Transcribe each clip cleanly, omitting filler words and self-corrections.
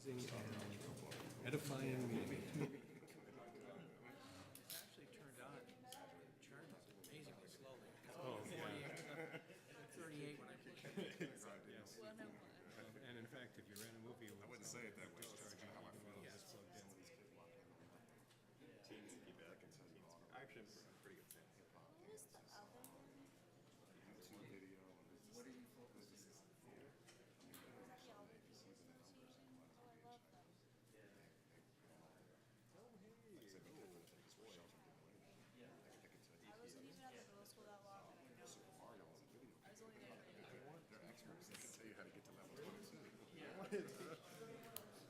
Edifying meeting. Actually turned on, amazingly slowly. Oh, yeah. 38 when I pushed it. And in fact, if you ran a movie, I wouldn't say it that way.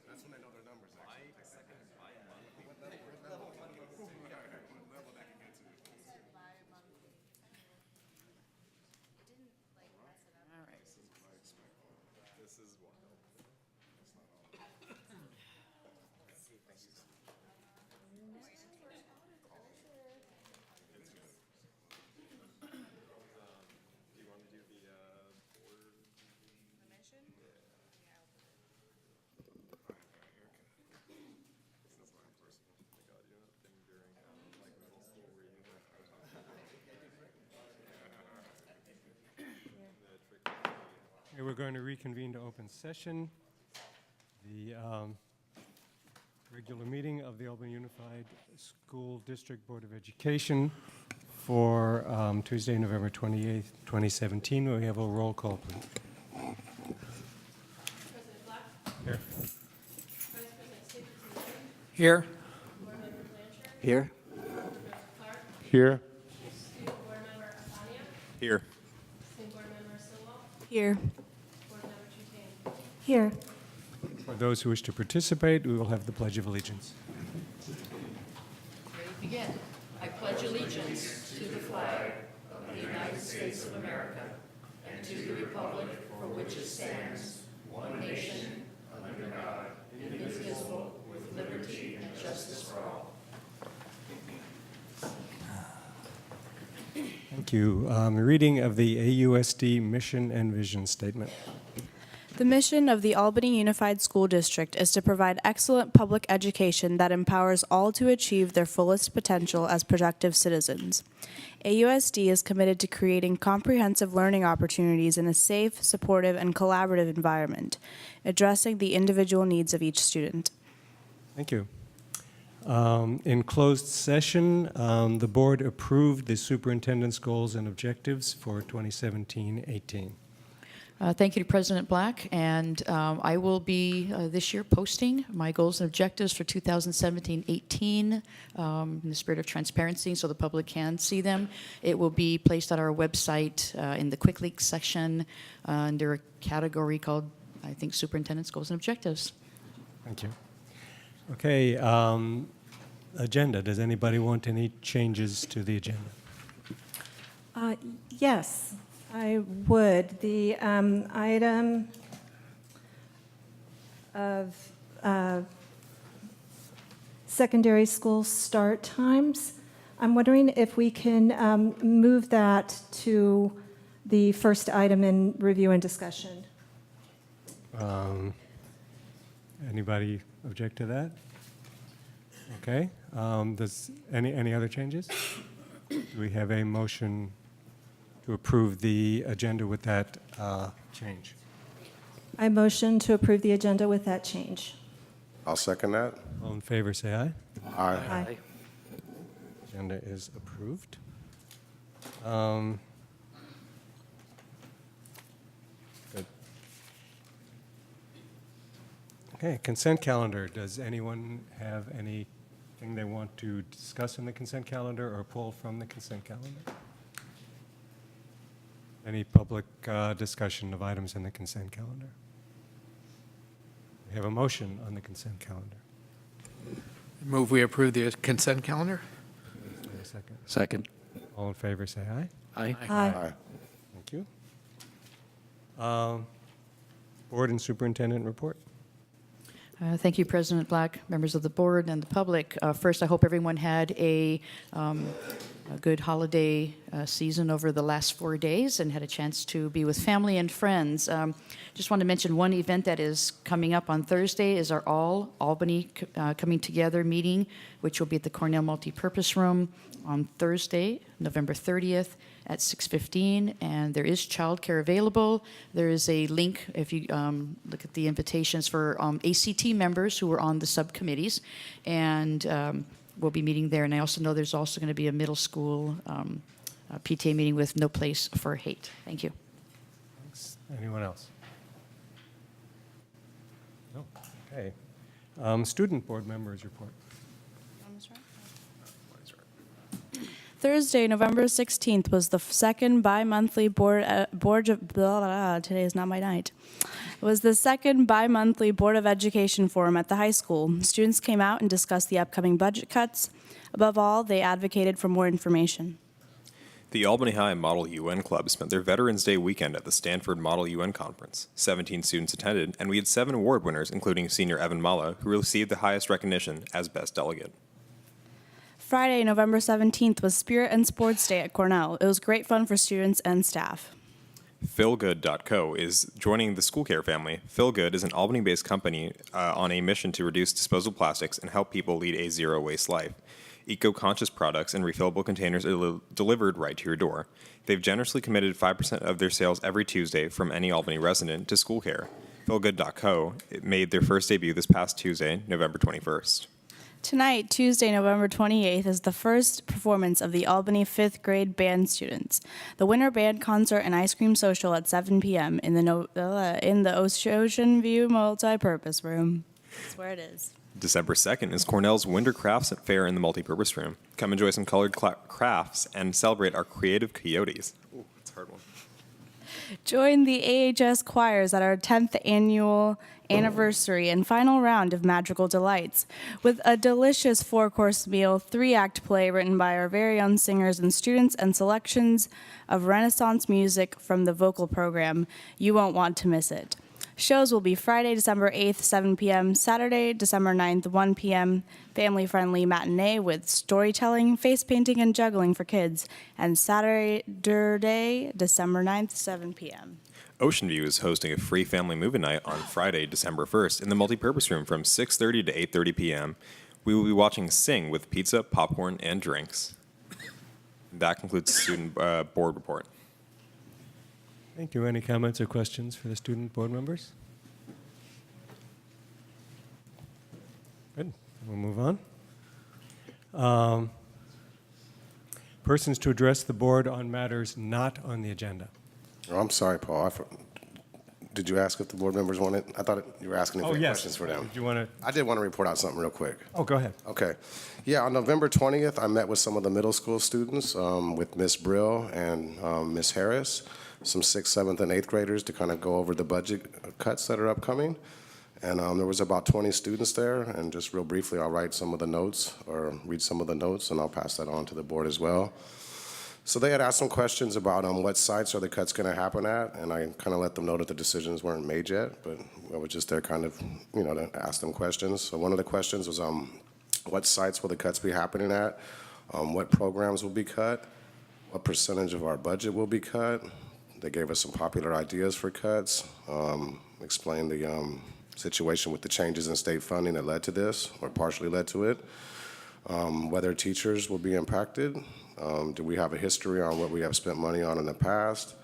That's when I know their numbers. Actually. What level that can get to? All right. This is wild. Do you want to do the board? Okay, we're going to reconvene to open session. The regular meeting of the Albany Unified School District Board of Education for Tuesday, November 28th, 2017. We have a roll call, please. President Black, Here. Vice President Stapleton, Here. Board Member Blanchard, Here. Board Member Clark, Here. Student Board Member Asania, Here. Student Board Member Stilwell, Here. Board Member Tutain. Here. For those who wish to participate, we will have the Pledge of Allegiance. Ready to begin. I pledge allegiance to the flag of the United States of America and to the republic for which it stands, one nation, under God, indivisible, with liberty and justice for all. Thank you. Reading of the AUSD Mission and Vision Statement. The mission of the Albany Unified School District is to provide excellent public education that empowers all to achieve their fullest potential as productive citizens. AUSD is committed to creating comprehensive learning opportunities in a safe, supportive, and collaborative environment, addressing the individual needs of each student. Thank you. In closed session, the board approved the superintendent's goals and objectives for 2017-18. Thank you to President Black, and I will be this year posting my goals and objectives for 2017-18 in the spirit of transparency so the public can see them. It will be placed on our website in the Quick Links section under a category called, I think, Superintendent's Goals and Objectives. Thank you. Okay, agenda. Does anybody want any changes to the agenda? Yes, I would. The item of secondary school start times, I'm wondering if we can move that to the first item in review and discussion. Anybody object to that? Okay. Does any other changes? Do we have a motion to approve the agenda with that change? I motion to approve the agenda with that change. I'll second that. All in favor, say aye. Aye. Aye. Agenda is approved. Good. Okay, consent calendar. Does anyone have anything they want to discuss in the consent calendar or pull from the consent calendar? Any public discussion of items in the consent calendar? We have a motion on the consent calendar. Move we approve the consent calendar? Is there a second? Second. All in favor, say aye. Aye. Aye. Thank you. Board and superintendent report. Thank you, President Black, members of the board, and the public. First, I hope everyone had a a good holiday season over the last 4 days and had a chance to be with family and friends. Just want to mention one event that is coming up on Thursday is our All Albany Coming Together meeting, which will be at the Cornell Multipurpose Room on Thursday, November 30th at 6:15, and there is childcare available. There is a link if you look at the invitations for ACT members who are on the subcommittees, and we'll be meeting there. And I also know there's also going to be a middle school PTA meeting with No Place for Hate. Thank you. Thanks. Anyone else? No? Okay. Student board members report. Thursday, November 16th, was the second bi-monthly today is not my night. It was the second bi-monthly Board of Education forum at the high school. Students came out and discussed the upcoming budget cuts. Above all, they advocated for more information. The Albany High Model UN Club spent their Veterans Day weekend at the Stanford Model UN Conference. 17 students attended, and we had 7 award winners, including senior Evan Mala, who received the highest recognition as Best Delegate. Friday, November 17th, was Spirit and Sports Day at Cornell. It was great fun for students and staff. Feelgood.co is joining the school care family. Feelgood is an Albany-based company on a mission to reduce disposable plastics and help people lead a zero-waste life. Eco-conscious products and refillable containers are delivered right to your door. They've generously committed 5% of their sales every Tuesday from any Albany resident to school care. Feelgood.co made their first debut this past Tuesday, November 21st. Tonight, Tuesday, November 28th, is the first performance of the Albany 5th grade band students. The winter band concert and ice cream social at 7 p.m. in the Ocean View Multipurpose Room. That's where it is. December 2nd is Cornell's Winter Crafts Fair in the Multipurpose Room. Come enjoy some colored crafts and celebrate our creative coyotes. Ooh, that's a hard one. Join the AHS choirs at our 10th annual anniversary and final round of Magical Delights with a delicious 4-course meal, 3-act play written by our very own singers and students, and selections of Renaissance music from the vocal program. You won't want to miss it. Shows will be Friday, December 8th, 7 p.m., Saturday, December 9th, 1 p.m., family-friendly matinee with storytelling, face painting, and juggling for kids, and Saturday, December 9th, 7 p.m. Ocean View is hosting a free family movie night on Friday, December 1st in the Multipurpose Room from 6:30 to 8:30 p.m. We will be watching Sing with pizza, popcorn, and drinks. That concludes the student board report. Thank you. Any comments or questions for the student board members? Good. We'll move on. Persons to address the board on matters not on the agenda. Oh, I'm sorry, Paul. Did you ask if the board members wanted? I thought you were asking if you had questions for them. Do you want to? I did want to report out something real quick. Oh, go ahead. Okay. Yeah, on November 20th, I met with some of the middle school students, with Miss Brill and Miss Harris, some 6th, 7th, and 8th graders to kind of go over the budget cuts that are upcoming. And there was about 20 students there, and just real briefly, I'll write some of the notes or read some of the notes, and I'll pass that on to the board as well. So they had asked some questions about what sites are the cuts going to happen at, and I kind of let them know that the decisions weren't made yet, but I was just there kind of, to ask them questions. So one of the questions was, what sites will the cuts be happening at? What programs will be cut? What percentage of our budget will be cut? They gave us some popular ideas for cuts, explained the situation with the changes in state funding that led to this, or partially led to it, whether teachers will be impacted. Do we have a history on what we have spent money on in the past?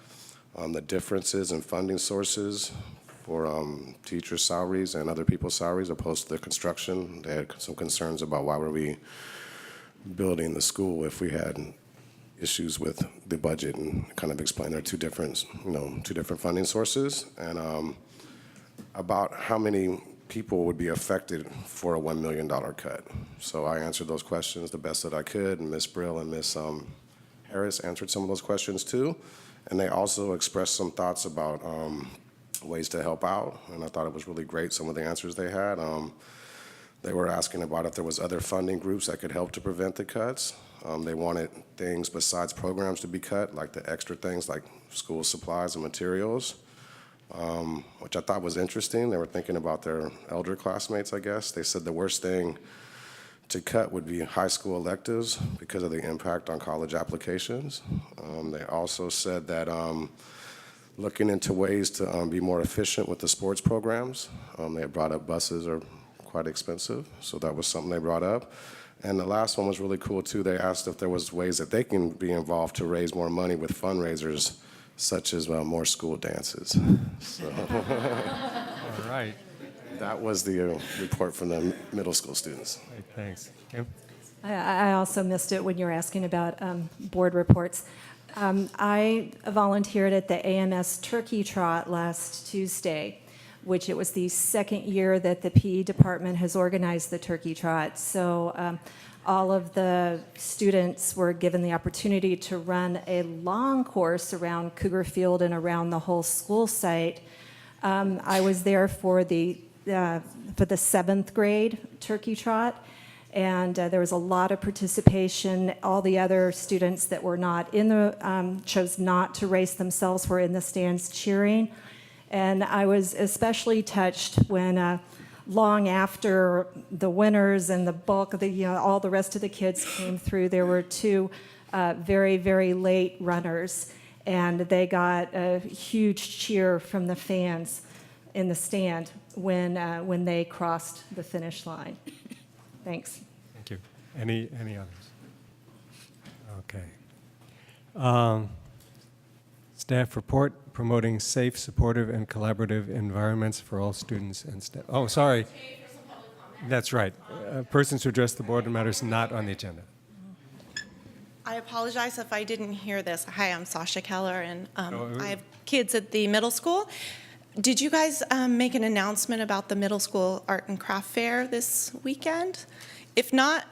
The differences in funding sources for teacher salaries and other people's salaries opposed to the construction. They had some concerns about why were we building the school if we had issues with the budget, and kind of explain there are two different funding sources, and about how many people would be affected for a $1 million cut. So I answered those questions the best that I could, and Ms. Brill and Ms. Harris answered some of those questions too. And they also expressed some thoughts about ways to help out, and I thought it was really great, some of the answers they had. They were asking about if there was other funding groups that could help to prevent the cuts. They wanted things besides programs to be cut, like the extra things like school supplies and materials, which I thought was interesting. They were thinking about their elder classmates, I guess. They said the worst thing to cut would be high school electives because of the impact on college applications. They also said that looking into ways to be more efficient with the sports programs. They had brought up buses are quite expensive, so that was something they brought up. And the last one was really cool too. They asked if there was ways that they can be involved to raise more money with fundraisers, such as more school dances. So All right. that was the report from the middle school students. Great, thanks. Kim? I also missed it when you were asking about board reports. I volunteered at the AMS Turkey Trot last Tuesday, which it was the second year that the PE department has organized the Turkey Trot. So all of the students were given the opportunity to run a long course around Cougar Field and around the whole school site. I was there for the 7th grade Turkey Trot, and there was a lot of participation. All the other students that were not in the, chose not to race themselves, were in the stands cheering. And I was especially touched when long after the winners and the bulk of the, all the rest of the kids came through, there were two very, very late runners, and they got a huge cheer from the fans in the stand when they crossed the finish line. Thanks. Thank you. Any others? Okay. Staff report, promoting safe, supportive, and collaborative environments for all students and staff. Oh, sorry. That's right. Persons who address the board on matters not on the agenda. I apologize if I didn't hear this. Hi, I'm Sasha Keller, and No, I have kids at the middle school. Did you guys make an announcement about the middle school art and craft fair this weekend? If not,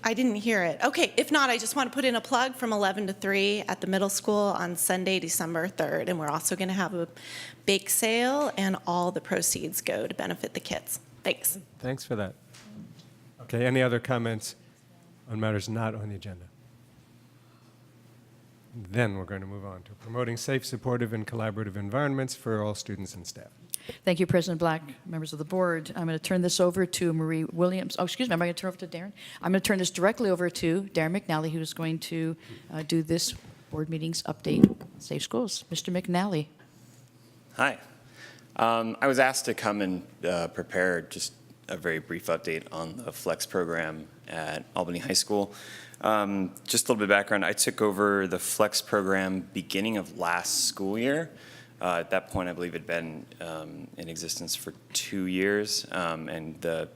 I didn't hear it. Okay, if not, I just want to put in a plug from 11 to 3 at the middle school on Sunday, December 3rd. And we're also going to have a bake sale, and all the proceeds go to benefit the kids. Thanks. Thanks for that. Okay, any other comments on matters not on the agenda? Then we're going to move on to promoting safe, supportive, and collaborative environments for all students and staff. Thank you, President Black, members of the board. I'm going to turn this over to Marie Williams. Oh, excuse me, am I going to turn over to Darren? I'm going to turn this directly over to Darren McNally, who is going to do this board meeting's update on Safe Schools. Mr. McNally. Hi. I was asked to come and prepare just a very brief update on the Flex program at Albany High School. Just a little bit of background. I took over the Flex program beginning of last school year. At that point, I believe it had been in existence for 2 years, and the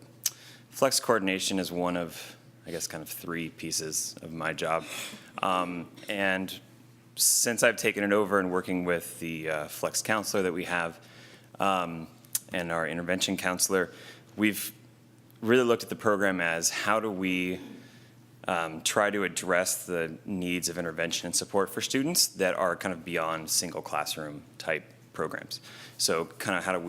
Flex coordination is one of, I guess, kind of 3 pieces of my job. And since I've taken it over and working with the Flex counselor that we have and our intervention counselor, we've really looked at the program as how do we try to address the needs of intervention and support for students that are kind of beyond single classroom type programs. So kind of how are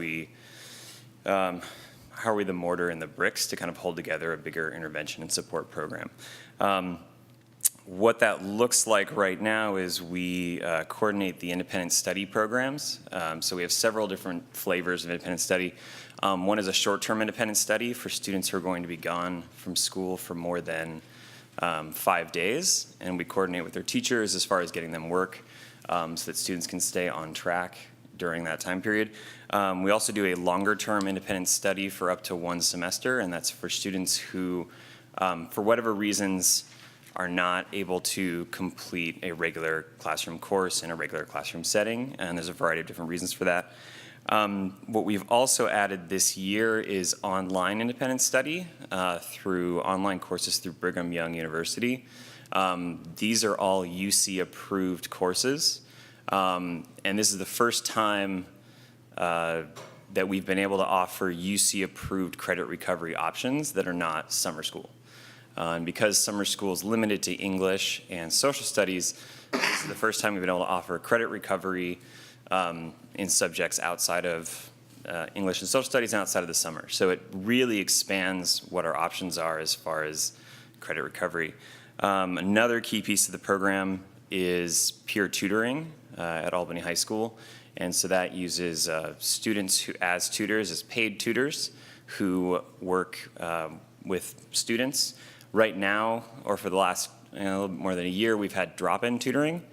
we the mortar and the bricks to kind of hold together a bigger intervention and support program? What that looks like right now is we coordinate the independent study programs. So we have several different flavors of independent study. One is a short-term independent study for students who are going to be gone from school for more than 5 days, and we coordinate with their teachers as far as getting them work so that students can stay on track during that time period. We also do a longer-term independent study for up to 1 semester, and that's for students who, for whatever reasons, are not able to complete a regular classroom course in a regular classroom setting, and there's a variety of different reasons for that. What we've also added this year is online independent study through online courses through Brigham Young University. These are all UC-approved courses, and this is the first time that we've been able to offer UC-approved credit recovery options that are not summer school. And because summer school is limited to English and social studies, this is the first time we've been able to offer credit recovery in subjects outside of English and social studies and outside of the summer. So it really expands what our options are as far as credit recovery. Another key piece of the program is peer tutoring at Albany High School. And so that uses students who, as tutors, as paid tutors, who work with students. Right now, or for the last a little bit more than a year, we've had drop-in tutoring.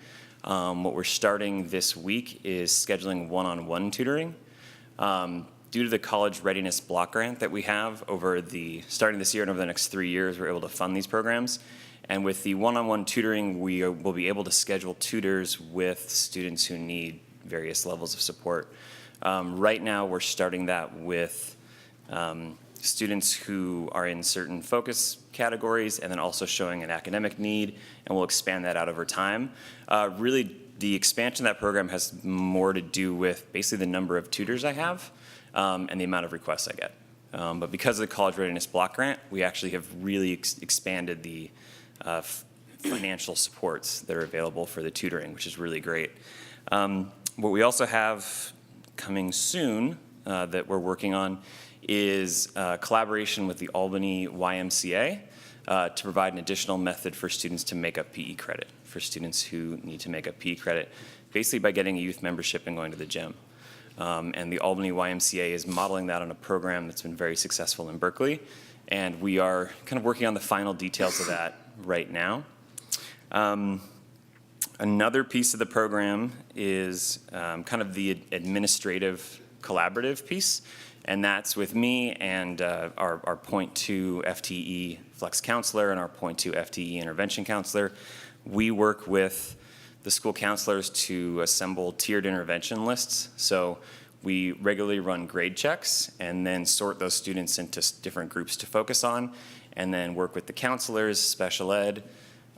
What we're starting this week is scheduling one-on-one tutoring. Due to the college readiness block grant that we have starting this year and over the next 3 years, we're able to fund these programs. And with the one-on-one tutoring, we will be able to schedule tutors with students who need various levels of support. Right now, we're starting that with students who are in certain focus categories and then also showing an academic need, and we'll expand that out over time. Really, the expansion of that program has more to do with basically the number of tutors I have and the amount of requests I get. But because of the College Readiness Block Grant, we actually have really expanded the financial supports that are available for the tutoring, which is really great. What we also have coming soon that we're working on is collaboration with the Albany YMCA to provide an additional method for students to make up PE credit, for students who need to make up PE credit, basically by getting a youth membership and going to the gym. And the Albany YMCA is modeling that on a program that's been very successful in Berkeley, and we are kind of working on the final details of that right now. Another piece of the program is kind of the administrative collaborative piece, and that's with me and our .2 FTE flex counselor and our .2 FTE intervention counselor. We work with the school counselors to assemble tiered intervention lists. So we regularly run grade checks and then sort those students into different groups to focus on, and then work with the counselors, special ed,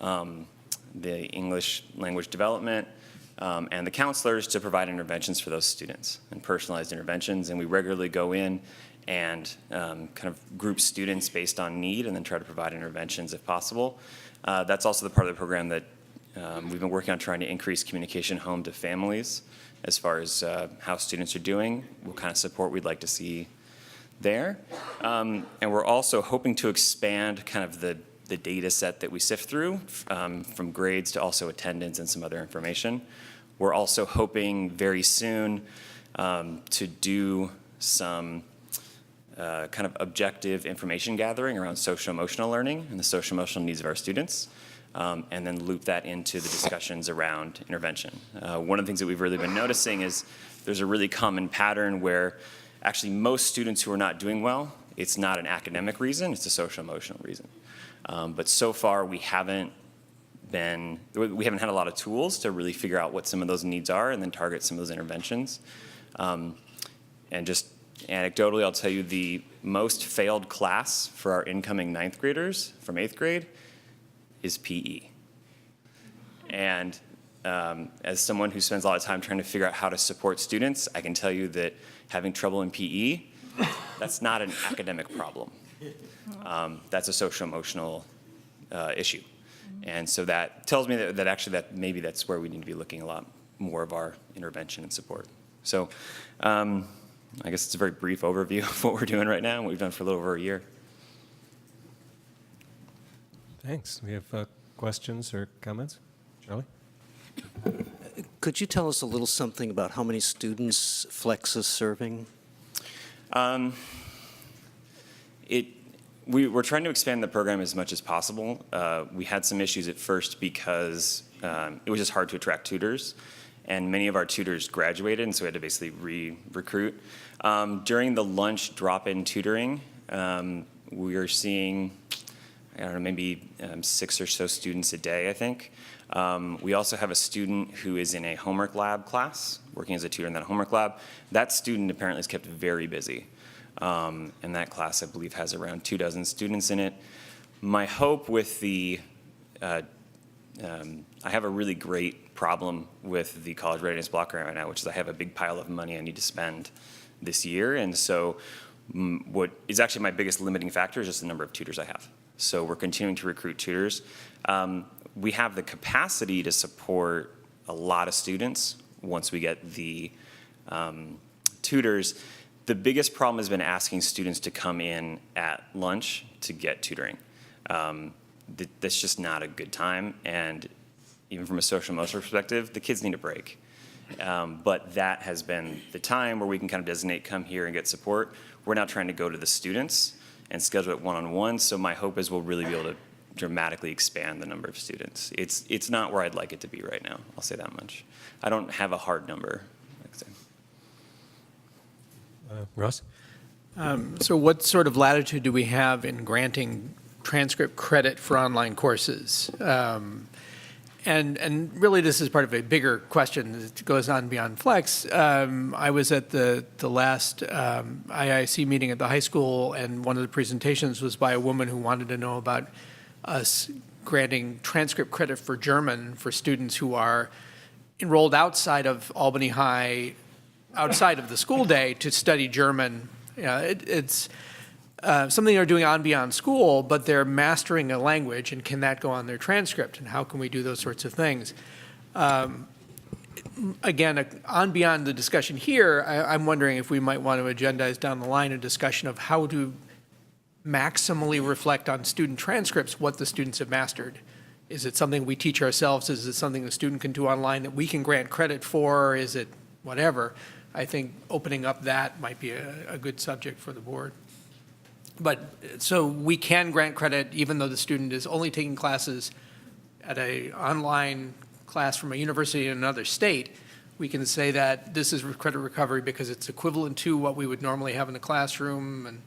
the English language development, and the counselors to provide interventions for those students and personalized interventions. And we regularly go in and kind of group students based on need and then try to provide interventions if possible. That's also the part of the program that we've been working on, trying to increase communication home to families as far as how students are doing, what kind of support we'd like to see there. And we're also hoping to expand kind of the data set that we sift through from grades to also attendance and some other information. We're also hoping very soon to do some kind of objective information gathering around social-emotional learning and the social-emotional needs of our students, and then loop that into the discussions around intervention. One of the things that we've really been noticing is there's a really common pattern where actually most students who are not doing well, it's not an academic reason, it's a social-emotional reason. But so far we haven't had a lot of tools to really figure out what some of those needs are and then target some of those interventions. And just anecdotally, I'll tell you the most failed class for our incoming 9th graders from 8th grade is PE. And as someone who spends a lot of time trying to figure out how to support students, I can tell you that having trouble in PE, that's not an academic problem. That's a social-emotional issue. And so that tells me that actually that maybe that's where we need to be looking a lot more of our intervention and support. So I guess it's a very brief overview of what we're doing right now and what we've done for a little over a year. Thanks. We have questions or comments? Charlie? Could you tell us a little something about how many students Flex is serving? We're trying to expand the program as much as possible. We had some issues at first because it was just hard to attract tutors, and many of our tutors graduated, and so we had to basically re-recruit. During the lunch drop-in tutoring, we are seeing, I don't know, maybe 6 or so students a day, I think. We also have a student who is in a homework lab class, working as a tutor in that homework lab. That student apparently is kept very busy. And that class, I believe, has around 24 students in it. My hope with I have a really great problem with the College Readiness Block Grant right now, which is I have a big pile of money I need to spend this year. And so what is actually my biggest limiting factor is just the number of tutors I have. So we're continuing to recruit tutors. We have the capacity to support a lot of students once we get the tutors. The biggest problem has been asking students to come in at lunch to get tutoring. That's just not a good time, and even from a social-emotional perspective, the kids need a break. But that has been the time where we can kind of designate, come here and get support. We're now trying to go to the students and schedule it one-on-one. So my hope is we'll really be able to dramatically expand the number of students. It's not where I'd like it to be right now. I'll say that much. I don't have a hard number. Like I said. Russ? So what sort of latitude do we have in granting transcript credit for online courses? And really, this is part of a bigger question that goes on beyond Flex. I was at the last IIC meeting at the high school, and one of the presentations was by a woman who wanted to know about us granting transcript credit for German for students who are enrolled outside of Albany High, outside of the school day, to study German. It's something they're doing on beyond school, but they're mastering a language, and can that go on their transcript, and how can we do those sorts of things? Again, on beyond the discussion here, I'm wondering if we might want to agendize down the line a discussion of how to maximally reflect on student transcripts what the students have mastered. Is it something we teach ourselves? Is it something the student can do online that we can grant credit for? Is it whatever? I think opening up that might be a good subject for the board. But so we can grant credit even though the student is only taking classes at an online class from a university in another state. We can say that this is credit recovery because it's equivalent to what we would normally have in the classroom. And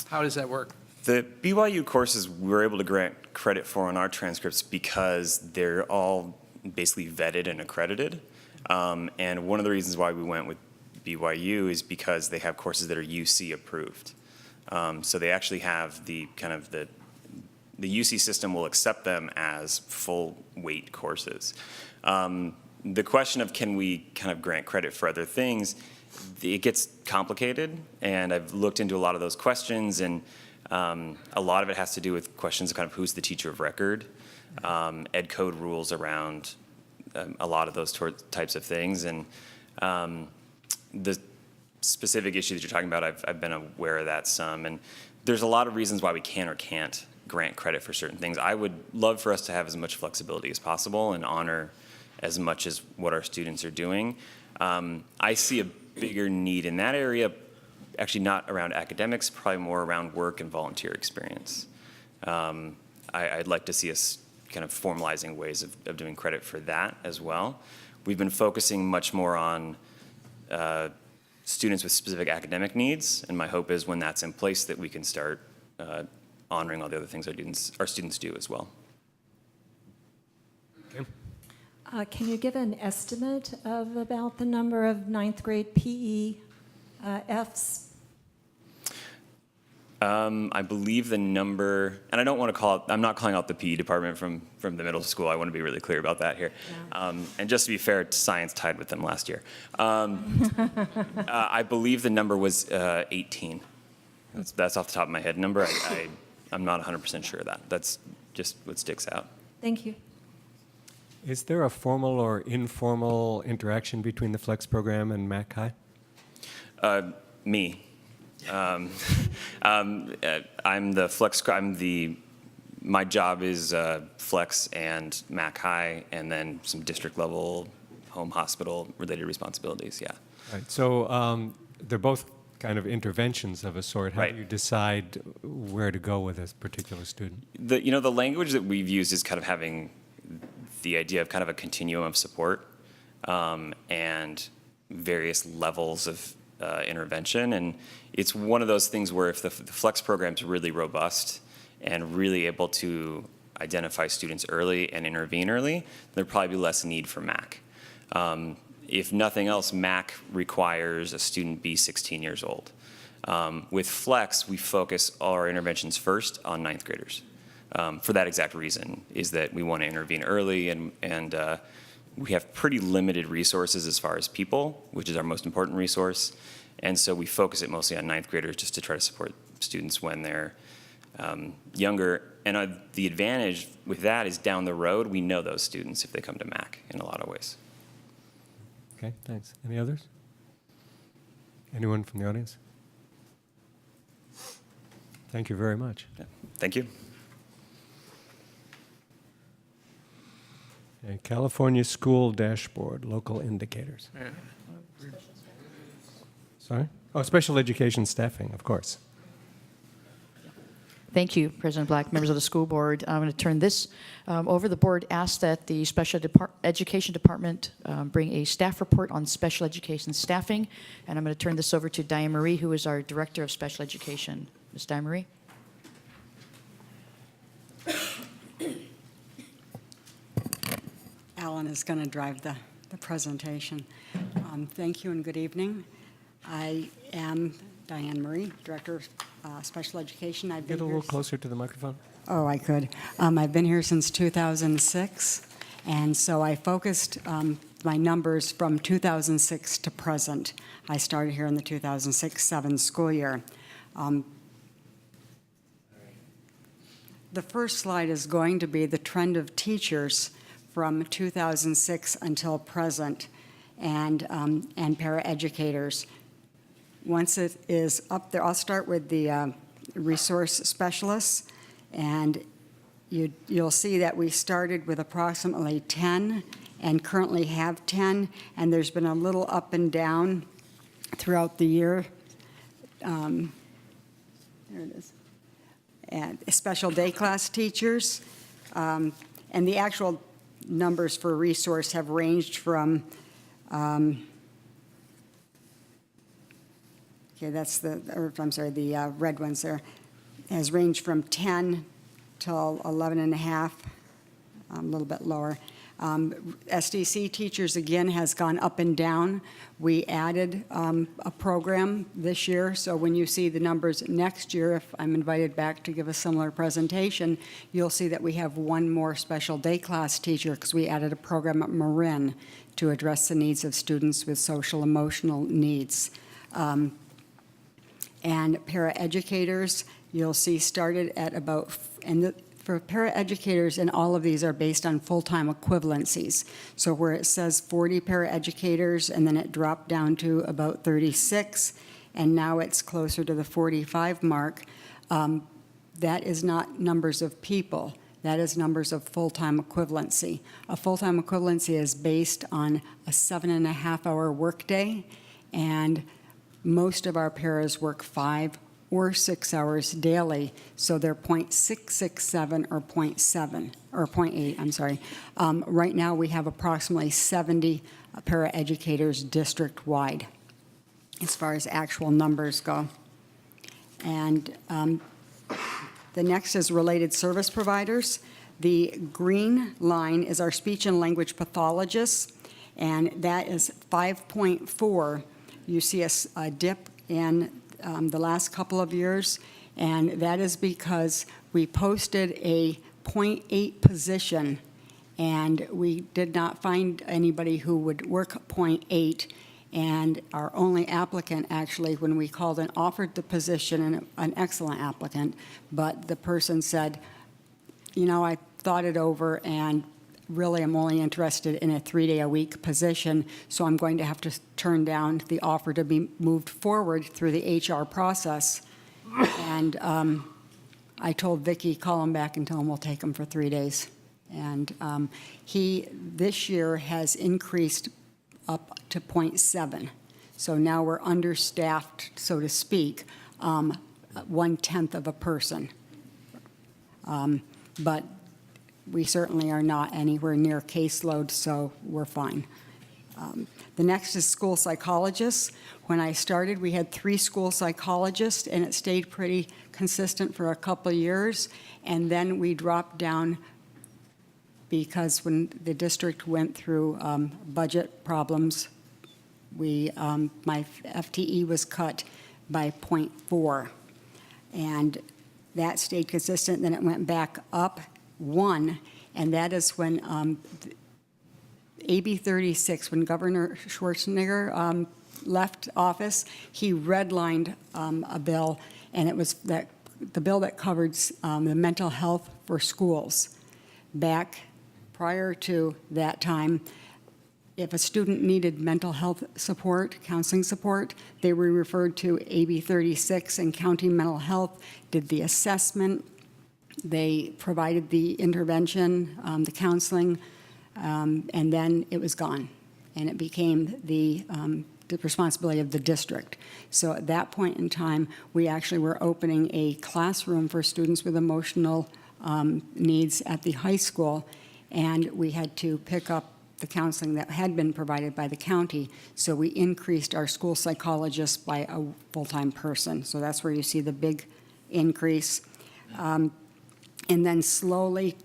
how does that work? The BYU courses we were able to grant credit for on our transcripts because they're all basically vetted and accredited. And one of the reasons why we went with BYU is because they have courses that are UC approved. So they actually have the UC system will accept them as full weight courses. The question of can we kind of grant credit for other things, it gets complicated, and I've looked into a lot of those questions, and a lot of it has to do with questions of kind of who's the teacher of record, ed code rules around a lot of those types of things, and the specific issue that you're talking about, I've been aware of that some, and there's a lot of reasons why we can or can't grant credit for certain things. I would love for us to have as much flexibility as possible and honor as much as what our students are doing. I see a bigger need in that area, actually not around academics, probably more around work and volunteer experience. I'd like to see us kind of formalizing ways of doing credit for that as well. We've been focusing much more on students with specific academic needs, and my hope is when that's in place that we can start honoring all the other things our students do as well. Okay. Can you give an estimate of about the number of ninth grade PE Fs? I believe the number, and I don't want to call it, I'm not calling out the PE department from the middle school. I want to be really clear about that here. Yeah. And just to be fair, science tied with them last year. I believe the number was 18. That's off the top of my head number. I'm not 100% sure of that. That's just what sticks out. Thank you. Is there a formal or informal interaction between the Flex program and Mac High? Me. I'm the Flex. My job is Flex and Mac High, and then some district level home hospital related responsibilities. Yeah. Right. So they're both kind of interventions of a sort. How Right. do you decide where to go with a particular student? The language that we've used is kind of having the idea of kind of a continuum of support and various levels of intervention, and it's one of those things where if the Flex program's really robust and really able to identify students early and intervene early, there'd probably be less need for MAC. If nothing else, MAC requires a student be 16 years old. With Flex, we focus all our interventions first on ninth graders. For that exact reason, is that we want to intervene early, and we have pretty limited resources as far as people, which is our most important resource. And so we focus it mostly on ninth graders just to try to support students when they're younger. And the advantage with that is down the road, we know those students if they come to MAC in a lot of ways. Okay, thanks. Any others? Anyone from the audience? Thank you very much. Yeah. Thank you. Okay, California School Dashboard, local indicators. Sorry? Oh, special education staffing, of course. Thank you, President Black, members of the school board. I'm going to turn this over. The board asked that the special education department bring a staff report on special education staffing, and I'm going to turn this over to Diane Marie, who is our director of special education. Ms. Diane Marie. Alan is going to drive the presentation. Thank you and good evening. I am Diane Marie, Director of Special Education. I've been Get a here little closer to the microphone. Oh, I could. I've been here since 2006, and so I focused my numbers from 2006 to present. I started here in the 2006-07 school year. The first slide is going to be the trend of teachers from 2006 until present, and paraeducators. Once it is up there, I'll start with the resource specialists, and you'll see that we started with approximately 10 and currently have 10, and there's been a little up and down throughout the year. There it is. And special day class teachers, and the actual numbers for resource have ranged from okay, that's the, or I'm sorry, the red ones there, has ranged from 10 till 11 and a half, a little bit lower. SDC teachers, again, has gone up and down. We added a program this year, so when you see the numbers next year, if I'm invited back to give a similar presentation, you'll see that we have one more special day class teacher because we added a program at Marin to address the needs of students with social emotional needs. And paraeducators, you'll see started at about, for paraeducators, and all of these are based on full-time equivalencies. So where it says 40 paraeducators, and then it dropped down to about 36, and now it's closer to the 45 mark, that is not numbers of people. That is numbers of full-time equivalency. A full-time equivalency is based on a 7.5-hour workday, and most of our paras work 5 or 6 hours daily, so they're 0.667 or 0.7, or 0.8, I'm sorry. Right now, we have approximately 70 paraeducators district-wide, as far as actual numbers go. And the next is related service providers. The green line is our speech and language pathologists, and that is 5.4. You see a dip in the last couple of years, and that is because we posted a 0.8 position, and we did not find anybody who would work 0.8, and our only applicant, actually, when we called and offered the position, and an excellent applicant, but the person said, you know, I thought it over, and really I'm only interested in a 3-day-a-week position, so I'm going to have to turn down the offer to be moved forward through the HR process. And I told Vicki, call him back and tell him we'll take him for 3 days. And he, this year, has increased up to 0.7. So now we're understaffed, so to speak, 1/10 of a person. But we certainly are not anywhere near caseload, so we're fine. The next is school psychologists. When I started, we had 3 school psychologists, and it stayed pretty consistent for a couple of years. And then we dropped down because when the district went through budget problems, my FTE was cut by 0.4. And that stayed consistent. Then it went back up 1, and that is when AB 36, when Governor Schwarzenegger left office, he redlined a bill, and it was the bill that covered the mental health for schools. Back prior to that time, if a student needed mental health support, counseling support, they were referred to AB 36, and County Mental Health did the assessment. They provided the intervention, the counseling, and then it was gone. And it became the the responsibility of the district. So at that point in time, we actually were opening a classroom for students with emotional needs at the high school, and we had to pick up the counseling that had been provided by the county, so we increased our school psychologists by a full-time person. So that's where you see the big increase. And then slowly,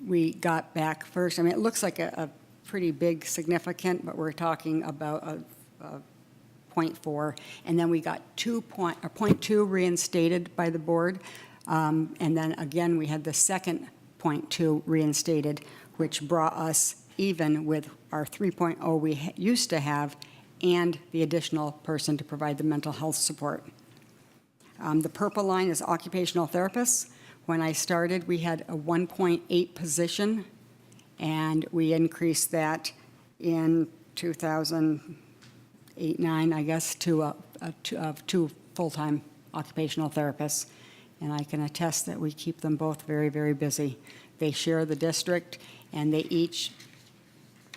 we got back first. I mean, it looks like a pretty big significant, but we're talking about a 0.4, and then we got 0.2 reinstated by the board, and then again, we had the second 0.2 reinstated, which brought us even with our 3.0 we used to have, and the additional person to provide the mental health support. The purple line is occupational therapists. When I started, we had a 1.8 position, and we increased that in 2008-9, I guess, to two full-time occupational therapists. And I can attest that we keep them both very, very busy. They share the district, and they each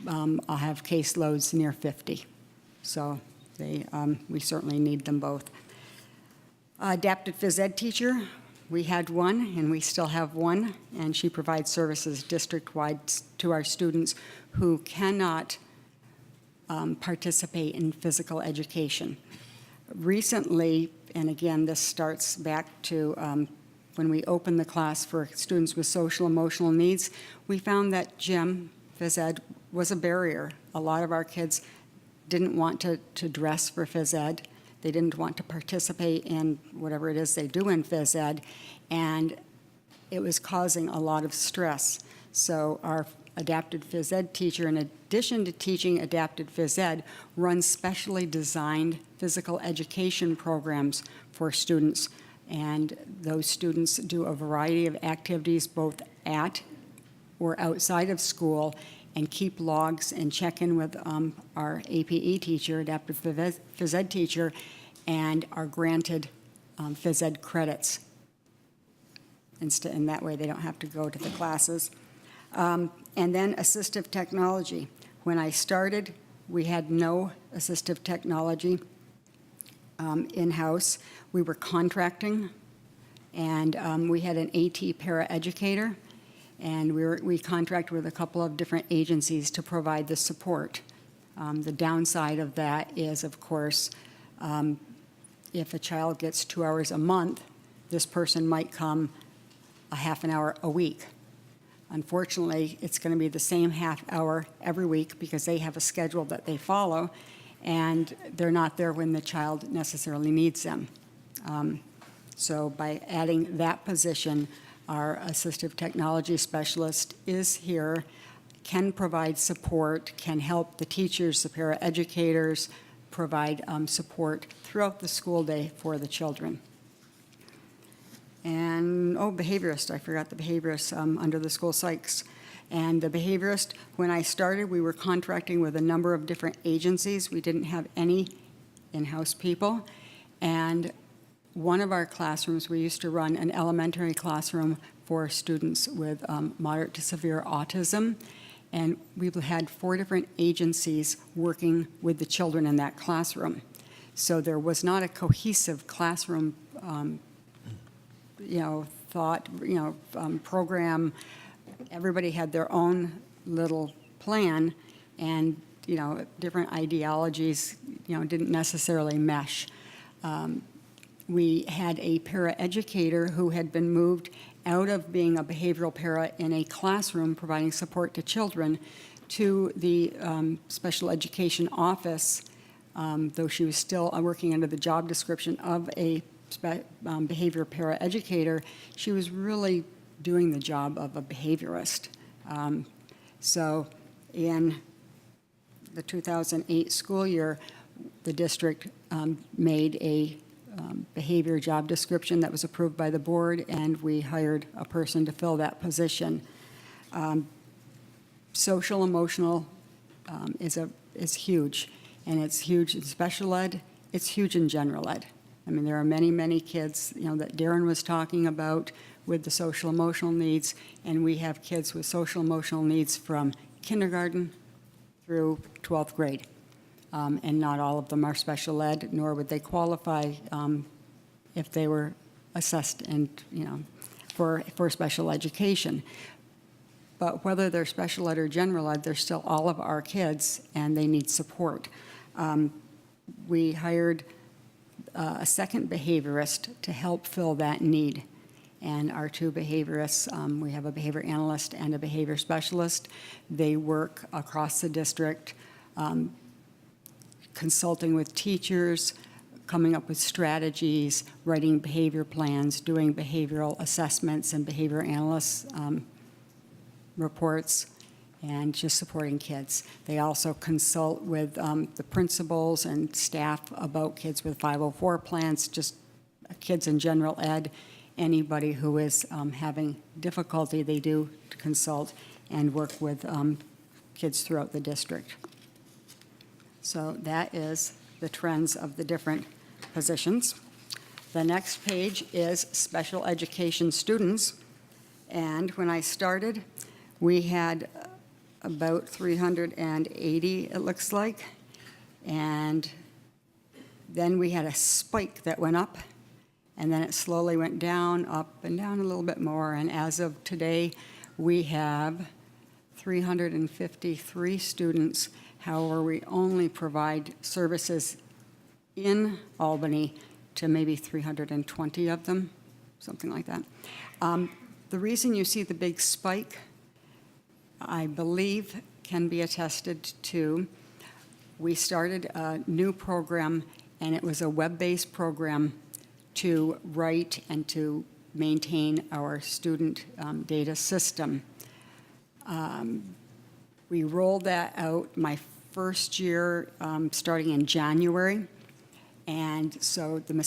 have caseloads near 50. So we certainly need them both. Adapted phys ed teacher, we had one, and we still have one, and she provides services district-wide to our students who cannot participate in physical education. Recently, and again, this starts back to when we opened the class for students with social emotional needs, we found that gym, phys ed, was a barrier. A lot of our kids didn't want to dress for phys ed. They didn't want to participate in whatever it is they do in phys ed, and it was causing a lot of stress. So our adapted phys ed teacher, in addition to teaching adapted phys ed, runs specially designed physical education programs for students. And those students do a variety of activities both at or outside of school, and keep logs and check in with our APE teacher, adaptive phys ed teacher, and are granted phys ed credits. And that way they don't have to go to the classes. And then assistive technology. When I started, we had no assistive technology in-house. We were contracting, and we had an AT paraeducator, and we contracted with a couple of different agencies to provide the support. The downside of that is, of course, if a child gets 2 hours a month, this person might come a half an hour a week. Unfortunately, it's going to be the same half hour every week because they have a schedule that they follow, and they're not there when the child necessarily needs them. So by adding that position, our assistive technology specialist is here, can provide support, can help the teachers, the paraeducators, provide support throughout the school day for the children. And, behaviorist, I forgot the behaviorist under the school psychs. And the behaviorist, when I started, we were contracting with a number of different agencies. We didn't have any in-house people. And one of our classrooms, we used to run an elementary classroom for students with moderate to severe autism. And we've had 4 different agencies working with the children in that classroom. So there was not a cohesive classroom program. Everybody had their own little plan, and different ideologies didn't necessarily mesh. We had a paraeducator who had been moved out of being a behavioral para in a classroom providing support to children to the special education office, though she was still working under the job description of a behavior paraeducator. She was really doing the job of a behaviorist. So in the 2008 school year, the district made a behavior job description that was approved by the board, and we hired a person to fill that position. Social emotional is huge, and it's huge in special ed. It's huge in general ed. I mean, there are many, many kids, that Darren was talking about with the social emotional needs, and we have kids with social emotional needs from kindergarten through 12th grade. and not all of them are special ed, nor would they qualify if they were assessed and, for special education. But whether they're special ed or general ed, they're still all of our kids, and they need support. We hired a second behaviorist to help fill that need. And our two behaviorists, we have a behavior analyst and a behavior specialist. They work across the district, consulting with teachers, coming up with strategies, writing behavior plans, doing behavioral assessments and behavior analysts reports, and just supporting kids. They also consult with the principals and staff about kids with 504 plans, just kids in general ed. Anybody who is having difficulty, they do consult and work with kids throughout the district. So that is the trends of the different positions. The next page is special education students. And when I started, we had about 380, it looks like. And then we had a spike that went up, and then it slowly went down, up and down a little bit more. And as of today, we have 353 students. However, we only provide services in Albany to maybe 320 of them, something like that. The reason you see the big spike, I believe, can be attested to. We started a new program, and it was a web-based program to write and to maintain our student data system. We rolled that out my first year starting in January. And so the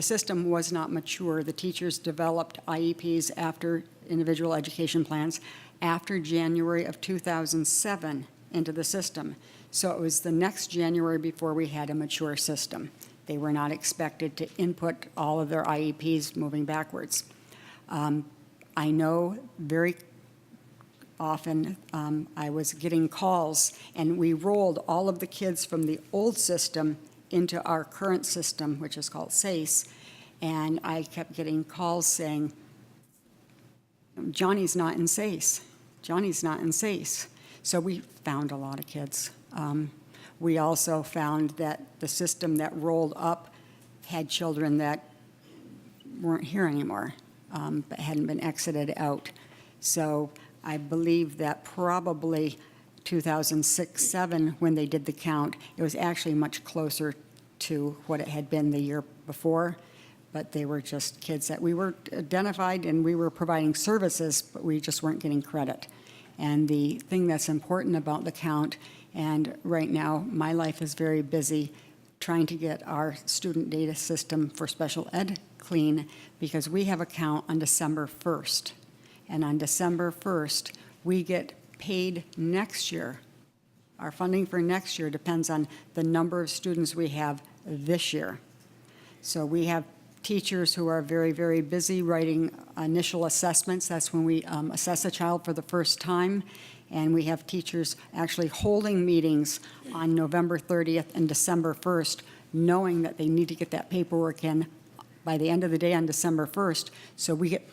system was not mature. The teachers developed IEPs after individual education plans after January of 2007 into the system. So it was the next January before we had a mature system. They were not expected to input all of their IEPs moving backwards. I know very often I was getting calls, and we rolled all of the kids from the old system into our current system, which is called SACE, and I kept getting calls saying, Johnny's not in SACE. Johnny's not in SACE. So we found a lot of kids. We also found that the system that rolled up had children that weren't here anymore, but hadn't been exited out. So I believe that probably 2006-07, when they did the count, it was actually much closer to what it had been the year before, but they were just kids that we were identified and we were providing services, but we just weren't getting credit. And the thing that's important about the count, and right now my life is very busy trying to get our student data system for special ed clean, because we have a count on December 1st. And on December 1st, we get paid next year. Our funding for next year depends on the number of students we have this year. So we have teachers who are very, very busy writing initial assessments. That's when we assess a child for the first time. And we have teachers actually holding meetings on November 30th and December 1st, knowing that they need to get that paperwork in by the end of the day on December 1st, so we get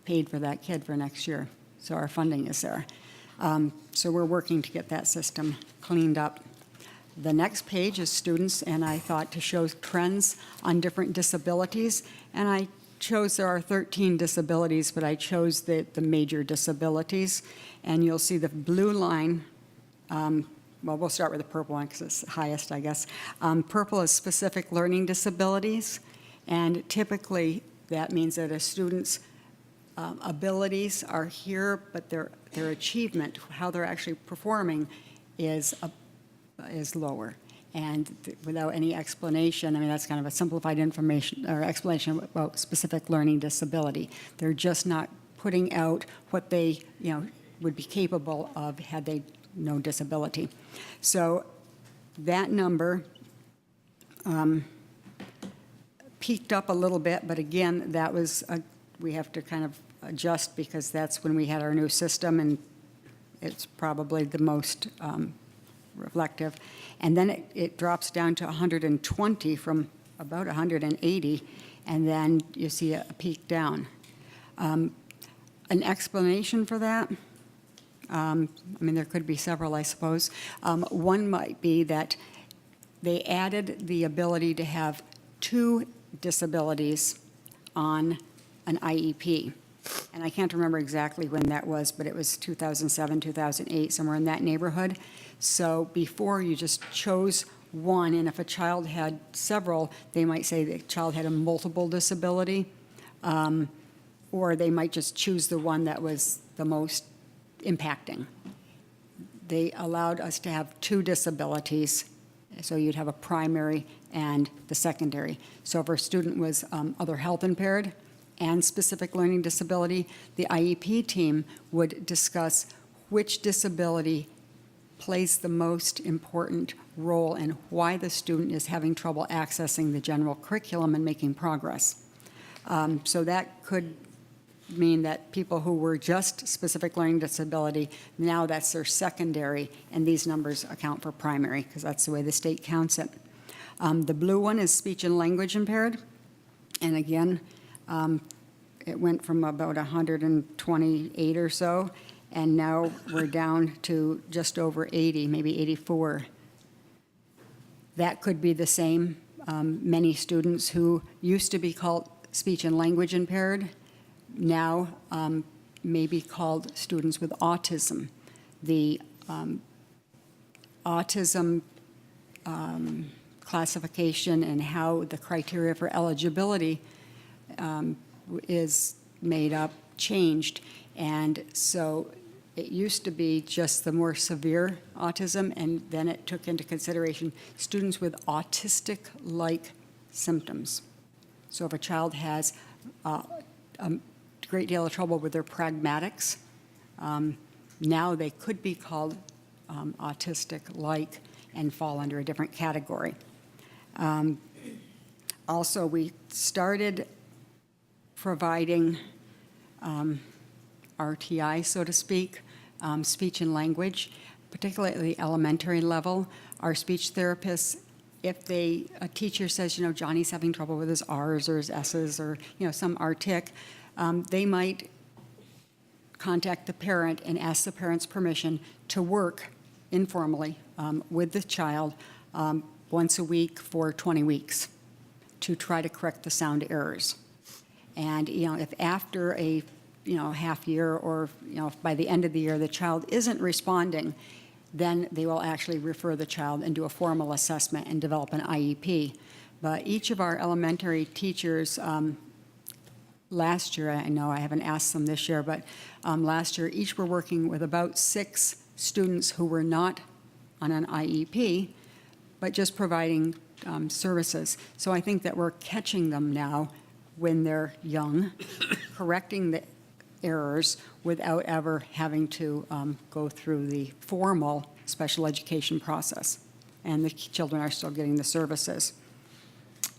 paid for that kid for next year. So our funding is there. So we're working to get that system cleaned up. The next page is students, and I thought to show trends on different disabilities. And I chose, there are 13 disabilities, but I chose the major disabilities. And you'll see the blue line, well, we'll start with the purple one because it's the highest, I guess. Purple is specific learning disabilities. And typically, that means that a student's abilities are here, but their achievement, how they're actually performing, is lower. And without any explanation, I mean, that's kind of a simplified information or explanation about specific learning disability. They're just not putting out what they, would be capable of had they no disability. So that number peaked up a little bit, but again, that was we have to kind of adjust because that's when we had our new system, and it's probably the most reflective. And then it drops down to 120 from about 180, and then you see a peak down. An explanation for that, I mean, there could be several, I suppose. One might be that they added the ability to have 2 disabilities on an IEP. And I can't remember exactly when that was, but it was 2007, 2008, somewhere in that neighborhood. So before you just chose one, and if a child had several, they might say the child had a multiple disability, or they might just choose the one that was the most impacting. They allowed us to have 2 disabilities, so you'd have a primary and the secondary. So if our student was other health impaired and specific learning disability, the IEP team would discuss which disability plays the most important role and why the student is having trouble accessing the general curriculum and making progress. So that could mean that people who were just specific learning disability, now that's their secondary, and these numbers account for primary, because that's the way the state counts it. The blue one is speech and language impaired, and again, it went from about 128 or so, and now we're down to just over 80, maybe 84. That could be the same. Many students who used to be called speech and language impaired now may be called students with autism. The autism classification and how the criteria for eligibility is made up changed. And so it used to be just the more severe autism, and then it took into consideration students with autistic-like symptoms. So if a child has a great deal of trouble with their pragmatics, now they could be called autistic-like and fall under a different category. Also, we started providing RTI, so to speak, speech and language, particularly at the elementary level. Our speech therapists, if a teacher says, Johnny's having trouble with his R's or his S's or, some artic, they might contact the parent and ask the parent's permission to work informally with the child once a week for 20 weeks to try to correct the sound errors. And, if after a half year or, by the end of the year, the child isn't responding, then they will actually refer the child and do a formal assessment and develop an IEP. But each of our elementary teachers, last year, I know I haven't asked them this year, but last year, each were working with about 6 students who were not on an IEP, but just providing services. So I think that we're catching them now when they're young, correcting the errors without ever having to go through the formal special education process. And the children are still getting the services.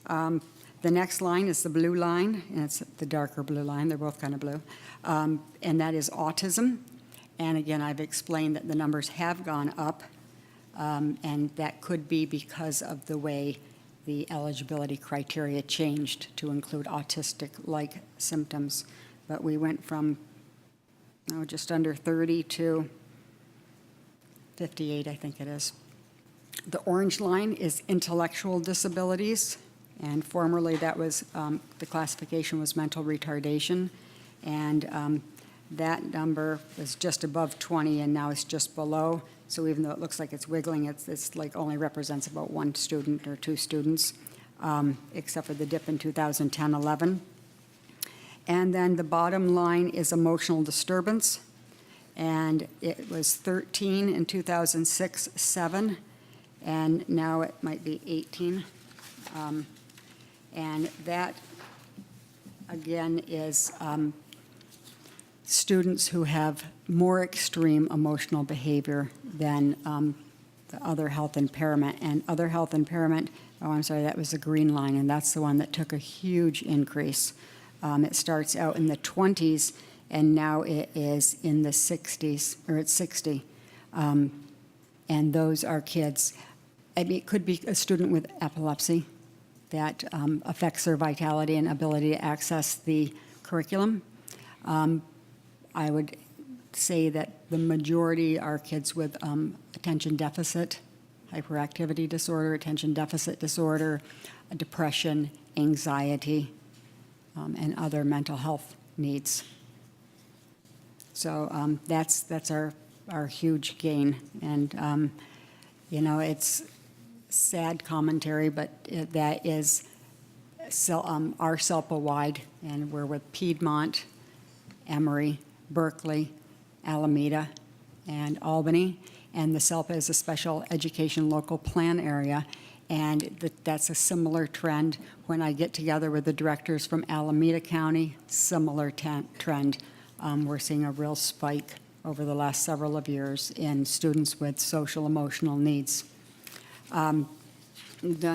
The next line is the blue line, and it's the darker blue line. They're both kind of blue. And that is autism. And again, I've explained that the numbers have gone up, and that could be because of the way the eligibility criteria changed to include autistic-like symptoms. But we went from just under 30 to 58, I think it is. The orange line is intellectual disabilities, and formerly that was, the classification was mental retardation, and that number was just above 20, and now it's just below. So even though it looks like it's wiggling, it's like only represents about 1 student or 2 students, except for the dip in 2010-11. And then the bottom line is emotional disturbance, and it was 13 in 2006-07, and now it might be 18. And that, again, is students who have more extreme emotional behavior than the other health impairment. And other health impairment, that was the green line, and that's the one that took a huge increase. It starts out in the 20s, and now it is in the 60s, or it's 60. And those are kids, I mean, it could be a student with epilepsy that affects their vitality and ability to access the curriculum. I would say that the majority are kids with attention deficit, hyperactivity disorder, attention deficit disorder, depression, anxiety, and other mental health needs. So that's our huge gain. And, you know, it's sad commentary, but that is our SELPA-wide, and we're with Piedmont, Emory, Berkeley, Alameda, and Albany. And the SELPA is a special education local plan area, and that's a similar trend. When I get together with the directors from Alameda County, similar trend. We're seeing a real spike over the last several of years in students with social emotional needs. The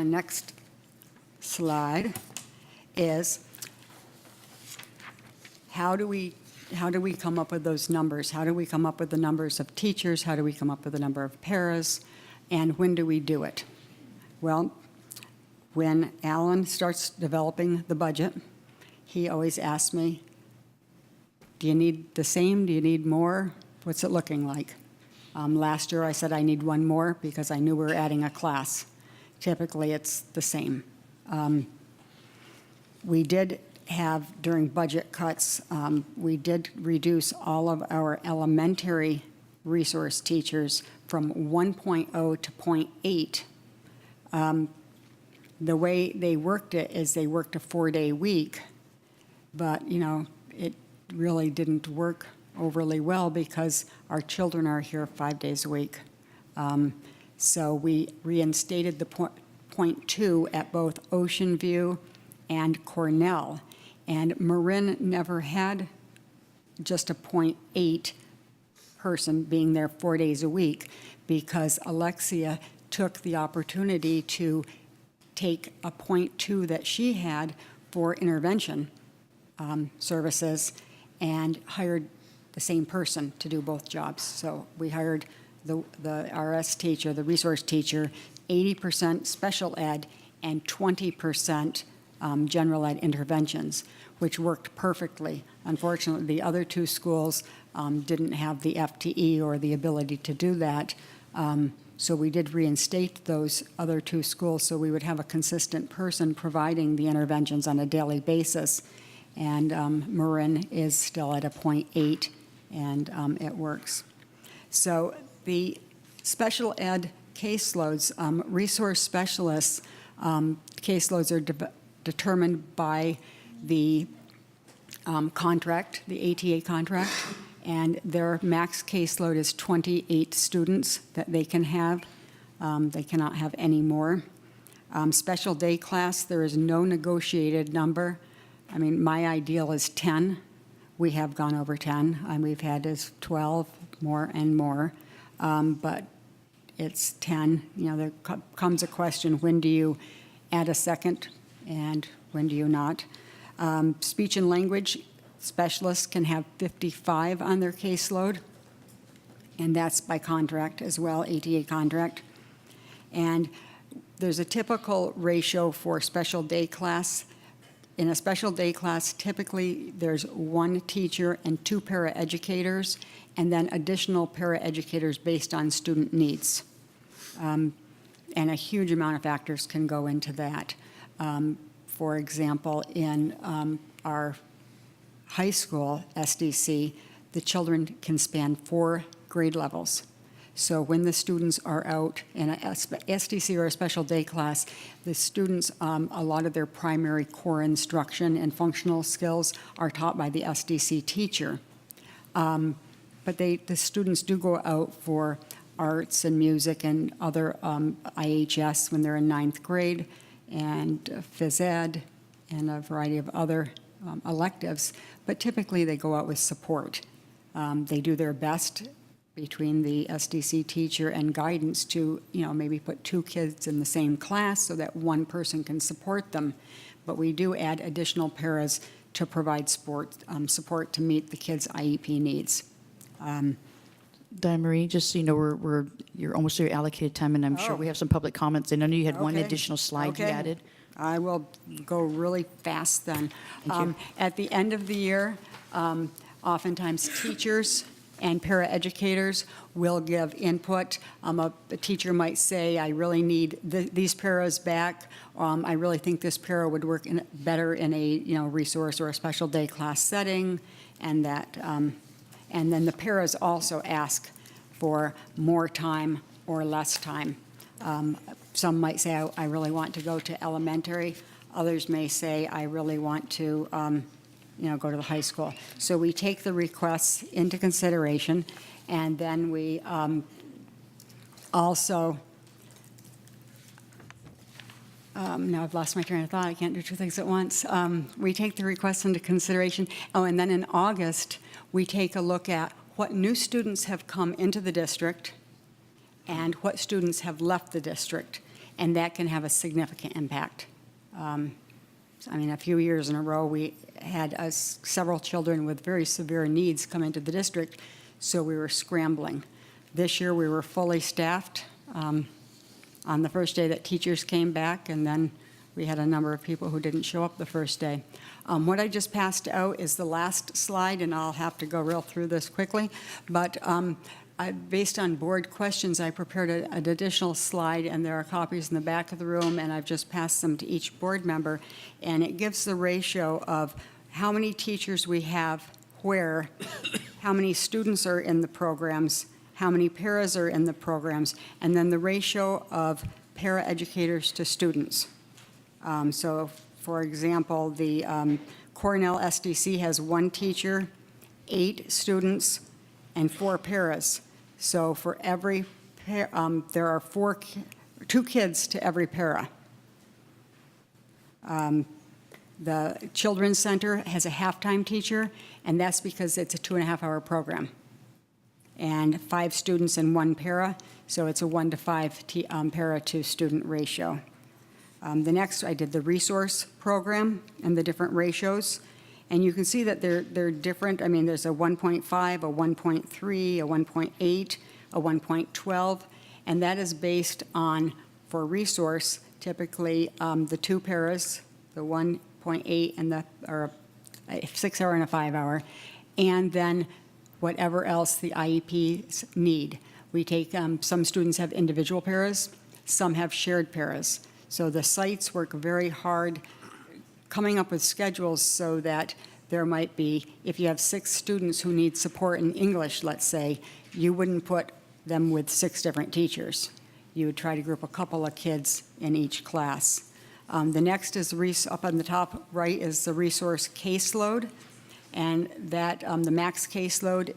next slide is how do we come up with those numbers? How do we come up with the numbers of teachers? How do we come up with the number of paras? And when do we do it? Well, when Alan starts developing the budget, he always asks me, do you need the same? Do you need more? What's it looking like? Last year I said I need one more because I knew we were adding a class. Typically it's the same. We did have, during budget cuts, we did reduce all of our elementary resource teachers from 1.0 to 0.8. The way they worked it is they worked a 4-day week, but, you know, it really didn't work overly well because our children are here 5 days a week. So we reinstated the 0.2 at both Ocean View and Cornell. And Marin never had just a 0.8 person being there 4 days a week because Alexia took the opportunity to take a 0.2 that she had for intervention services and hired the same person to do both jobs. So we hired the RS teacher, the resource teacher, 80% special ed and 20% general ed interventions, which worked perfectly. Unfortunately, the other two schools didn't have the FTE or the ability to do that. So we did reinstate those other two schools so we would have a consistent person providing the interventions on a daily basis. And Marin is still at a 0.8, and it works. So the special ed caseloads, resource specialists, caseloads are determined by the contract, the ATA contract, and their max caseload is 28 students that they can have. They cannot have any more. Special day class, there is no negotiated number. I mean, my ideal is 10. We have gone over 10, and we've had as 12, more and more. But it's 10. You know, there comes a question, when do you add a second and when do you not? Speech and language specialists can have 55 on their caseload, and that's by contract as well, ATA contract. And there's a typical ratio for special day class. In a special day class, typically there's one teacher and 2 paraeducators, and then additional paraeducators based on student needs. And a huge amount of factors can go into that. For example, in our high school SDC, the children can span 4 grade levels. So when the students are out in a SDC or a special day class, the students, a lot of their primary core instruction and functional skills are taught by the SDC teacher. But the students do go out for arts and music and other IHS when they're in 9th grade, and phys ed and a variety of other electives, but typically they go out with support. They do their best between the SDC teacher and guidance to, you know, maybe put 2 kids in the same class so that one person can support them. But we do add additional paras to provide support to meet the kids' IEP needs. Diane Marie, just so you know, you're almost at your allocated time, and I'm sure Oh. we have some public comments. And I know you had one Okay. additional slide you Okay. added. I will go really fast then. Thank you. At the end of the year, oftentimes teachers and paraeducators will give input. A teacher might say, I really need these paras back. I really think this para would work better in a resource or a special day class setting, and that, and then the paras also ask for more time or less time. Some might say, I really want to go to elementary. Others may say, I really want to go to the high school. So we take the requests into consideration, and then we also, now I've lost my train of thought, I can't do two things at once. We take the requests into consideration. Oh, and then in August, we take a look at what new students have come into the district and what students have left the district, and that can have a significant impact. A few years in a row, we had several children with very severe needs come into the district, so we were scrambling. This year, we were fully staffed on the first day that teachers came back, and then we had a number of people who didn't show up the first day. What I just passed out is the last slide, and I'll have to go real through this quickly, but based on board questions, I prepared an additional slide, and there are copies in the back of the room, and I've just passed them to each board member, and it gives the ratio of how many teachers we have where, how many students are in the programs, how many paras are in the programs, and then the ratio of paraeducators to students. So, for example, the Cornell SDC has 1 teacher, 8 students, and 4 paras. So for every there are 2 kids to every para. The Children's Center has a half-time teacher, and that's because it's a 2.5-hour program. And 5 students and 1 para, so it's a 1 to 5 para to student ratio. The next, I did the resource program and the different ratios. And you can see that they're different. There's a 1.5, a 1.3, a 1.8, a 1.12, and that is based on, for resource, typically the 2 paras, the 1.8 and a 6-hour and a 5-hour, and then whatever else the IEPs need. We take, some students have individual paras, some have shared paras. So the sites work very hard coming up with schedules so that there might be, if you have 6 students who need support in English, let's say, you wouldn't put them with 6 different teachers. You would try to group a couple of kids in each class. The next is, up on the top right, is the resource caseload, and that the max caseload,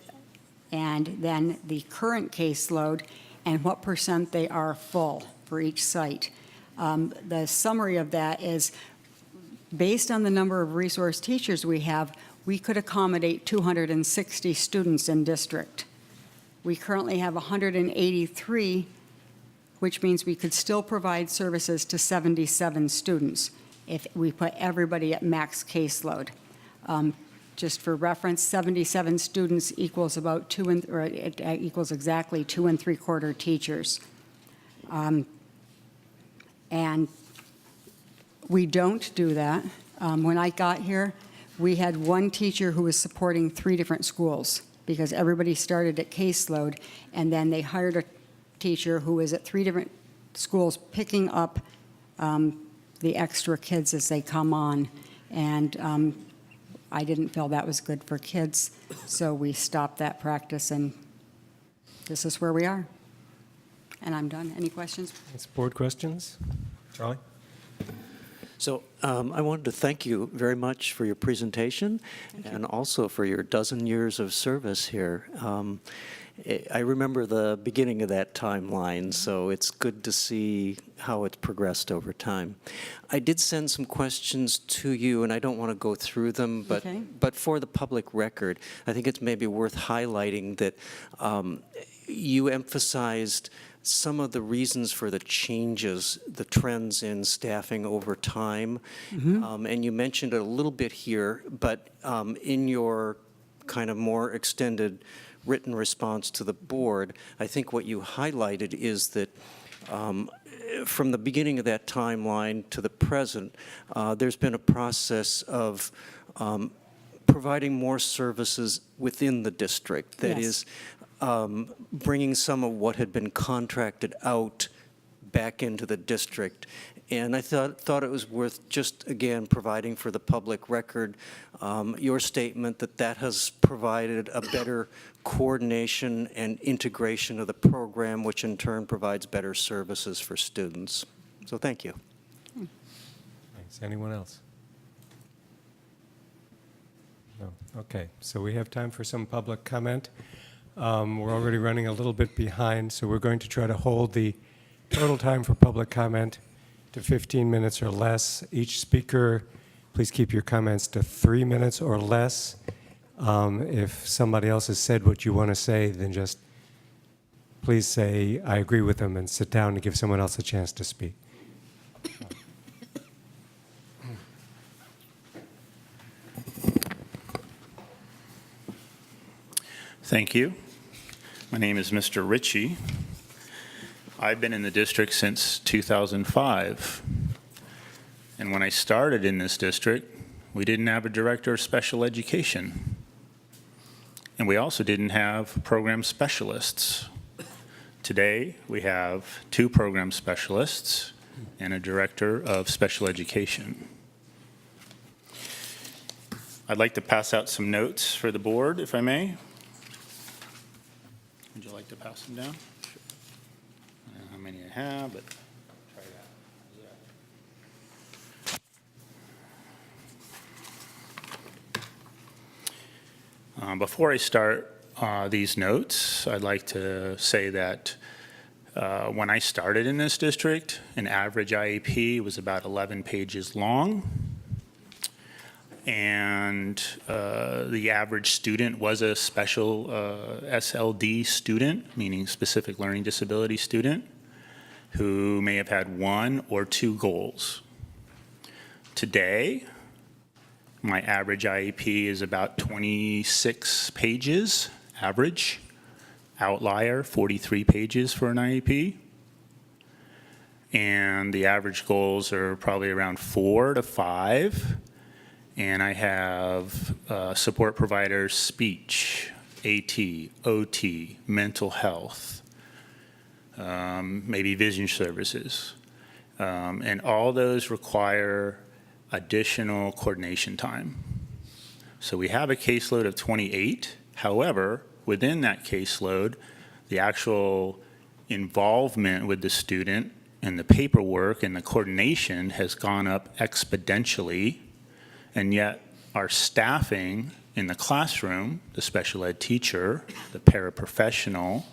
and then the current caseload, and what % they are full for each site. The summary of that is, based on the number of resource teachers we have, we could accommodate 260 students in district. We currently have 183, which means we could still provide services to 77 students if we put everybody at max caseload. Just for reference, 77 students equals about it equals exactly 2 3/4 teachers. And we don't do that. When I got here, we had 1 teacher who was supporting 3 different schools because everybody started at caseload, and then they hired a teacher who was at 3 different schools picking up the extra kids as they come on. And I didn't feel that was good for kids, so we stopped that practice, and this is where we are. And I'm done. Any questions? It's board questions? Charlie? So I wanted to thank you very much for your presentation and also for your dozen years of service here. I remember the beginning of that timeline, so it's good to see how it's progressed over time. I did send some questions to you, and I don't want to go through them, but, Okay. but for the public record, I think it's maybe worth highlighting that you emphasized some of the reasons for the changes, the trends in staffing over time. And you mentioned it a little bit here, but in your kind of more extended written response to the board, I think what you highlighted is that from the beginning of that timeline to the present, there's been a process of providing more services within the district. That Yes. is, bringing some of what had been contracted out back into the district. And I thought it was worth just, again, providing for the public record your statement that that has provided a better coordination and integration of the program, which in turn provides better services for students. So thank you. Thanks. Anyone else? No. Okay, so we have time for some public comment. We're already running a little bit behind, so we're going to try to hold the total time for public comment to 15 minutes or less. Each speaker, please keep your comments to 3 minutes or less. If somebody else has said what you want to say, then just please say, I agree with them, and sit down to give someone else a chance to speak. Thank you. My name is Mr. Ritchie. I've been in the district since 2005. And when I started in this district, we didn't have a director of special education. And we also didn't have program specialists. Today, we have 2 program specialists and a director of special education. I'd like to pass out some notes for the board, if I may. Would you like to pass them down? I don't know how many I have, but try that. Before I start these notes, I'd like to say that when I started in this district, an average IEP was about 11 pages long. And the average student was a special SLD student, meaning specific learning disability student, who may have had 1 or 2 goals. Today, my average IEP is about 26 pages, average. Outlier, 43 pages for an IEP. And the average goals are probably around 4 to 5. And I have support providers, speech, AT, OT, mental health, maybe vision services. And all those require additional coordination time. So we have a caseload of 28. However, within that caseload, the actual involvement with the student and the paperwork and the coordination has gone up exponentially. And yet our staffing in the classroom, the special ed teacher, the paraprofessional,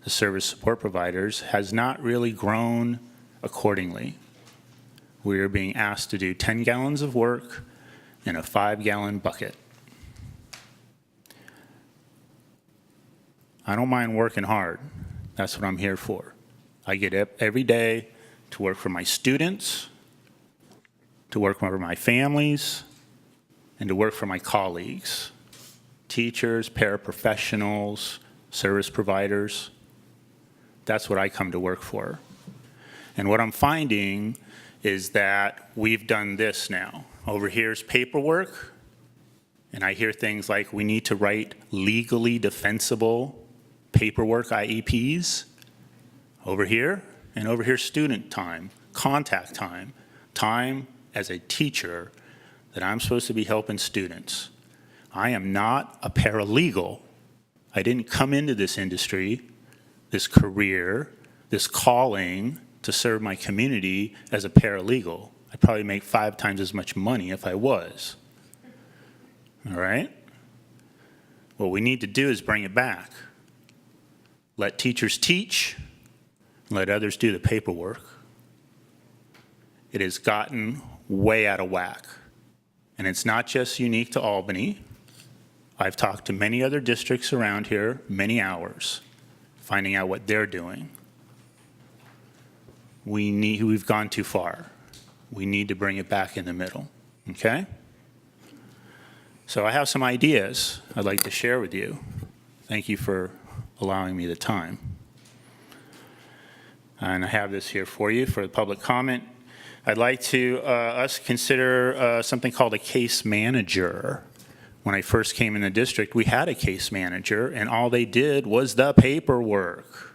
the service support providers, has not really grown accordingly. We are being asked to do 10 gallons of work in a 5-gallon bucket. I don't mind working hard. That's what I'm here for. I get up every day to work for my students, to work for my families, and to work for my colleagues, teachers, paraprofessionals, service providers. That's what I come to work for. And what I'm finding is that we've done this now. Over here's paperwork, and I hear things like we need to write legally defensible paperwork IEPs. Over here, and over here student time, contact time, time as a teacher that I'm supposed to be helping students. I am not a paralegal. I didn't come into this industry, this career, this calling to serve my community as a paralegal. I'd probably make 5 times as much money if I was. All right? What we need to do is bring it back. Let teachers teach, let others do the paperwork. It has gotten way out of whack. And it's not just unique to Albany. I've talked to many other districts around here, many hours, finding out what they're doing. We've gone too far. We need to bring it back in the middle, okay? So I have some ideas I'd like to share with you. Thank you for allowing me the time. And I have this here for you for the public comment. I'd like to us consider something called a case manager. When I first came in the district, we had a case manager, and all they did was the paperwork.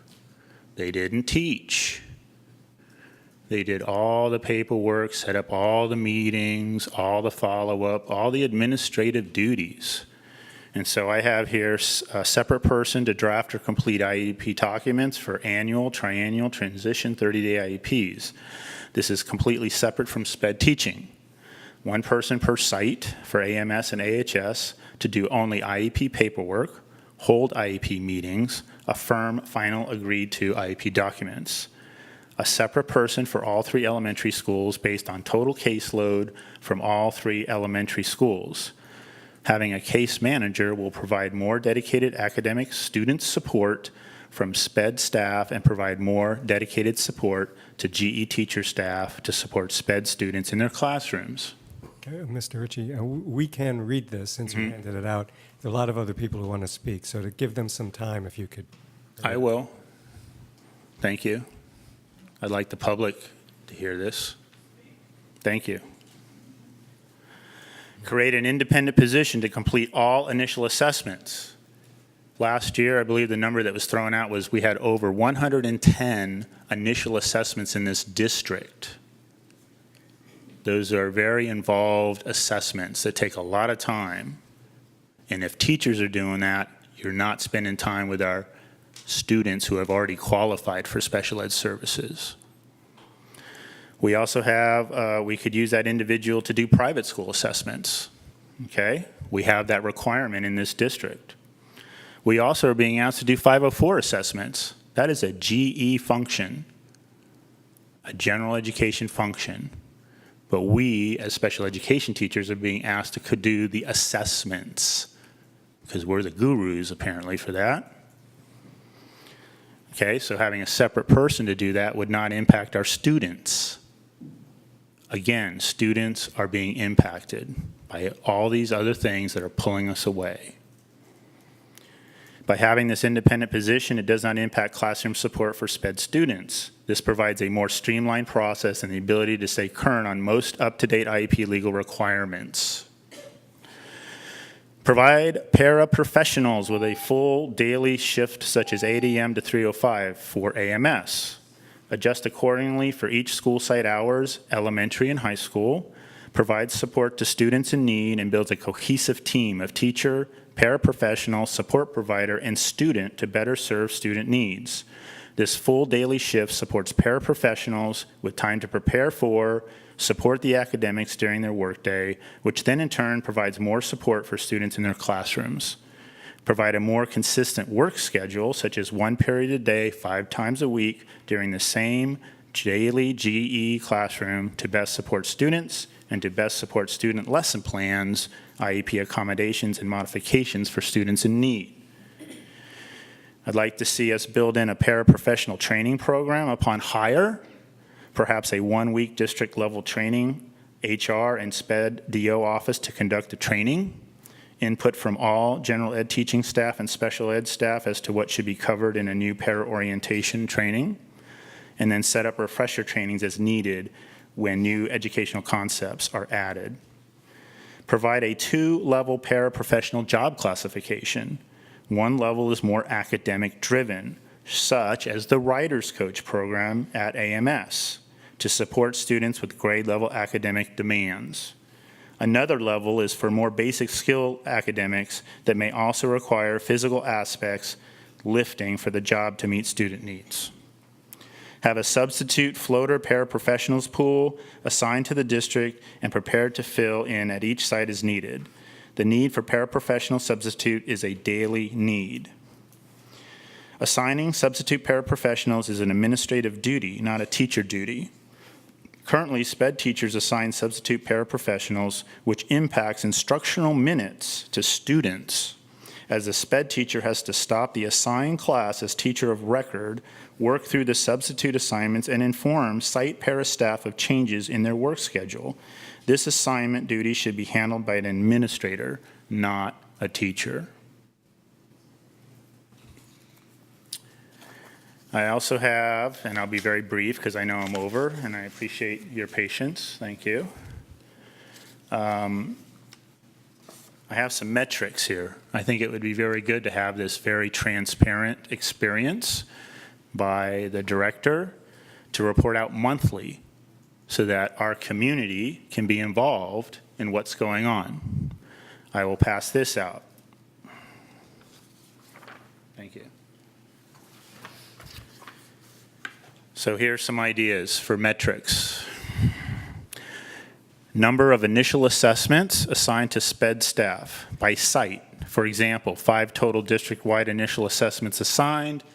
They didn't teach. They did all the paperwork, set up all the meetings, all the follow-up, all the administrative duties. And so I have here a separate person to draft or complete IEP documents for annual, triennial, transition, 30-day IEPs. This is completely separate from SPED teaching. One person per site for AMS and AHS to do only IEP paperwork, hold IEP meetings, affirm final agreed to IEP documents. A separate person for all 3 elementary schools based on total caseload from all 3 elementary schools. Having a case manager will provide more dedicated academic student support from SPED staff and provide more dedicated support to GE teacher staff to support SPED students in their classrooms. Okay, Mr. Ritchie, we can read this since we handed it out. There are a lot of other people who want to speak, so to give them some time, if you could. I will. Thank you. I'd like the public to hear this. Thank you. Create an independent position to complete all initial assessments. Last year, I believe the number that was thrown out was we had over 110 initial assessments in this district. Those are very involved assessments that take a lot of time. And if teachers are doing that, you're not spending time with our students who have already qualified for special ed services. We also have, we could use that individual to do private school assessments, okay? We have that requirement in this district. We also are being asked to do 504 assessments. That is a GE function, a general education function. But we, as special education teachers, are being asked to do the assessments because we're the gurus, apparently, for that. Okay, so having a separate person to do that would not impact our students. Again, students are being impacted by all these other things that are pulling us away. By having this independent position, it does not impact classroom support for SPED students. This provides a more streamlined process and the ability to stay current on most up-to-date IEP legal requirements. Provide paraprofessionals with a full daily shift such as 8 a.m. to 3:05 for AMS. Adjust accordingly for each school site hours, elementary and high school. Provides support to students in need and builds a cohesive team of teacher, paraprofessional, support provider, and student to better serve student needs. This full daily shift supports paraprofessionals with time to prepare for, support the academics during their workday, which then in turn provides more support for students in their classrooms. Provide a more consistent work schedule, such as 1 period a day, 5 times a week during the same daily GE classroom to best support students and to best support student lesson plans, IEP accommodations, and modifications for students in need. I'd like to see us build in a paraprofessional training program upon hire, perhaps a 1-week district level training, HR and SPED DO office to conduct the training, input from all general ed teaching staff and special ed staff as to what should be covered in a new para-orientation training, and then set up refresher trainings as needed when new educational concepts are added. Provide a 2-level paraprofessional job classification. 1 level is more academic driven, such as the Writers Coach program at AMS, to support students with grade level academic demands. Another level is for more basic skill academics that may also require physical aspects, lifting for the job to meet student needs. Have a substitute floater paraprofessionals pool assigned to the district and prepared to fill in at each site as needed. The need for paraprofessional substitute is a daily need. Assigning substitute paraprofessionals is an administrative duty, not a teacher duty. Currently, SPED teachers assign substitute paraprofessionals, which impacts instructional minutes to students, as the SPED teacher has to stop the assigned class as teacher of record, work through the substitute assignments, and inform site para staff of changes in their work schedule. This assignment duty should be handled by an administrator, not a teacher. I also have, and I'll be very brief because I know I'm over, and I appreciate your patience. Thank you. I have some metrics here. I think it would be very good to have this very transparent experience by the director to report out monthly so that our community can be involved in what's going on. I will pass this out. Thank you. So here's some ideas for metrics. Number of initial assessments assigned to SPED staff by site. For example, 5 total district-wide initial assessments assigned,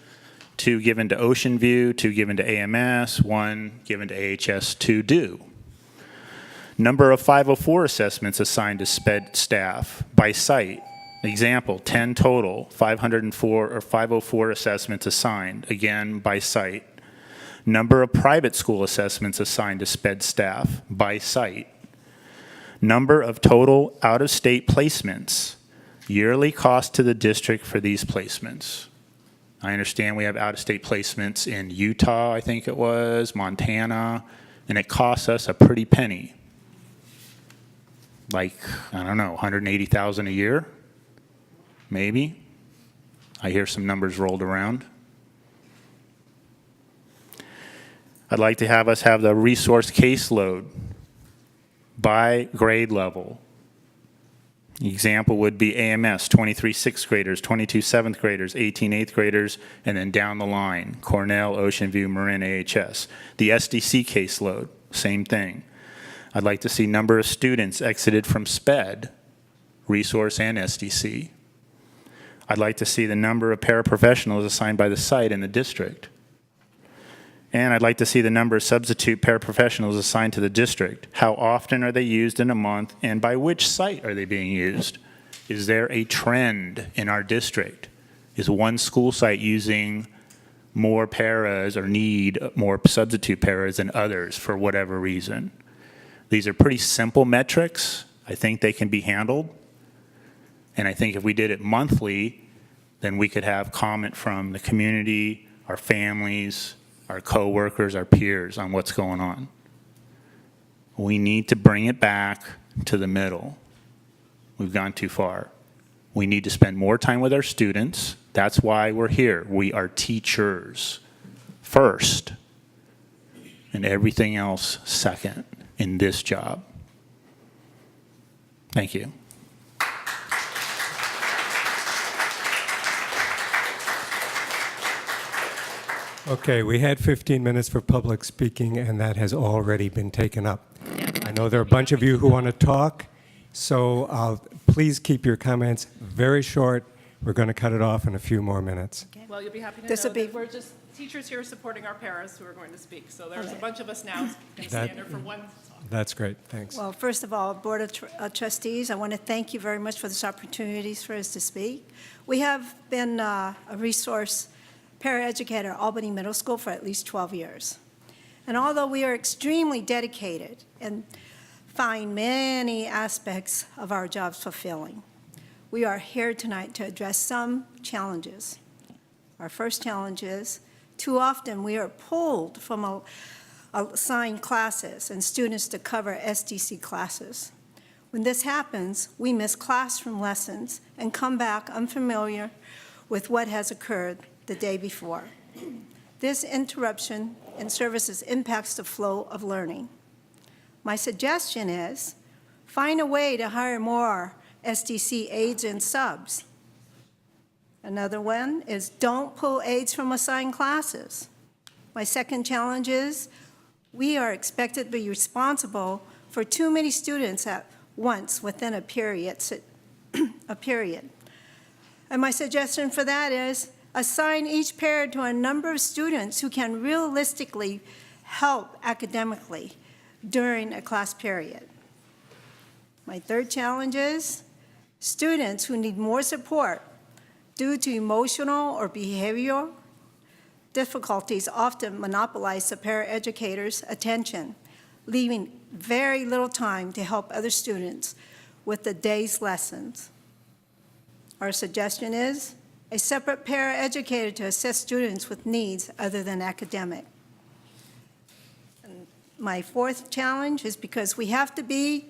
2 given to Ocean View, 2 given to AMS, 1 given to AHS, 2 due. Number of 504 assessments assigned to SPED staff by site. Example, 10 total, 504 or 504 assessments assigned, again by site. Number of private school assessments assigned to SPED staff by site. Number of total out-of-state placements. Yearly cost to the district for these placements. I understand we have out-of-state placements in Utah, I think it was, Montana, and it costs us a pretty penny. Like, I don't know, $180,000 a year? Maybe. I hear some numbers rolled around. I'd like to have us have the resource caseload by grade level. Example would be AMS, 23 6th graders, 22 7th graders, 18 8th graders, and then down the line, Cornell, Ocean View, Marin, AHS. The SDC caseload, same thing. I'd like to see number of students exited from SPED, resource and SDC. I'd like to see the number of paraprofessionals assigned by the site in the district. And I'd like to see the number of substitute paraprofessionals assigned to the district. How often are they used in a month, and by which site are they being used? Is there a trend in our district? Is one school site using more paras or need more substitute paras than others for whatever reason? These are pretty simple metrics. I think they can be handled. And I think if we did it monthly, then we could have comment from the community, our families, our coworkers, our peers on what's going on. We need to bring it back to the middle. We've gone too far. We need to spend more time with our students. That's why we're here. We are teachers first, and everything else second in this job. Thank you. Okay, we had 15 minutes for public speaking, and that has already been taken up. I know there are a bunch of you who want to talk, so please keep your comments very short. We're going to cut it off in a few more minutes. Well, you'll be happy to This know will be- that we're just teachers here supporting our paras who are going to speak. So there's a bunch of us now going to stand there for one talk. That's great, thanks. Well, first of all, Board of Trustees, I want to thank you very much for this opportunity for us to speak. We have been a resource paraeducator at Albany Middle School for at least 12 years. And although we are extremely dedicated and find many aspects of our jobs fulfilling, we are here tonight to address some challenges. Our first challenge is, too often we are pulled from assigned classes and students to cover SDC classes. When this happens, we miss classroom lessons and come back unfamiliar with what has occurred the day before. This interruption in services impacts the flow of learning. My suggestion is find a way to hire more SDC aides and subs. Another one is don't pull aides from assigned classes. My second challenge is we are expected to be responsible for too many students at once within a period. And my suggestion for that is assign each pair to a number of students who can realistically help academically during a class period. My third challenge is students who need more support due to emotional or behavioral difficulties often monopolize the paraeducator's attention, leaving very little time to help other students with the day's lessons. Our suggestion is a separate paraeducator to assist students with needs other than academic. And my fourth challenge is because we have to be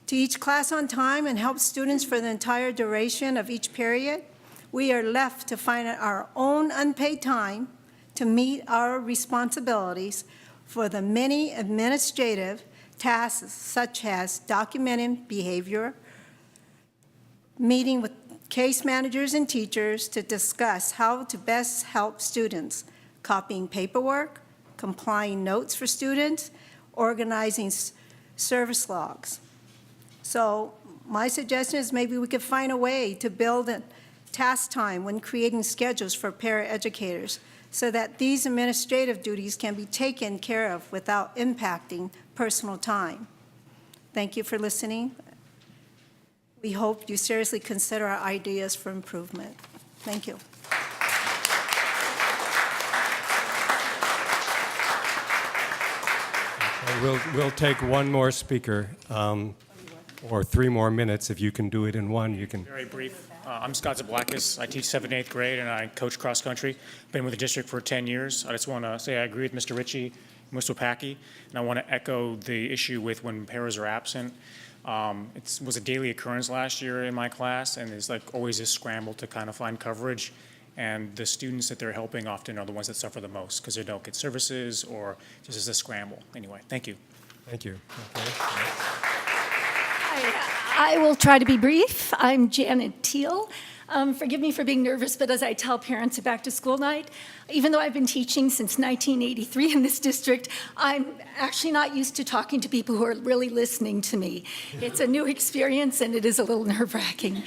to each class on time and help students for the entire duration of each period, we are left to find our own unpaid time to meet our responsibilities for the many administrative tasks such as documenting behavior, meeting with case managers and teachers to discuss how to best help students, copying paperwork, complying notes for students, organizing service logs. So my suggestion is maybe we could find a way to build a task time when creating schedules for paraeducators so that these administrative duties can be taken care of without impacting personal time. Thank you for listening. We hope you seriously consider our ideas for improvement. Thank you. We'll take one more speaker, or 3 more minutes. If you can do it in one, you can. Very brief. I'm Scott Zablakis. I teach 7th and 8th grade, and I coach cross country. Been with the district for 10 years. I just want to say I agree with Mr. Ritchie, Mr. Packy, and I want to echo the issue with when paras are absent. It was a daily occurrence last year in my class, and it's like always a scramble to kind of find coverage. And the students that they're helping often are the ones that suffer the most because they don't get services or just as a scramble. Anyway, thank you. Thank you. Okay. I will try to be brief. I'm Janet Teal. Forgive me for being nervous, but as I tell parents at back to school night, even though I've been teaching since 1983 in this district, I'm actually not used to talking to people who are really listening to me. It's a new experience and it is a little nerve-wracking.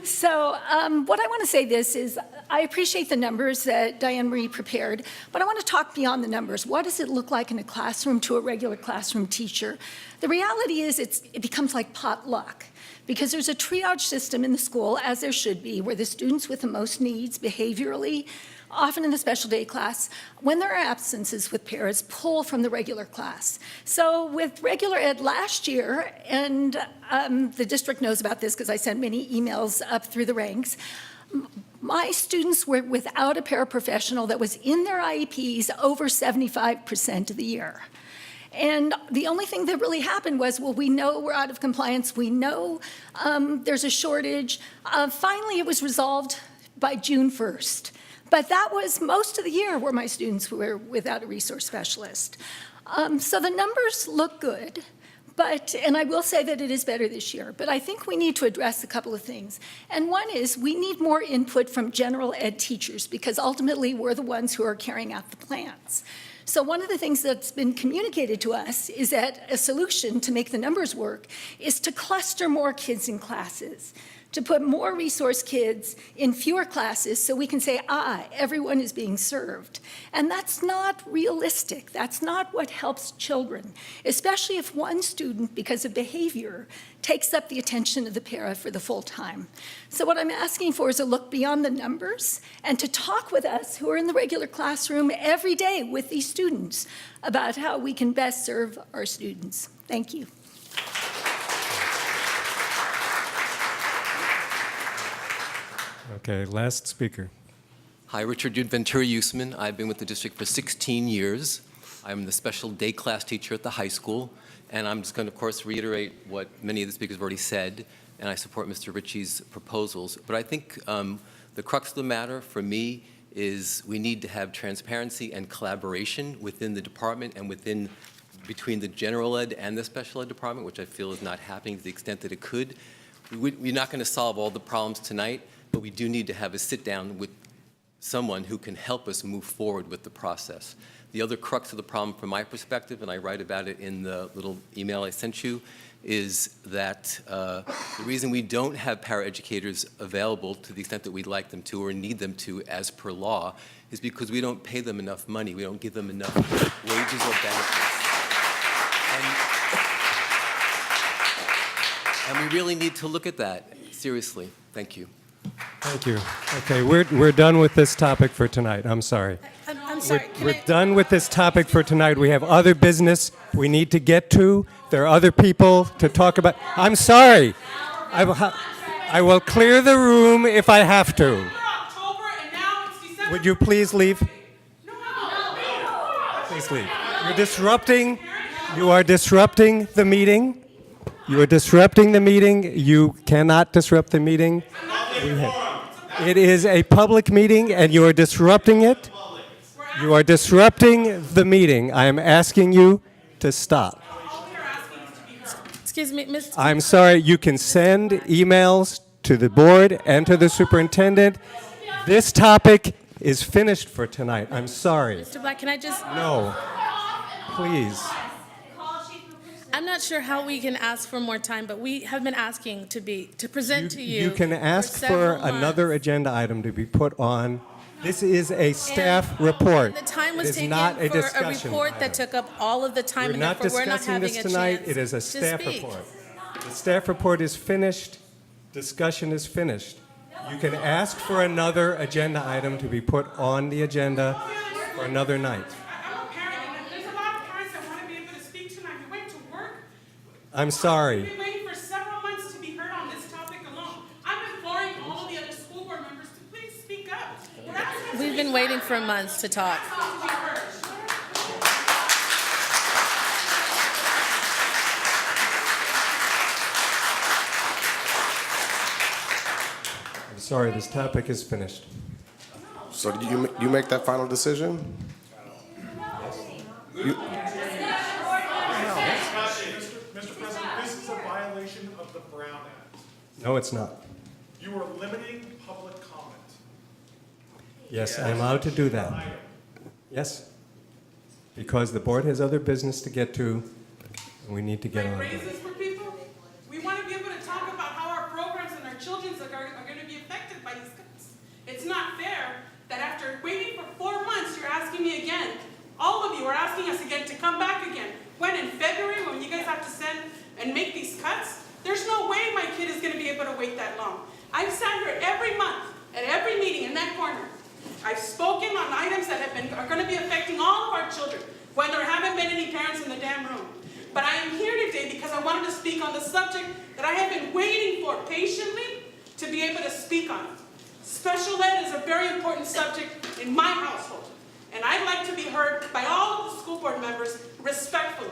So what I want to say this is I appreciate the numbers that Diane Marie prepared, but I want to talk beyond the numbers. What does it look like in a classroom to a regular classroom teacher? The reality is it becomes like potluck because there's a triage system in the school, as there should be, where the students with the most needs behaviorally, often in the special day class, when there are absences with paras, pull from the regular class. So with regular ed last year, and the district knows about this because I sent many emails up through the ranks, my students were without a paraprofessional that was in their IEPs over 75% of the year. And the only thing that really happened was, well, we know we're out of compliance. We know there's a shortage. Finally, it was resolved by June 1st. But that was most of the year where my students were without a resource specialist. So the numbers look good. And I will say that it is better this year, but I think we need to address a couple of things. And one is we need more input from general ed teachers because ultimately we're the ones who are carrying out the plans. So one of the things that's been communicated to us is that a solution to make the numbers work is to cluster more kids in classes, to put more resource kids in fewer classes so we can say, everyone is being served. And that's not realistic. That's not what helps children, especially if one student, because of behavior, takes up the attention of the para for the full time. So what I'm asking for is a look beyond the numbers and to talk with us who are in the regular classroom every day with these students about how we can best serve our students. Thank you. Okay, last speaker. Hi, Richard Ventura Usman. I've been with the district for 16 years. I'm the special day class teacher at the high school, and I'm just going to, of course, reiterate what many of the speakers have already said, and I support Mr. Ritchie's proposals. But I think the crux of the matter for me is we need to have transparency and collaboration within the department and between the general ed and the special ed department, which I feel is not happening to the extent that it could. We're not going to solve all the problems tonight, but we do need to have a sit-down with someone who can help us move forward with the process. The other crux of the problem from my perspective, and I write about it in the little email I sent you, is that the reason we don't have paraeducators available to the extent that we'd like them to or need them to as per law is because we don't pay them enough money. We don't give them enough wages or benefits. And we really need to look at that seriously. Thank you. Thank you. Okay, we're done with this topic for tonight. I'm sorry. I'm sorry. We're done with this topic for tonight. We have other business we need to get to. There are other people to talk about. I'm sorry. I will clear the room if I have to. would you please leave? Please leave. You're disrupting, you are disrupting the meeting. You are disrupting the meeting. You cannot disrupt the meeting. It is a public meeting, and you are disrupting it. You are disrupting the meeting. I am asking you to stop. Excuse me, Mr. I'm sorry, you can send emails to the board and to the superintendent. This topic is finished for tonight. I'm sorry. Mr. Black, can I just? No, please. I'm not sure how we can ask for more time, but we have been asking to present to you. You can ask for several another months. agenda item to be put on. This is a staff report. The time was It is taken not a for a discussion report that item. took up all of the time, We're and not therefore we're not discussing having this a tonight. chance It is a to staff speak. report. The staff report is finished. Discussion is finished. You can ask for another agenda item to be put on the agenda for another night. I'm a parent, and there's a lot of parents that want to be able to speak tonight. We went to work. I'm sorry. We've been waiting for several months to be heard on this topic alone. I'm imploring all of the other school board members to please speak up. We're asking We've been waiting for months to talk. to be heard. I'm sorry, this topic is finished. So do you make that final decision? You- Mr. President, this is a violation of the Brown Act. No, it's not. You are limiting public comment. Yes, I'm allowed to do that. Yes. Because the board has other business to get to, and we need to get on with it. Raises for people. We want to be able to talk about how our programs and our children's are going to be affected by these cuts. It's not fair that after waiting for 4 months, you're asking me again. All of you are asking us again to come back again. When in February, when you guys have to send and make these cuts, there's no way my kid is going to be able to wait that long. I've sat here every month at every meeting in that corner. I've spoken on items that are going to be affecting all of our children, when there haven't been any parents in the damn room. But I am here today because I wanted to speak on the subject that I have been waiting for patiently to be able to speak on. Special ed is a very important subject in my household, and I'd like to be heard by all of the school board members respectfully.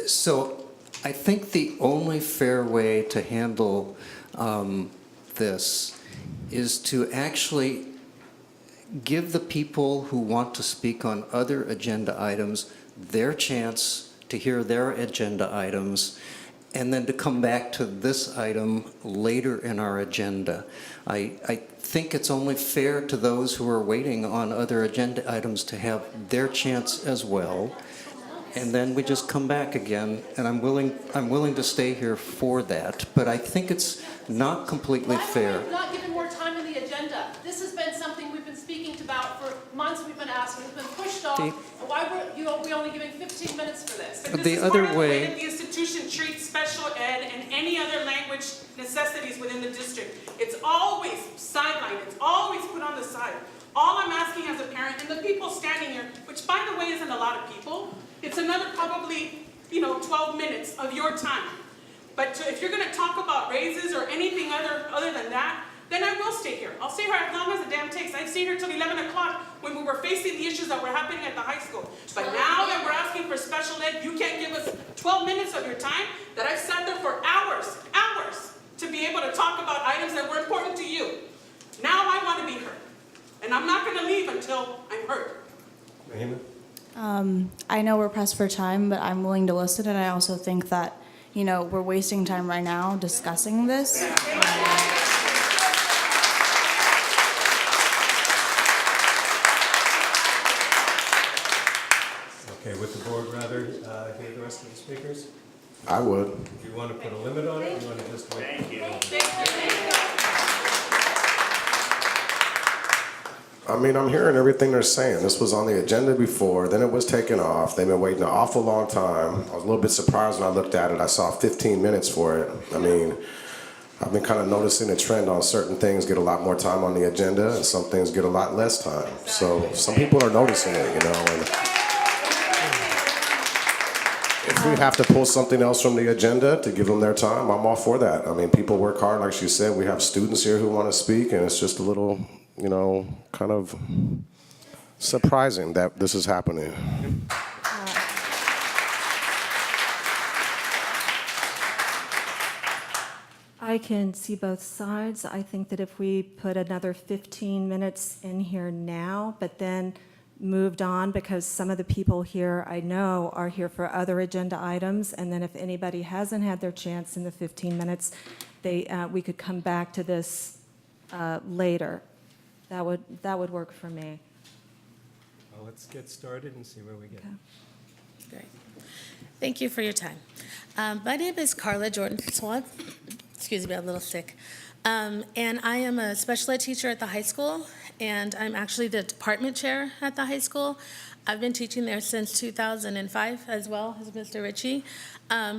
So I think the only fair way to handle this is to actually give the people who want to speak on other agenda items their chance to hear their agenda items, and then to come back to this item later in our agenda. I think it's only fair to those who are waiting on other agenda items to have their chance as well. And then we just come back again, and I'm willing to stay here for that. But I think it's not completely fair. Why are we not given more time on the agenda? This has been something we've been speaking about for months. We've been asking. It's been pushed off. Why were we only giving 15 minutes for this? But this The is other part of the way way- that the institution treats special ed and any other language necessities within the district. It's always sidelined. It's always put on the side. All I'm asking as a parent, and the people standing here, which by the way isn't a lot of people, it's another probably 12 minutes of your time. But if you're going to talk about raises or anything other than that, then I will stay here. I'll stay here as long as the damn takes. I've stayed here till 11 o'clock when we were facing the issues that were happening at the high school. But now that we're asking for special ed, you can't give us 12 minutes of your time that I've sat there for hours to be able to talk about items that were important to you. Now I want to be heard. And I'm not going to leave until I'm heard. Mahima? I know we're pressed for time, but I'm willing to listen, and I also think that, we're wasting time right now discussing this. Okay, would the board rather hear the rest of the speakers? I would. Do you want to put a limit on it, or you want to just wait? Thank you. I mean, I'm hearing everything they're saying. This was on the agenda before, then it was taken off. They've been waiting an awful long time. I was a little bit surprised when I looked at it. I saw 15 minutes for it. I mean, I've been kind of noticing a trend on certain things get a lot more time on the agenda, and some things get a lot less time. So some people are noticing it, and we have to pull something else from the agenda to give them their time, I'm all for that. I mean, people work hard. Like she said, we have students here who want to speak, and it's just a little, kind of surprising that this is happening. I can see both sides. I think that if we put another 15 minutes in here now, but then moved on, because some of the people here I know are here for other agenda items, and then if anybody hasn't had their chance in the 15 minutes, we could come back to this later. That would work for me. Well, let's get started and see where we get. Great. Thank you for your time. My name is Carla Jordan Swan. Excuse me, I'm a little sick. And I am a special ed teacher at the high school, and I'm actually the department chair at the high school. I've been teaching there since 2005 as well as Mr. Ritchie.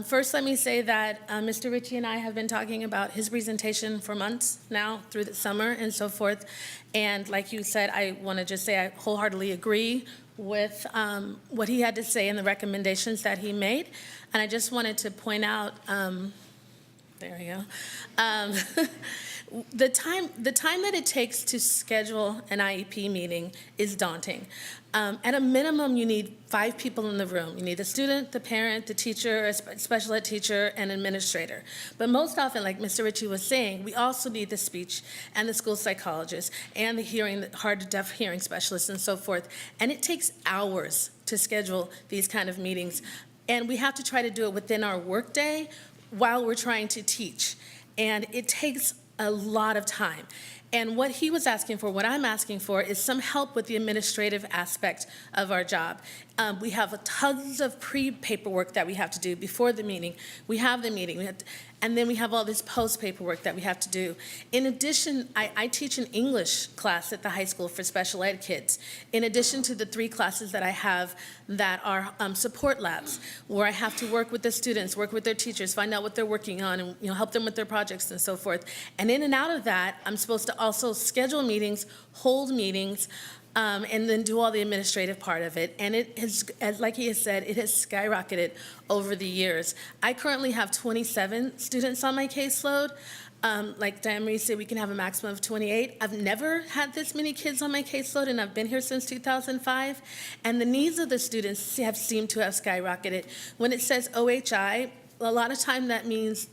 First, let me say that Mr. Ritchie and I have been talking about his presentation for months now through the summer and so forth. And like you said, I want to just say I wholeheartedly agree with what he had to say and the recommendations that he made. And I just wanted to point out, there we go. The time that it takes to schedule an IEP meeting is daunting. At a minimum, you need 5 people in the room. You need the student, the parent, the teacher, a special ed teacher, and administrator. But most often, like Mr. Ritchie was saying, we also need the speech and the school psychologist and the hard to deaf hearing specialist and so forth. And it takes hours to schedule these kind of meetings. And we have to try to do it within our workday while we're trying to teach. And it takes a lot of time. And what he was asking for, what I'm asking for, is some help with the administrative aspect of our job. We have tons of pre-paperwork that we have to do before the meeting. We have the meeting, and then we have all this post-paperwork that we have to do. In addition, I teach an English class at the high school for special ed kids, in addition to the 3 classes that I have that are support labs, where I have to work with the students, work with their teachers, find out what they're working on, and help them with their projects and so forth. And in and out of that, I'm supposed to also schedule meetings, hold meetings, and then do all the administrative part of it. And it has, like he has said, it has skyrocketed over the years. I currently have 27 students on my caseload. Like Diane Marie said, we can have a maximum of 28. I've never had this many kids on my caseload, and I've been here since 2005. And the needs of the students have seemed to have skyrocketed. When it says OHI, a lot of time that means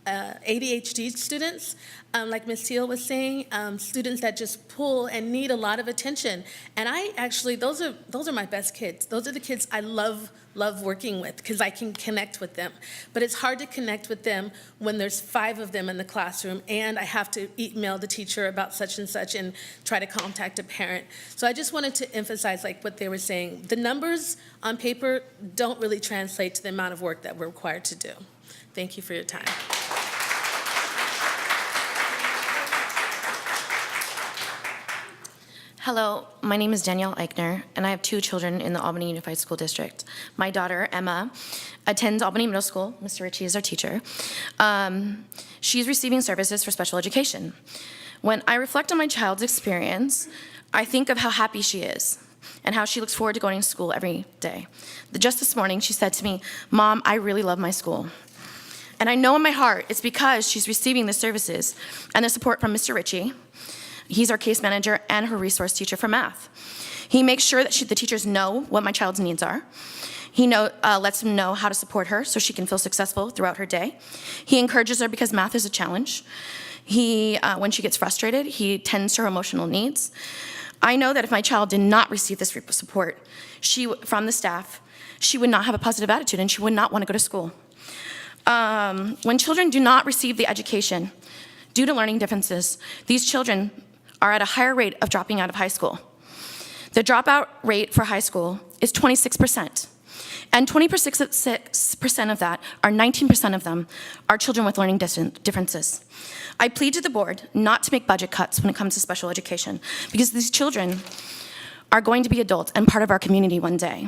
ADHD students, like Ms. Teal was saying, students that just pull and need a lot of attention. And I actually, those are my best kids. Those are the kids I love working with, because I can connect with them. But it's hard to connect with them when there's 5 of them in the classroom, and I have to email the teacher about such and such and try to contact a parent. So I just wanted to emphasize, like what they were saying, the numbers on paper don't really translate to the amount of work that we're required to do. Thank you for your time. Hello, my name is Danielle Eichner, and I have 2 children in the Albany Unified School District. My daughter, Emma, attends Albany Middle School. Mr. Ritchie is our teacher. She's receiving services for special education. When I reflect on my child's experience, I think of how happy she is and how she looks forward to going to school every day. Just this morning, she said to me, "Mom, I really love my school." And I know in my heart it's because she's receiving the services and the support from Mr. Ritchie. He's our case manager and her resource teacher for math. He makes sure that the teachers know what my child's needs are. He lets them know how to support her so she can feel successful throughout her day. He encourages her because math is a challenge. When she gets frustrated, he tends to her emotional needs. I know that if my child did not receive this support from the staff, she would not have a positive attitude and she would not want to go to school. When children do not receive the education due to learning differences, these children are at a higher rate of dropping out of high school. The dropout rate for high school is 26%. And 26% of that, or 19% of them, are children with learning differences. I plead to the board not to make budget cuts when it comes to special education, because these children are going to be adults and part of our community one day.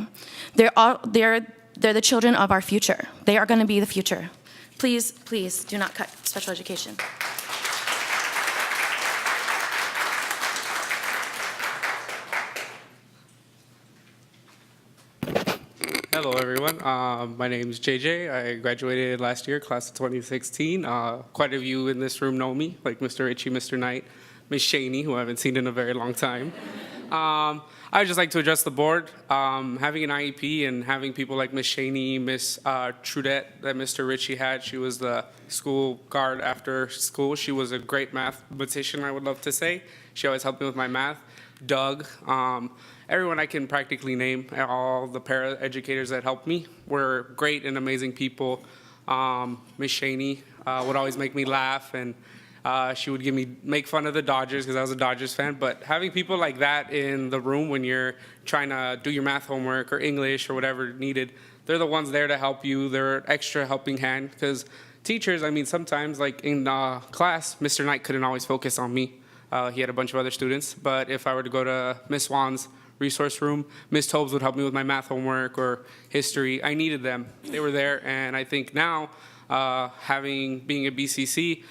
They're the children of our future. They are going to be the future. Please, please do not cut special education. Hello, everyone. My name is JJ. I graduated last year, class of 2016. Quite a few in this room know me, like Mr. Ritchie, Mr. Knight, Ms. Shaney, who I haven't seen in a very long time. I would just like to address the board. Having an IEP and having people like Ms. Shaney, Ms. Trudette that Mr. Ritchie had, she was the school guard after school. She was a great mathematician, I would love to say. She always helped me with my math. Doug, everyone I can practically name, all the para-educators that helped me were great and amazing people. Ms. Shaney would always make me laugh, and she would make fun of the Dodgers because I was a Dodgers fan. But having people like that in the room when you're trying to do your math homework or English or whatever needed, they're the ones there to help you. They're an extra helping hand because teachers, I mean, sometimes like in class, Mr. Knight couldn't always focus on me. He had a bunch of other students. But if I were to go to Miss Swan's resource room, Miss Tobes would help me with my math homework or history. I needed them. They were there. And I think now, being a BCC,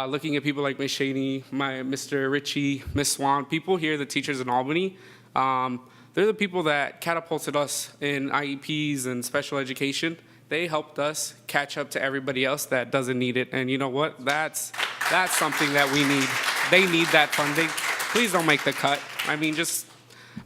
looking at people like Ms. Shaney, Mr. Ritchie, Miss Swan, people here, the teachers in Albany, they're the people that catapulted us in IEPs and special education. They helped us catch up to everybody else that doesn't need it. And you know what? That's something that we need. They need that funding. Please don't make the cut. I mean, just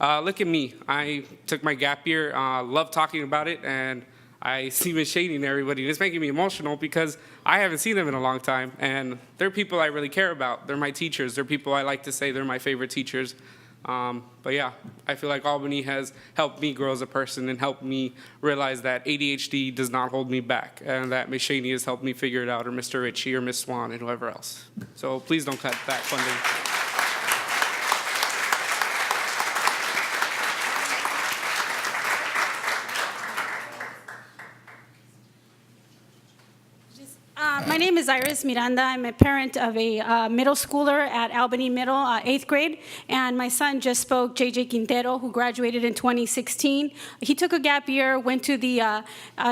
look at me. I took my gap year, love talking about it, and I see Ms. Shaney and everybody, and it's making me emotional because I haven't seen them in a long time, and they're people I really care about. They're my teachers. They're people I like to say they're my favorite teachers. But yeah, I feel like Albany has helped me grow as a person and helped me realize that ADHD does not hold me back, and that Ms. Shaney has helped me figure it out, or Mr. Ritchie, or Ms. Swan, and whoever else. So please don't cut that funding. My name is Iris Miranda. I'm a parent of a middle schooler at Albany Middle, 8th grade, and my son just spoke, JJ Quintero, who graduated in 2016. He took a gap year, went to the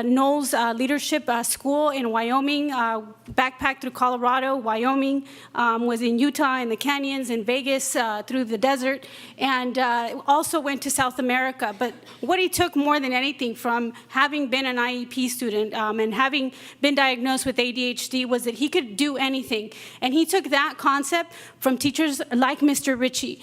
Knowles Leadership School in Wyoming, backpacked through Colorado, Wyoming, was in Utah, in the canyons, in Vegas, through the desert, and also went to South America. But what he took more than anything from having been an IEP student and having been diagnosed with ADHD was that he could do anything. And he took that concept from teachers like Mr. Ritchie,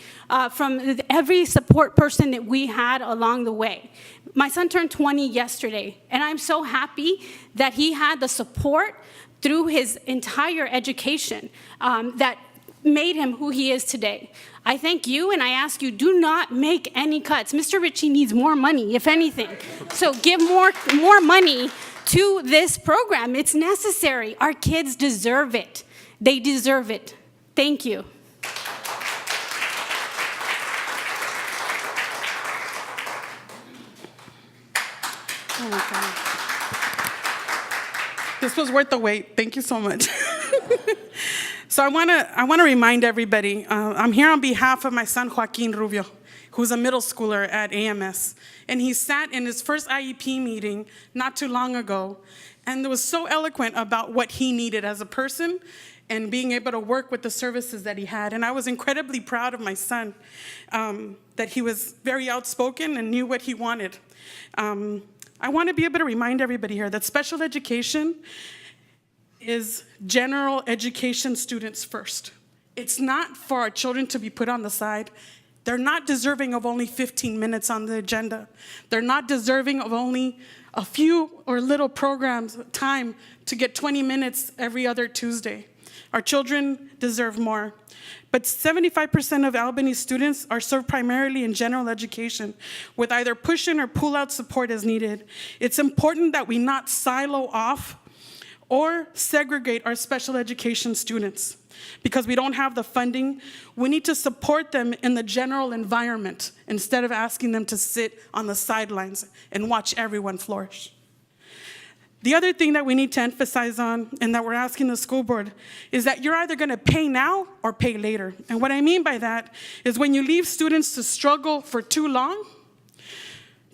from every support person that we had along the way. My son turned 20 yesterday, and I'm so happy that he had the support through his entire education that made him who he is today. I thank you, and I ask you, do not make any cuts. Mr. Ritchie needs more money, if anything. So give more money to this program. It's necessary. Our kids deserve it. They deserve it. Thank you. Oh my God. This was worth the wait. Thank you so much. So I want to remind everybody, I'm here on behalf of my son, Joaquin Rubio, who's a middle schooler at AMS. And he sat in his first IEP meeting not too long ago, and was so eloquent about what he needed as a person and being able to work with the services that he had. And I was incredibly proud of my son, that he was very outspoken and knew what he wanted. I want to be able to remind everybody here that special education is general education students first. It's not for our children to be put on the side. They're not deserving of only 15 minutes on the agenda. They're not deserving of only a few or little programs, time to get 20 minutes every other Tuesday. Our children deserve more. But 75% of Albany students are served primarily in general education, with either push-in or pull-out support as needed. It's important that we not silo off or segregate our special education students. Because we don't have the funding, we need to support them in the general environment instead of asking them to sit on the sidelines and watch everyone flourish. The other thing that we need to emphasize on, and that we're asking the school board, is that you're either gonna pay now or pay later. And what I mean by that is when you leave students to struggle for too long,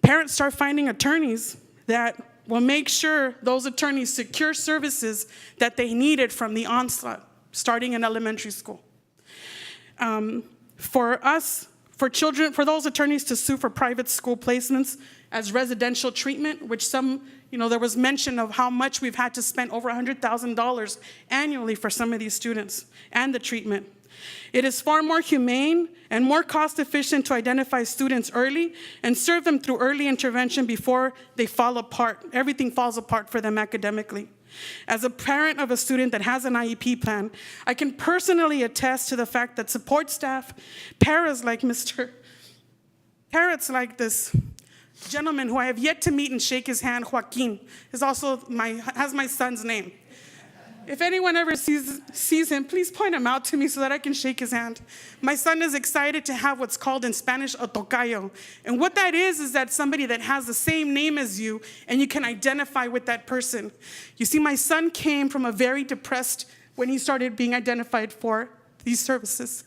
parents start finding attorneys that will make sure those attorneys secure services that they needed from the onset, starting in elementary school. For those attorneys to sue for private school placements as residential treatment, which there was mention of how much we've had to spend, over $100,000 annually for some of these students and the treatment. It is far more humane and more cost efficient to identify students early and serve them through early intervention before they fall apart. Everything falls apart for them academically. As a parent of a student that has an IEP plan, I can personally attest to the fact that support staff, parents like this gentleman who I have yet to meet and shake his hand, Joaquin, has my son's name. If anyone ever sees him, please point him out to me so that I can shake his hand. My son is excited to have what's called in Spanish a tocayo. And what that is that somebody that has the same name as you and you can identify with that person. You see, my son came from a very depressed when he started being identified for these services.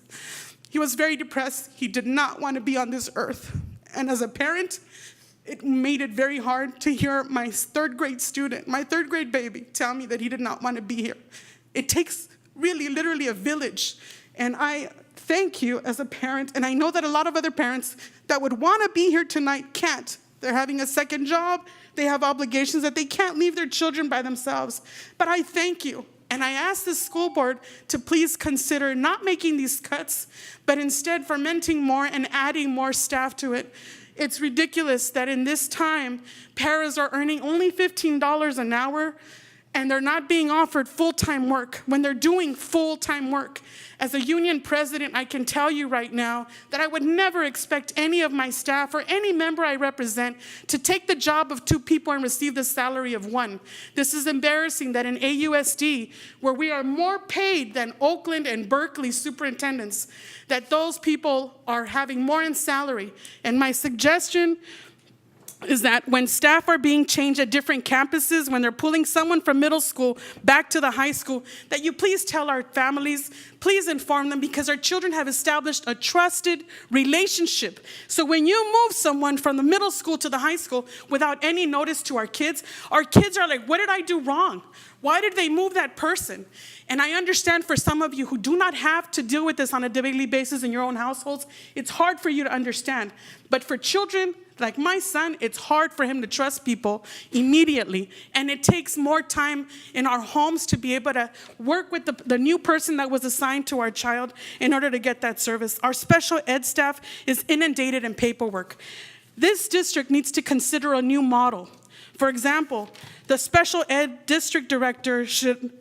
He was very depressed. He did not want to be on this earth. And as a parent, it made it very hard to hear my third grade student, my third grade baby, tell me that he did not want to be here. It takes really, literally a village. And I thank you as a parent, and I know that a lot of other parents that would want to be here tonight can't. They're having a second job, they have obligations that they can't leave their children by themselves. But I thank you. And I ask the school board to please consider not making these cuts, but instead fermenting more and adding more staff to it. It's ridiculous that in this time, paras are earning only $15 an hour, and they're not being offered full-time work when they're doing full-time work. As a union president, I can tell you right now that I would never expect any of my staff or any member I represent to take the job of 2 people and receive the salary of 1. This is embarrassing that in AUSD, where we are more paid than Oakland and Berkeley superintendents, that those people are having more in salary. And my suggestion is that when staff are being changed at different campuses, when they're pulling someone from middle school back to the high school, that you please tell our families, please inform them, because our children have established a trusted relationship. So when you move someone from the middle school to the high school without any notice to our kids are like, what did I do wrong? Why did they move that person? And I understand for some of you who do not have to deal with this on a daily basis in your own households, it's hard for you to understand. But for children like my son, it's hard for him to trust people immediately. And it takes more time in our homes to be able to work with the new person that was assigned to our child in order to get that service. Our special ed staff is inundated in paperwork. This district needs to consider a new model. For example, the special ed district director should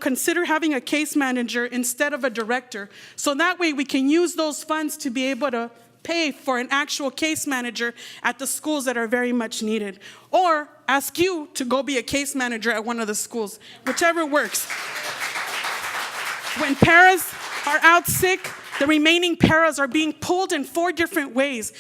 consider having a case manager instead of a director. So that way we can use those funds to be able to pay for an actual case manager at the schools that are very much needed. Or ask you to go be a case manager at one of the schools, whichever works. When paras are out sick, the remaining paras are being pulled in 4 different ways.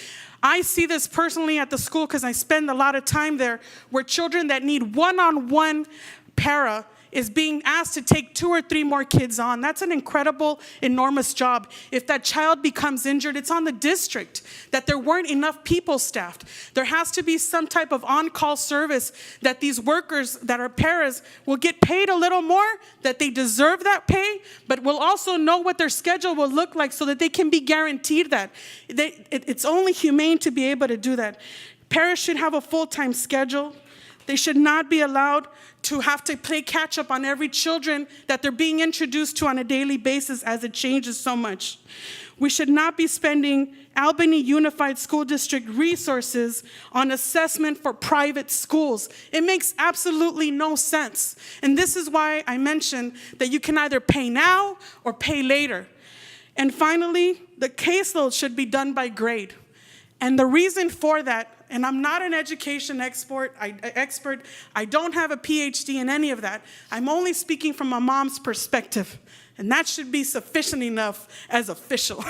I see this personally at the school because I spend a lot of time there, where children that need one-on-one para is being asked to take 2 or 3 more kids on. That's an incredible, enormous job. If that child becomes injured, it's on the district that there weren't enough people staffed. There has to be some type of on-call service that these workers that are paras will get paid a little more, that they deserve that pay, but will also know what their schedule will look like so that they can be guaranteed that. It's only humane to be able to do that. Paras should have a full-time schedule. They should not be allowed to have to play catch up on every children that they're being introduced to on a daily basis as it changes so much. We should not be spending Albany Unified School District resources on assessment for private schools. It makes absolutely no sense. And this is why I mentioned that you can either pay now or pay later. And finally, the caseload should be done by grade. And the reason for that, and I'm not an education expert, I don't have a PhD in any of that. I'm only speaking from a mom's perspective, and that should be sufficient enough as official.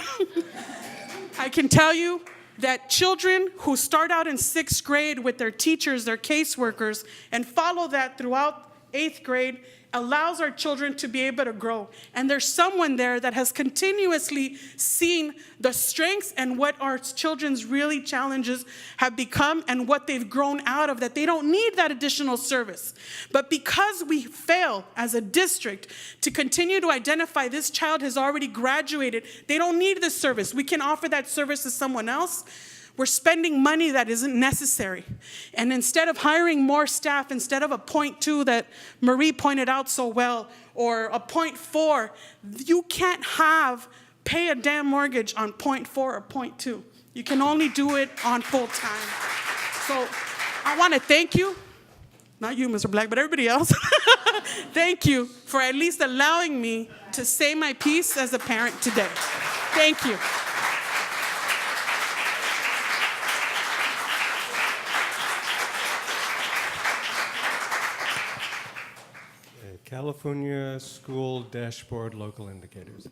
I can tell you that children who start out in 6th grade with their teachers, their caseworkers, and follow that throughout 8th grade allows our children to be able to grow. And there's someone there that has continuously seen the strengths and what our children's really challenges have become and what they've grown out of, that they don't need that additional service. But because we fail as a district to continue to identify this child has already graduated, they don't need this service, we can offer that service to someone else. We're spending money that isn't necessary. And instead of hiring more staff, instead of a 0.2 that Marie pointed out so well, or a 0.4, you can't pay a damn mortgage on 0.4 or 0.2. You can only do it on full time. So I want to thank you, not you, Mr. Black, but everybody else. Thank you for at least allowing me to say my piece as a parent today. Thank you. California School Dashboard Local Indicators.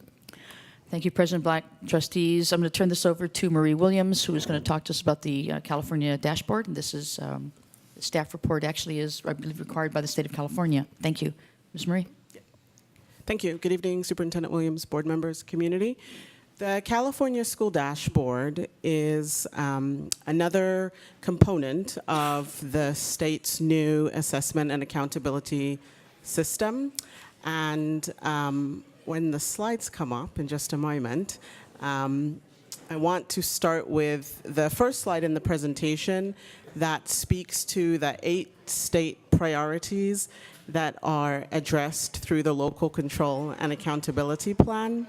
Thank you, President Black. Trustees, I'm going to turn this over to Marie Williams, who is going to talk to us about the California dashboard. And this is the staff report actually is, I believe, required by the state of California. Thank you. Ms. Marie. Thank you. Good evening, Superintendent Williams, board members, community. The California School Dashboard is another component of the state's new assessment and accountability system. And when the slides come up in just a moment, I want to start with the first slide in the presentation that speaks to the 8 state priorities that are addressed through the local control and accountability plan.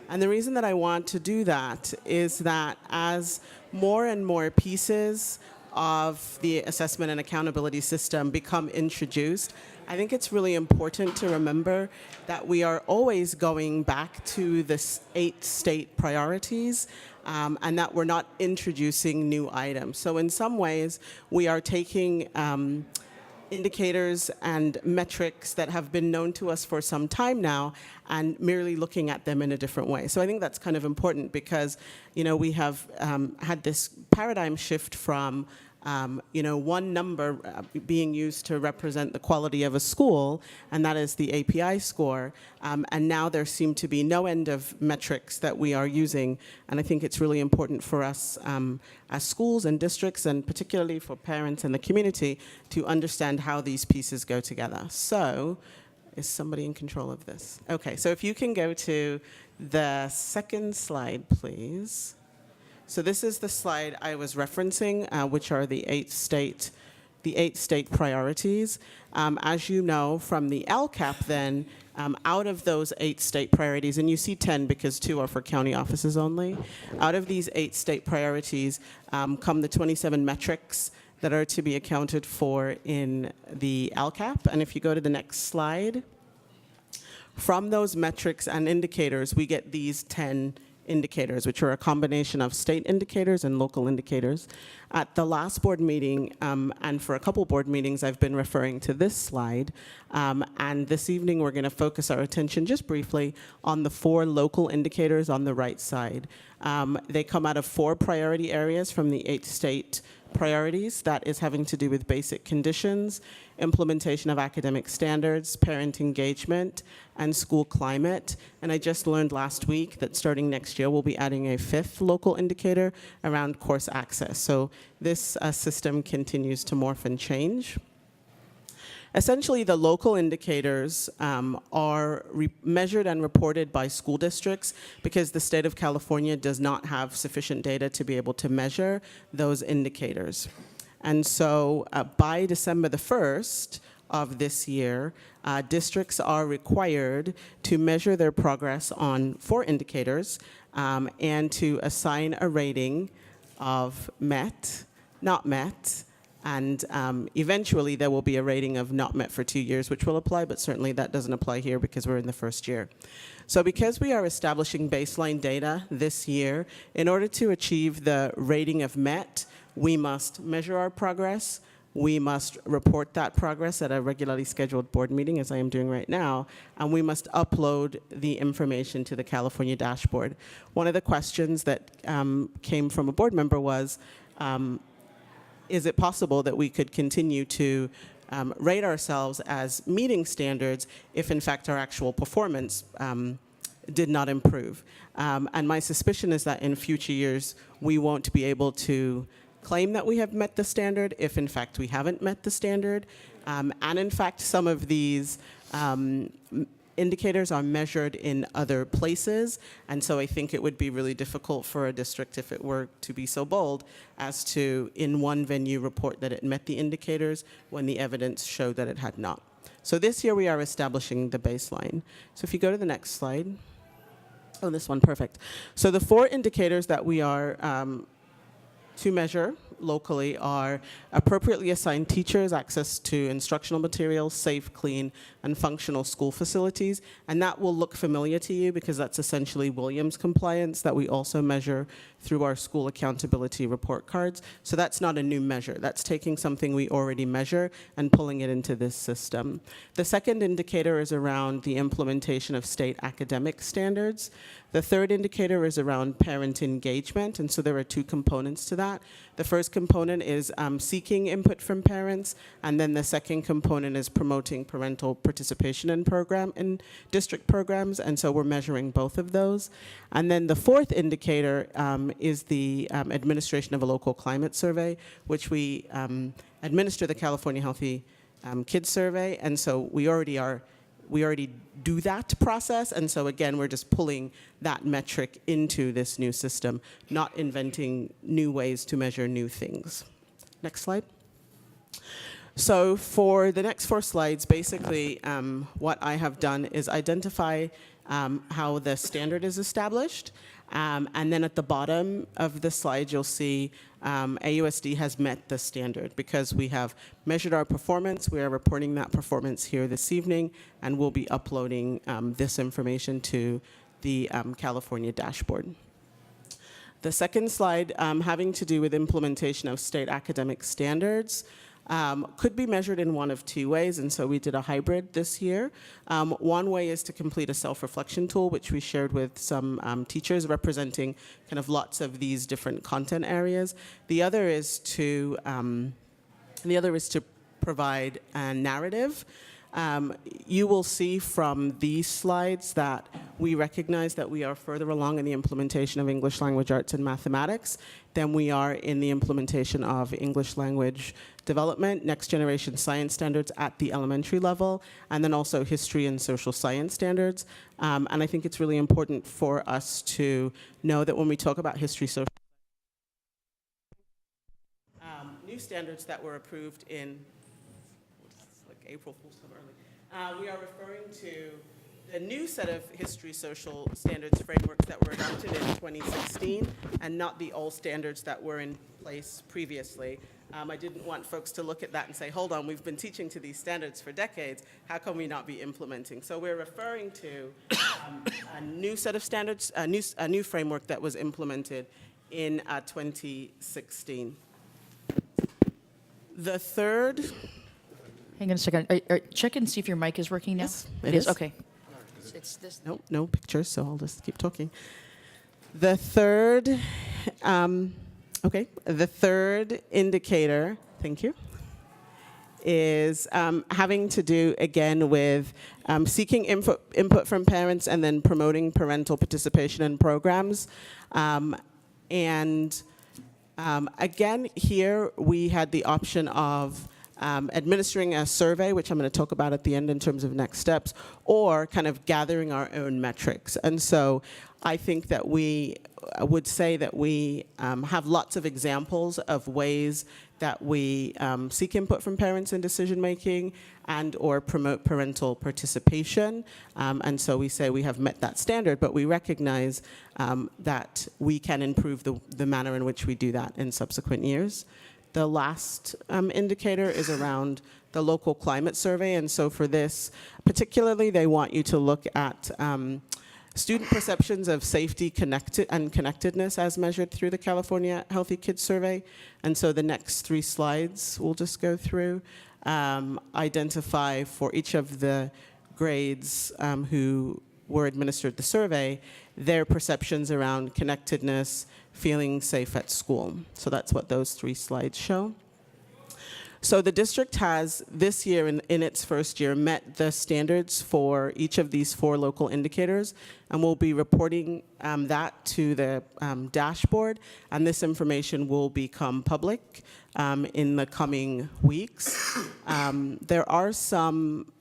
And the reason that I want to do that is that as more and more pieces of the assessment and accountability system become introduced, I think it's really important to remember that we are always going back to the 8 state priorities and that we're not introducing new items. So in some ways, we are taking indicators and metrics that have been known to us for some time now and merely looking at them in a different way. So I think that's kind of important because, we have had this paradigm shift from one number being used to represent the quality of a school, and that is the API score. And now there seem to be no end of metrics that we are using. And I think it's really important for us as schools and districts, and particularly for parents and the community, to understand how these pieces go together. So, is somebody in control of this? Okay, so if you can go to the second slide, please. So this is the slide I was referencing, which are the 8 state priorities. As you know from the LCAP then, out of those 8 state priorities, and you see 10 because 2 are for county offices only, out of these 8 state priorities come the 27 metrics that are to be accounted for in the LCAP. And if you go to the next slide, from those metrics and indicators, we get these 10 indicators, which are a combination of state indicators and local indicators. At the last board meeting, and for a couple board meetings, I've been referring to this slide. And this evening, we're going to focus our attention just briefly on the 4 local indicators on the right side. They come out of 4 priority areas from the 8 state priorities. That is having to do with basic conditions, implementation of academic standards, parent engagement, and school climate. And I just learned last week that starting next year, we'll be adding a 5th local indicator around course access. So this system continues to morph and change. Essentially, the local indicators are measured and reported by school districts because the state of California does not have sufficient data to be able to measure those indicators. And so by December the 1st of this year, districts are required to measure their progress on 4 indicators and to assign a rating of met, not met, and eventually there will be a rating of not met for 2 years, which will apply, but certainly that doesn't apply here because we're in the first year. So because we are establishing baseline data this year, in order to achieve the rating of met, we must measure our progress, we must report that progress at a regularly scheduled board meeting, as I am doing right now, and we must upload the information to the California dashboard. One of the questions that came from a board member was, is it possible that we could continue to rate ourselves as meeting standards if in fact our actual performance did not improve? And my suspicion is that in future years, we won't be able to claim that we have met the standard if in fact we haven't met the standard. And in fact, some of these indicators are measured in other places, and so I think it would be really difficult for a district, if it were to be so bold, as to, in one venue, report that it met the indicators when the evidence showed that it had not. So this year we are establishing the baseline. So if you go to the next slide. Oh, this one, perfect. So the 4 indicators that we are to measure locally are appropriately assigned teachers, access to instructional materials, safe, clean, and functional school facilities. And that will look familiar to you because that's essentially Williams compliance that we also measure through our school accountability report cards. So that's not a new measure. That's taking something we already measure and pulling it into this system. The second indicator is around the implementation of state academic standards. The third indicator is around parent engagement, and so there are 2 components to that. The first component is seeking input from parents, and then the second component is promoting parental participation in district programs, and so we're measuring both of those. And then the fourth indicator is the administration of a local climate survey, which we administer the California Healthy Kids Survey, and so we already do that process, and so again, we're just pulling that metric into this new system, not inventing new ways to measure new things. Next slide. So for the next 4 slides, basically what I have done is identify how the standard is established, and then at the bottom of the slide, you'll see AUSD has met the standard because we have measured our performance. We are reporting that performance here this evening, and we'll be uploading this information to the California dashboard. The second slide, having to do with implementation of state academic standards, could be measured in one of 2 ways, and so we did a hybrid this year. One way is to complete a self-reflection tool, which we shared with some teachers representing kind of lots of these different content areas. The other is to provide a narrative. You will see from these slides that we recognize that we are further along in the implementation of English language arts and mathematics than we are in the implementation of English language development, next generation science standards at the elementary level, and then also history and social science standards. And I think it's really important for us to know that when we talk about history, social new standards that were approved in April Fool's come early. We are referring to the new set of history social standards frameworks that were adopted in 2016 and not the old standards that were in place previously. I didn't want folks to look at that and say, hold on, we've been teaching to these standards for decades, how can we not be implementing? So we're referring to a new set of standards, a new framework that was implemented in 2016. The third. Hang on a second. Check and see if your mic is working now. Yes, it is. Okay. It's this. No pictures, so I'll just keep talking. The third, the third indicator, thank you, is having to do, again, with seeking input from parents and then promoting parental participation in programs. Again, here we had the option of administering a survey, which I'm going to talk about at the end in terms of next steps, or kind of gathering our own metrics. And so I think that we would say that we have lots of examples of ways that we seek input from parents in decision making and or promote parental participation. And so we say we have met that standard, but we recognize that we can improve the manner in which we do that in subsequent years. The last indicator is around the local climate survey. And so for this, particularly, they want you to look at student perceptions of safety and connectedness as measured through the California Healthy Kids Survey. And so the next 3 slides we'll just go through, identify for each of the grades who were administered the survey, their perceptions around connectedness, feeling safe at school. So that's what those 3 slides show. So the district has this year, in its first year, met the standards for each of these 4 local indicators, and we'll be reporting that to the dashboard, and this information will become public in the coming weeks. There are some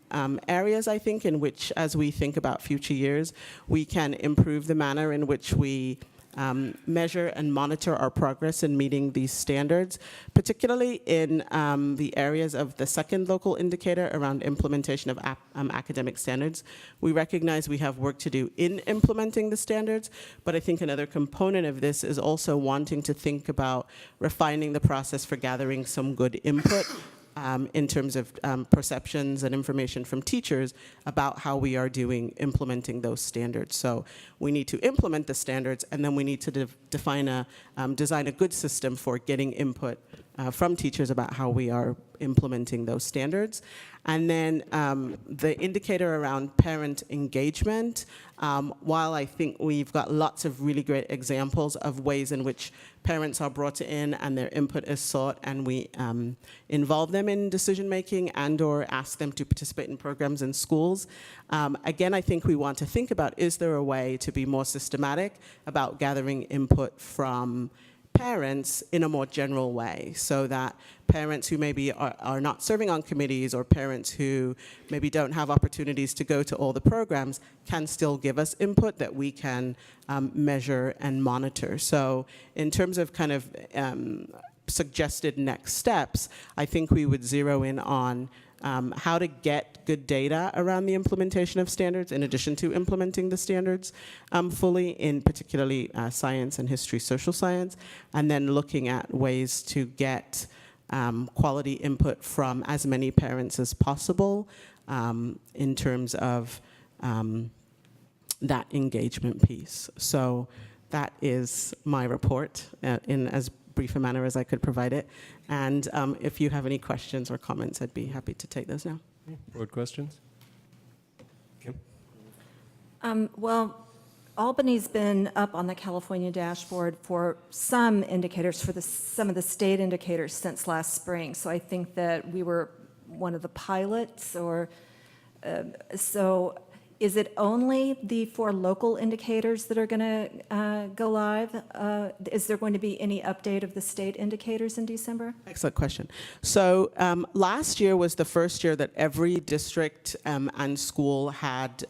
areas, I think, in which, as we think about future years, we can improve the manner in which we measure and monitor our progress in meeting these standards, particularly in the areas of the second local indicator around implementation of academic standards. We recognize we have work to do in implementing the standards, but I think another component of this is also wanting to think about refining the process for gathering some good input in terms of perceptions and information from teachers about how we are doing implementing those standards. So we need to implement the standards, and then we need to design a good system for getting input from teachers about how we are implementing those standards. And then the indicator around parent engagement, while I think we've got lots of really great examples of ways in which parents are brought in and their input is sought, and we involve them in decision making and or ask them to participate in programs in schools. Again, I think we want to think about, is there a way to be more systematic about gathering input from parents in a more general way, so that parents who maybe are not serving on committees, or parents who maybe don't have opportunities to go to all the programs, can still give us input that we can measure and monitor. So in terms of kind of suggested next steps, I think we would zero in on how to get good data around the implementation of standards in addition to implementing the standards fully, in particularly science and history, social science, and then looking at ways to get quality input from as many parents as possible in terms of that engagement piece. So that is my report in as brief a manner as I could provide it. And if you have any questions or comments, I'd be happy to take those now. Board questions? Kim? Well, Albany's been up on the California dashboard for some indicators, for some of the state indicators since last spring. So I think that we were one of the pilots, or so. Is it only the 4 local indicators that are going to go live? Is there going to be any update of the state indicators in December? Excellent question. So last year was the first year that every district and school had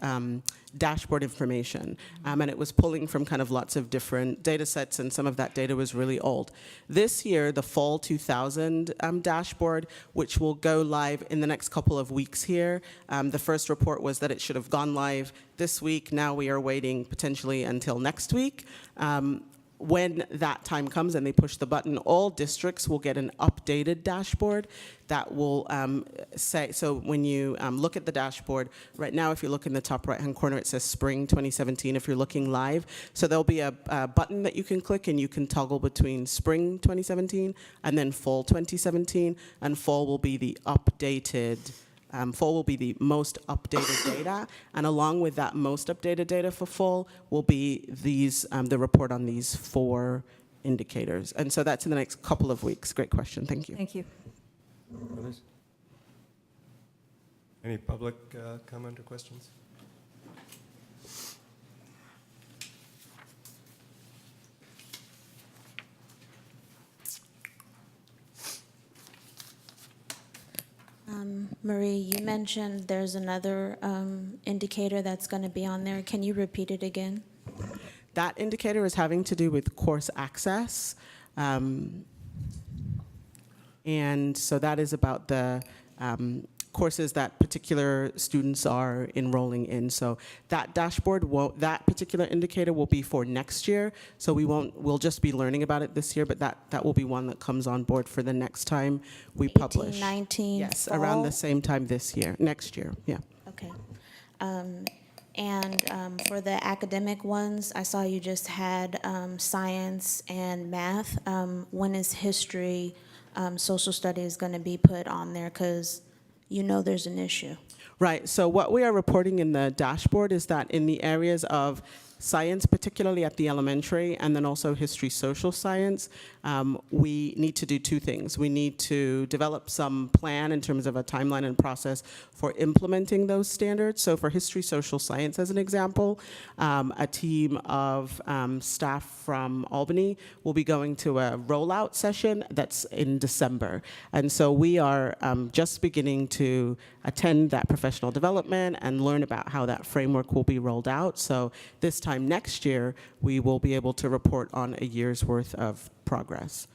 dashboard information, and it was pulling from kind of lots of different data sets, and some of that data was really old. This year, the fall 2000 dashboard, which will go live in the next couple of weeks here, the first report was that it should have gone live this week. Now we are waiting potentially until next week. When that time comes and they push the button, all districts will get an updated dashboard that will say, so when you look at the dashboard, right now if you look in the top right-hand corner, it says Spring 2017 if you're looking live. So there'll be a button that you can click, and you can toggle between Spring 2017 and then Fall 2017, and Fall will be the updated fall will be the most updated data, and along with that most updated data for fall will be these the report on these 4 indicators. And so that's in the next couple of weeks. Great question. Thank you. Thank you. Others? Any public comment or questions? Marie, you mentioned there's another indicator that's going to be on there. Can you repeat it again? That indicator is having to do with course access. And so that is about the courses that particular students are enrolling in. So that dashboard, that particular indicator will be for next year. So we'll just be learning about it this year, but that will be one that comes on board for the next time we publish. 19, yes, fall? around the same time next year, yeah. Okay. For the academic ones, I saw you just had science and math. When is history, social studies going to be put on there? Because you know there's an issue. Right, so what we are reporting in the dashboard is that in the areas of science, particularly at the elementary, and then also history, social science, we need to do two things. We need to develop some plan in terms of a timeline and process for implementing those standards. So for history, social science, as an example, a team of staff from Albany will be going to a rollout session that's in December. And so we are just beginning to attend that professional development and learn about how that framework will be rolled out. So this time next year, we will be able to report on a year's worth of progress.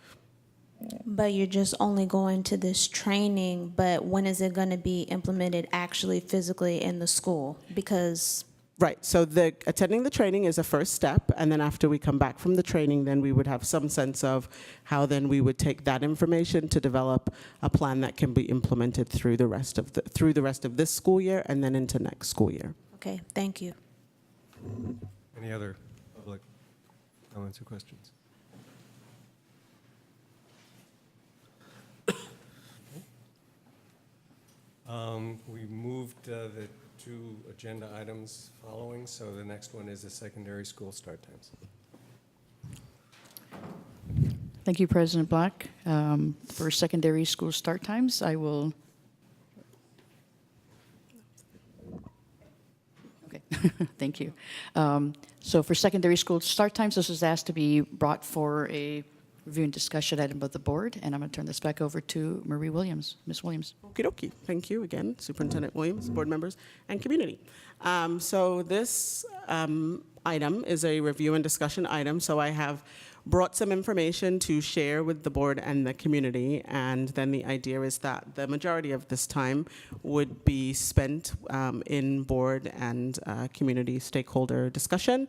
But you're just only going to this training, but when is it going to be implemented actually physically in the school? Because right, so attending the training is a first step, and then after we come back from the training, then we would have some sense of how then we would take that information to develop a plan that can be implemented through the rest of this school year and then into next school year. okay, thank you. Any other public comments or questions? We moved the two agenda items following, so the next one is the secondary school start times. Thank you, President Black. For secondary school start times, I will. Okay, thank you. So for secondary school start times, this was asked to be brought for a review and discussion item of the board, and I'm going to turn this back over to Marie Williams. Ms. Williams. Okie dokie. Thank you again, Superintendent Williams, board members, and community. So this item is a review and discussion item. So I have brought some information to share with the board and the community, and then the idea is that the majority of this time would be spent in board and community stakeholder discussion.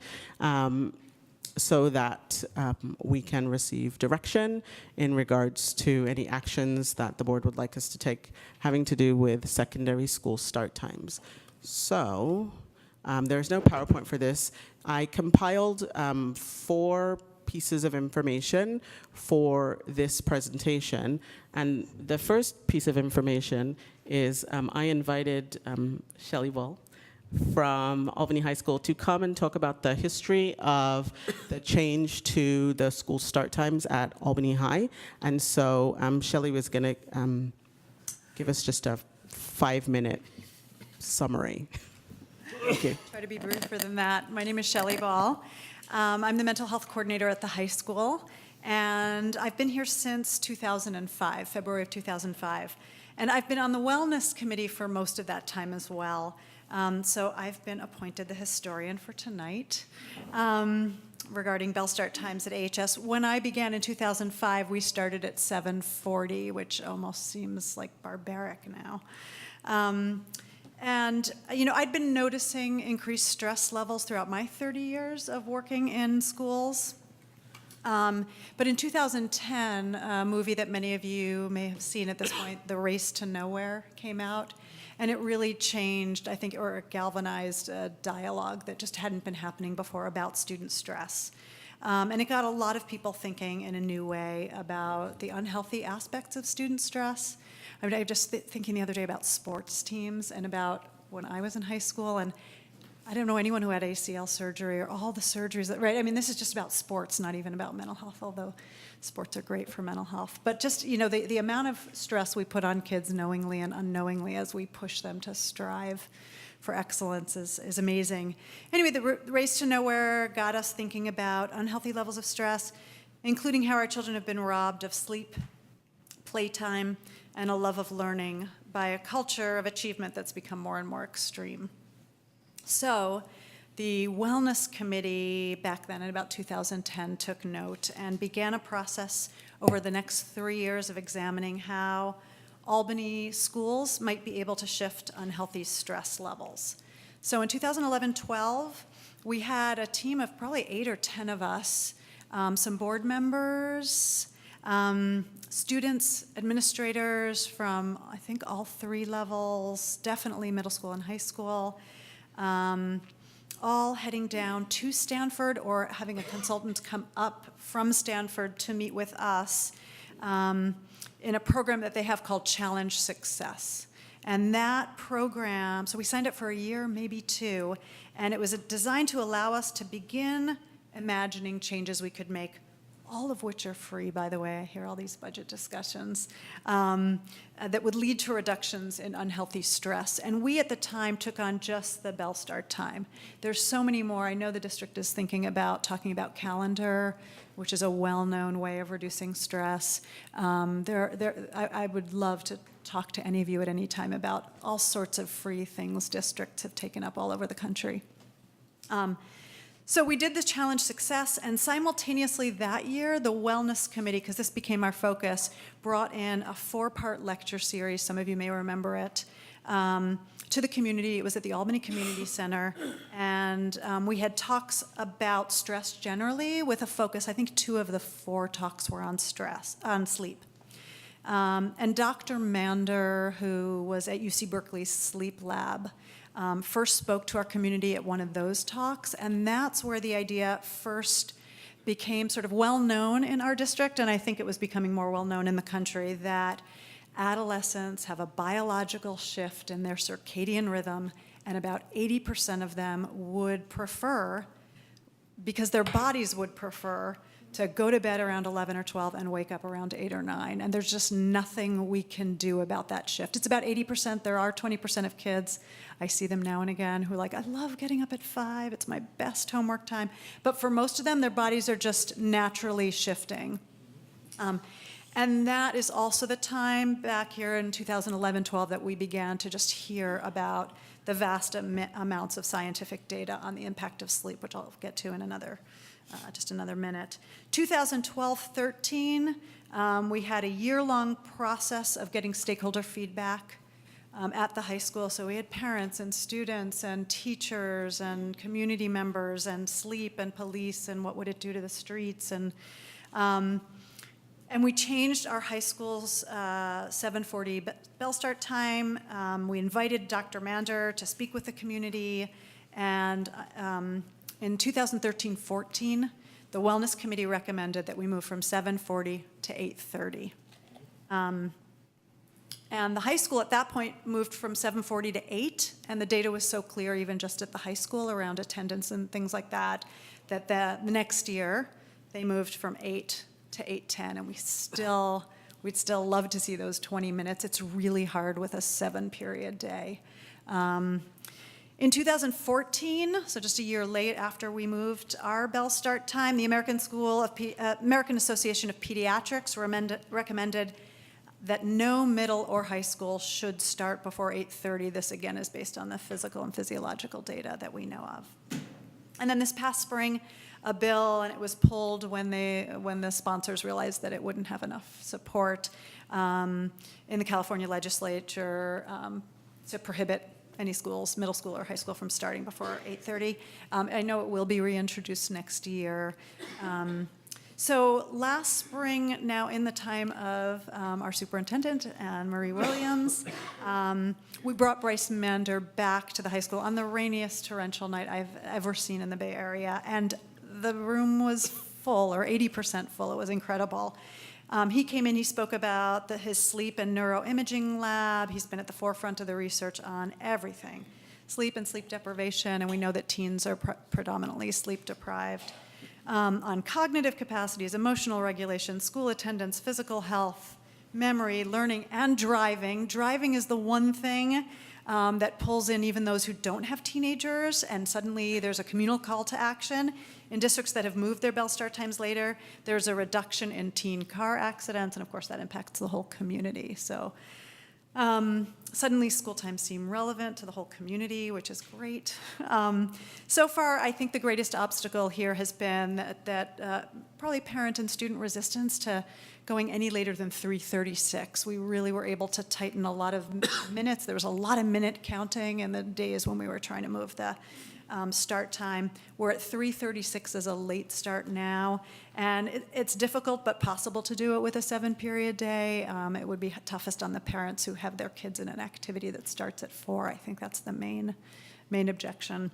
So that we can receive direction in regards to any actions that the board would like us to take having to do with secondary school start times. So there's no PowerPoint for this. I compiled 4 pieces of information for this presentation. And the first piece of information is I invited Shelley Wall from Albany High School to come and talk about the history of the change to the school start times at Albany High. And so Shelley was going to give us just a 5-minute summary. Thank you. Try to be briefer than that. My name is Shelley Ball. I'm the mental health coordinator at the high school, and I've been here since 2005, February of 2005. And I've been on the wellness committee for most of that time as well. So I've been appointed the historian for tonight regarding bell start times at AHS. When I began in 2005, we started at 7:40, which almost seems like barbaric now. And, you know, I'd been noticing increased stress levels throughout my 30 years of working in schools. But in 2010, a movie that many of you may have seen at this point, The Race to Nowhere, came out. And it really changed, I think, or galvanized a dialogue that just hadn't been happening before about student stress. And it got a lot of people thinking in a new way about the unhealthy aspects of student stress. I mean, I was just thinking the other day about sports teams and about when I was in high school, and I don't know anyone who had ACL surgery or all the surgeries, right? I mean, this is just about sports, not even about mental health, although sports are great for mental health. But just, you know, the amount of stress we put on kids knowingly and unknowingly as we push them to strive for excellence is amazing. Anyway, the Race to Nowhere got us thinking about unhealthy levels of stress, including how our children have been robbed of sleep, playtime, and a love of learning by a culture of achievement that's become more and more extreme. So the Wellness Committee back then in about 2010 took note and began a process over the next 3 years of examining how Albany schools might be able to shift unhealthy stress levels. So in 2011-12, we had a team of probably 8 or 10 of us, some board members, students, administrators from, I think, all 3 levels, definitely middle school and high school, all heading down to Stanford or having a consultant come up from Stanford to meet with us in a program that they have called Challenge Success. And that program, so we signed up for a year, maybe 2, and it was designed to allow us to begin imagining changes we could make, all of which are free, by the way. I hear all these budget discussions, that would lead to reductions in unhealthy stress. And we at the time took on just the bell start time. There's so many more. I know the district is thinking about talking about calendar, which is a well-known way of reducing stress. I would love to talk to any of you at any time about all sorts of free things districts have taken up all over the country. So we did the challenge success, and simultaneously that year, the Wellness Committee, because this became our focus, brought in a 4-part lecture series, some of you may remember it, to the community. It was at the Albany Community Center, and we had talks about stress generally with a focus. I think 2 of the 4 talks were on sleep. And Dr. Mander, who was at UC Berkeley's sleep lab, first spoke to our community at one of those talks, and that's where the idea first became sort of well-known in our district, and I think it was becoming more well-known in the country, that adolescents have a biological shift in their circadian rhythm, and about 80% of them would prefer, because their bodies would prefer, to go to bed around 11 or 12 and wake up around 8 or 9. And there's just nothing we can do about that shift. It's about 80%. There are 20% of kids, I see them now and again, who are like, I love getting up at 5. It's my best homework time. But for most of them, their bodies are just naturally shifting. And that is also the time back here in 2011-12 that we began to just hear about the vast amounts of scientific data on the impact of sleep, which I'll get to in just another minute. 2012-13, we had a year-long process of getting stakeholder feedback at the high school. So we had parents and students and teachers and community members and sleep and police and what would it do to the streets. And we changed our high school's 7:40 bell start time. We invited Dr. Mander to speak with the community, and in 2013-14, the Wellness Committee recommended that we move from 7:40 to 8:30. And the high school at that point moved from 7:40 to 8, and the data was so clear, even just at the high school around attendance and things like that, that the next year they moved from 8 to 8:10, and we'd still love to see those 20 minutes. It's really hard with a 7-period day. In 2014, so just a year late after we moved our bell start time, the American Association of Pediatrics recommended that no middle or high school should start before 8:30. This again is based on the physical and physiological data that we know of. And then this past spring, a bill, and it was pulled when the sponsors realized that it wouldn't have enough support in the California legislature to prohibit any schools, middle school or high school, from starting before 8:30. I know it will be reintroduced next year. So last spring, now in the time of our superintendent, Anne Marie Williams, we brought Bryce Mander back to the high school on the rainiest torrential night I've ever seen in the Bay Area, and the room was full, or 80% full. It was incredible. He came in, he spoke about his sleep and neuroimaging lab. He's been at the forefront of the research on everything, sleep and sleep deprivation, and we know that teens are predominantly sleep deprived. On cognitive capacities, emotional regulation, school attendance, physical health, memory, learning, and driving. Driving is the one thing that pulls in even those who don't have teenagers, and suddenly there's a communal call to action. In districts that have moved their bell start times later, there's a reduction in teen car accidents, and of course that impacts the whole community. So suddenly school times seem relevant to the whole community, which is great. So far, I think the greatest obstacle here has been that probably parent and student resistance to going any later than 3:36. We really were able to tighten a lot of minutes. There was a lot of minute counting in the days when we were trying to move the start time. We're at 3:36 as a late start now, and it's difficult but possible to do it with a 7-period day. It would be toughest on the parents who have their kids in an activity that starts at 4. I think that's the main objection.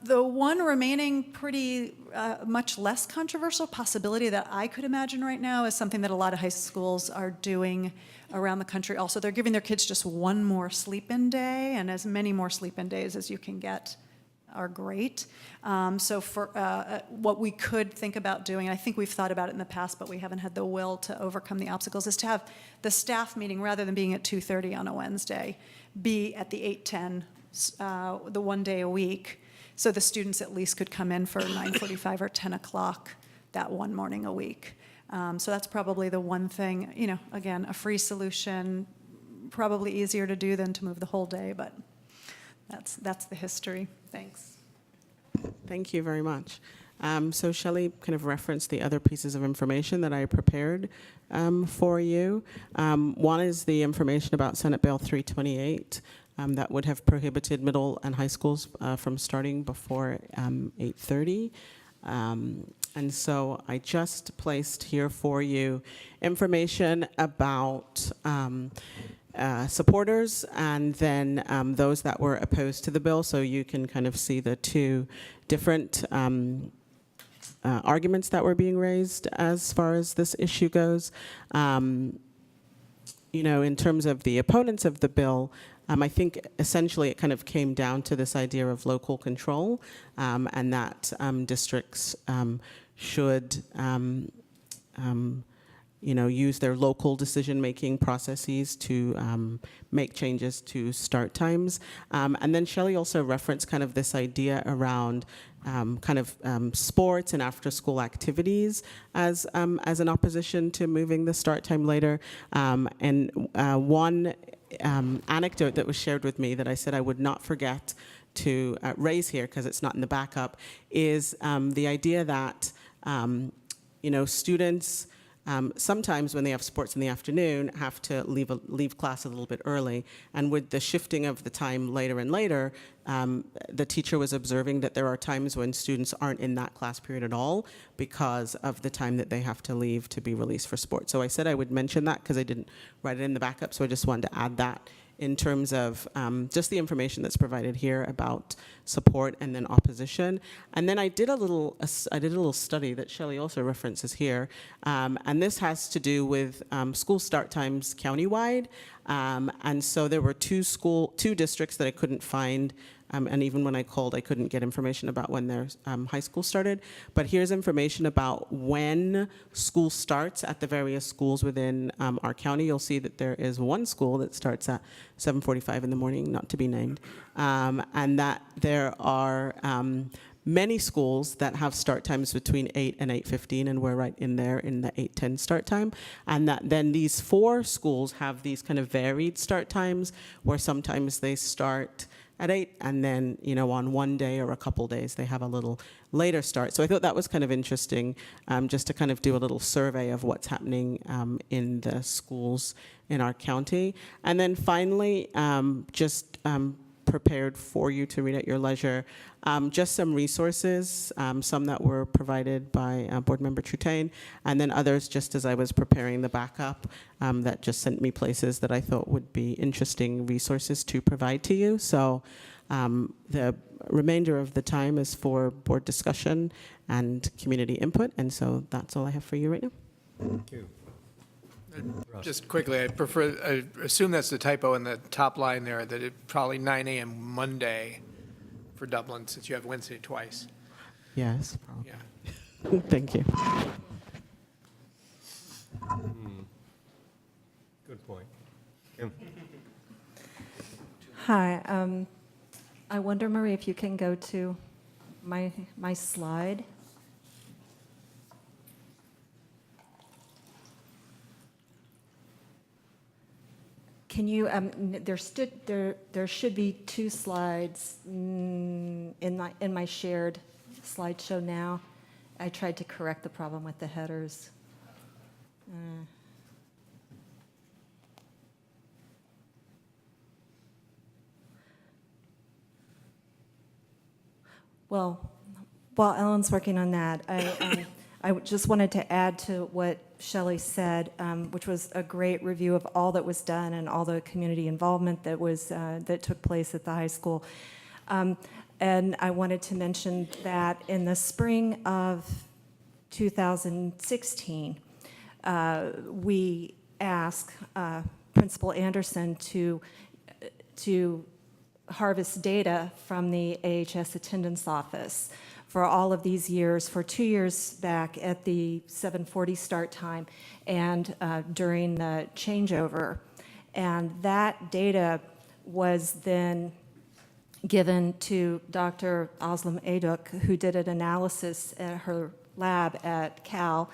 The one remaining pretty much less controversial possibility that I could imagine right now is something that a lot of high schools are doing around the country also. They're giving their kids just one more sleep-in day, and as many more sleep-in days as you can get are great. So for what we could think about doing, and I think we've thought about it in the past, but we haven't had the will to overcome the obstacles, is to have the staff meeting, rather than being at 2:30 on a Wednesday, be at the 8:10, the one day a week, so the students at least could come in for 9:45 or 10 o'clock that one morning a week. So that's probably the one thing, you know, again, a free solution, probably easier to do than to move the whole day, but that's the history. Thanks. Thank you very much. So Shelley kind of referenced the other pieces of information that I prepared for you. One is the information about Senate Bill 328 that would have prohibited middle and high schools from starting before 8:30. And so I just placed here for you information about supporters and then those that were opposed to the bill, so you can kind of see the two different arguments that were being raised as far as this issue goes. You know, in terms of the opponents of the bill, I think essentially it kind of came down to this idea of local control, and that districts should you know, use their local decision-making processes to make changes to start times. And then Shelley also referenced kind of this idea around sports and after-school activities as an opposition to moving the start time later. And one anecdote that was shared with me that I said I would not forget to raise here, because it's not in the backup, is the idea that you know, students sometimes when they have sports in the afternoon have to leave class a little bit early, and with the shifting of the time later and later, the teacher was observing that there are times when students aren't in that class period at all because of the time that they have to leave to be released for sports. So I said I would mention that because I didn't write it in the backup, so I just wanted to add that in terms of just the information that's provided here about support and then opposition. And then I did a little study that Shelley also references here, and this has to do with school start times countywide. And so there were two districts that I couldn't find, and even when I called, I couldn't get information about when their high school started. But here's information about when school starts at the various schools within our county. You'll see that there is one school that starts at 7:45 in the morning, not to be named, and that there are many schools that have start times between 8 and 8:15, and we're right in there in the 8:10 start time. And that then these 4 schools have these kind of varied start times, where sometimes they start at 8, and then, you know, on one day or a couple days, they have a little later start. So I thought that was kind of interesting, just to kind of do a little survey of what's happening in the schools in our county. And then finally, just prepared for you to read at your leisure, just some resources, some that were provided by Board Member Trutain, and then others just as I was preparing the backup that just sent me places that I thought would be interesting resources to provide to you. So the remainder of the time is for board discussion and community input, and so that's all I have for you right now. Thank you. Just quickly, I assume that's the typo in the top line there, that it probably 9 a.m. Monday for Dublin, since you have Wednesday twice. Yes, probably. Yeah. Thank you. Good point. Kim. Hi. I wonder, Marie, if you can go to my slide. Can you, there should be 2 slides in my shared slideshow now. I tried to correct the problem with the headers. Well, while Ellen's working on that, I just wanted to add to what Shelley said, which was a great review of all that was done and all the community involvement that took place at the high school. And I wanted to mention that in the spring of 2016, we asked Principal Anderson to harvest data from the AHS attendance office for all of these years, for 2 years back at the 7:40 start time and during the changeover. And that data was then given to Dr. Aslam Ayduk, who did an analysis at her lab at Cal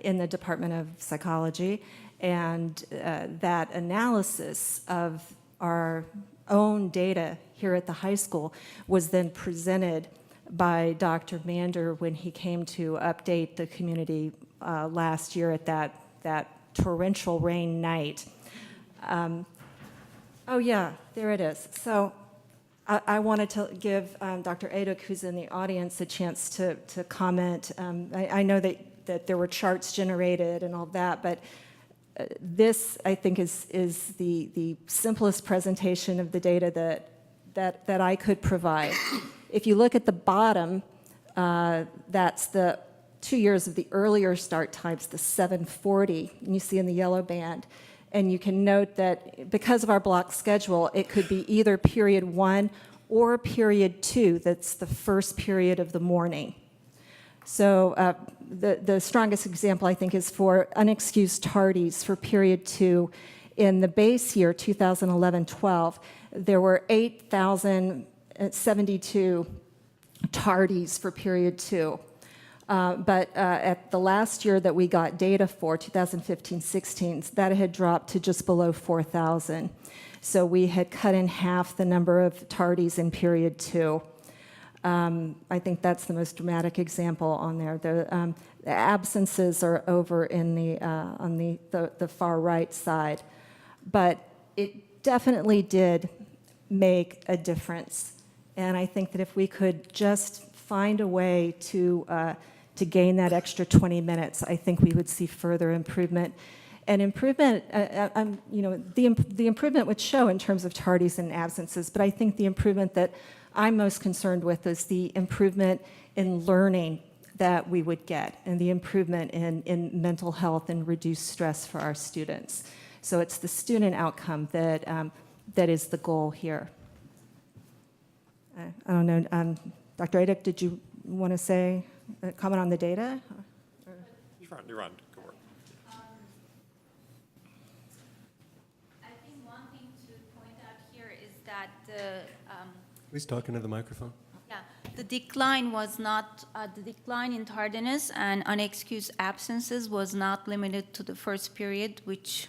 in the Department of Psychology. And that analysis of our own data here at the high school was then presented by Dr. Mander when he came to update the community last year at that torrential rain night. Oh yeah, there it is. So I wanted to give Dr. Ayduk, who's in the audience, a chance to comment. I know that there were charts generated and all that, but this, I think, is the simplest presentation of the data that I could provide. If you look at the bottom, that's the 2 years of the earlier start times, the 7:40, and you see in the yellow band. And you can note that because of our block schedule, it could be either period 1 or period 2, that's the first period of the morning. So the strongest example, I think, is for unexcused tardies for period 2. In the base year, 2011-12, there were 8,072 tardies for period 2. But at the last year that we got data for, 2015-16, that had dropped to just below 4,000. So we had cut in half the number of tardies in period 2. I think that's the most dramatic example on there. The absences are over in on the far right side. But it definitely did make a difference. And I think that if we could just find a way to gain that extra 20 minutes, I think we would see further improvement. And improvement, the improvement would show in terms of tardies and absences, but I think the improvement that I'm most concerned with is the improvement in learning that we would get and the improvement in mental health and reduced stress for our students. So it's the student outcome that is the goal here. I don't know, Dr. Ayduk, did you want to say, comment on the data? You're on. Go work. I think one thing to point out here is that the Please talk into the microphone. yeah, the decline was not the decline in tardiness and unexcused absences was not limited to the first period, which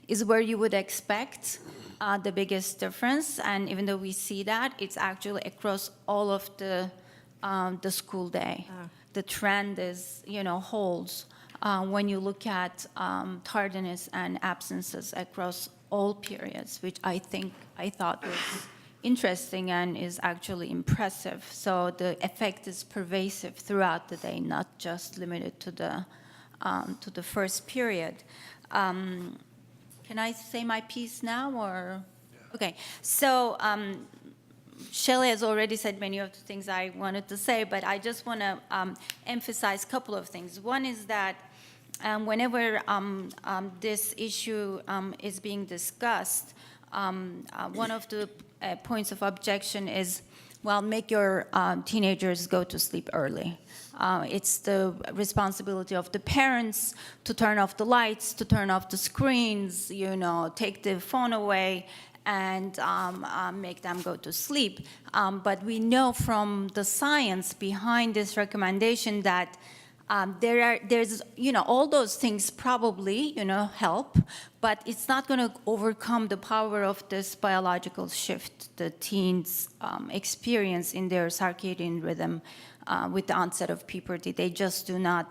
is where you would expect the biggest difference. And even though we see that, it's actually across all of the school day. The trend is, holds when you look at tardiness and absences across all periods, which I thought was interesting and is actually impressive. So the effect is pervasive throughout the day, not just limited to the first period. Can I say my piece now, or? Okay, so Shelley has already said many of the things I wanted to say, but I just want to emphasize a couple of things. One is that whenever this issue is being discussed, one of the points of objection is, well, make your teenagers go to sleep early. It's the responsibility of the parents to turn off the lights, to turn off the screens, take the phone away, and make them go to sleep. But we know from the science behind this recommendation that there's all those things probably help, but it's not going to overcome the power of this biological shift the teens experience in their circadian rhythm with the onset of puberty. They just do not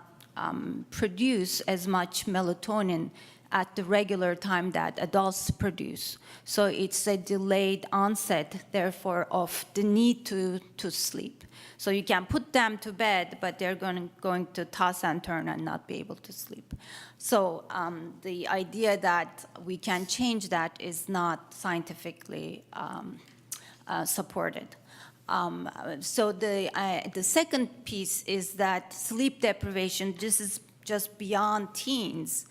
produce as much melatonin at the regular time that adults produce. So it's a delayed onset, therefore, of the need to sleep. So you can put them to bed, but they're going to toss and turn and not be able to sleep. So the idea that we can change that is not scientifically supported. So the second piece is that sleep deprivation, this is just beyond teens,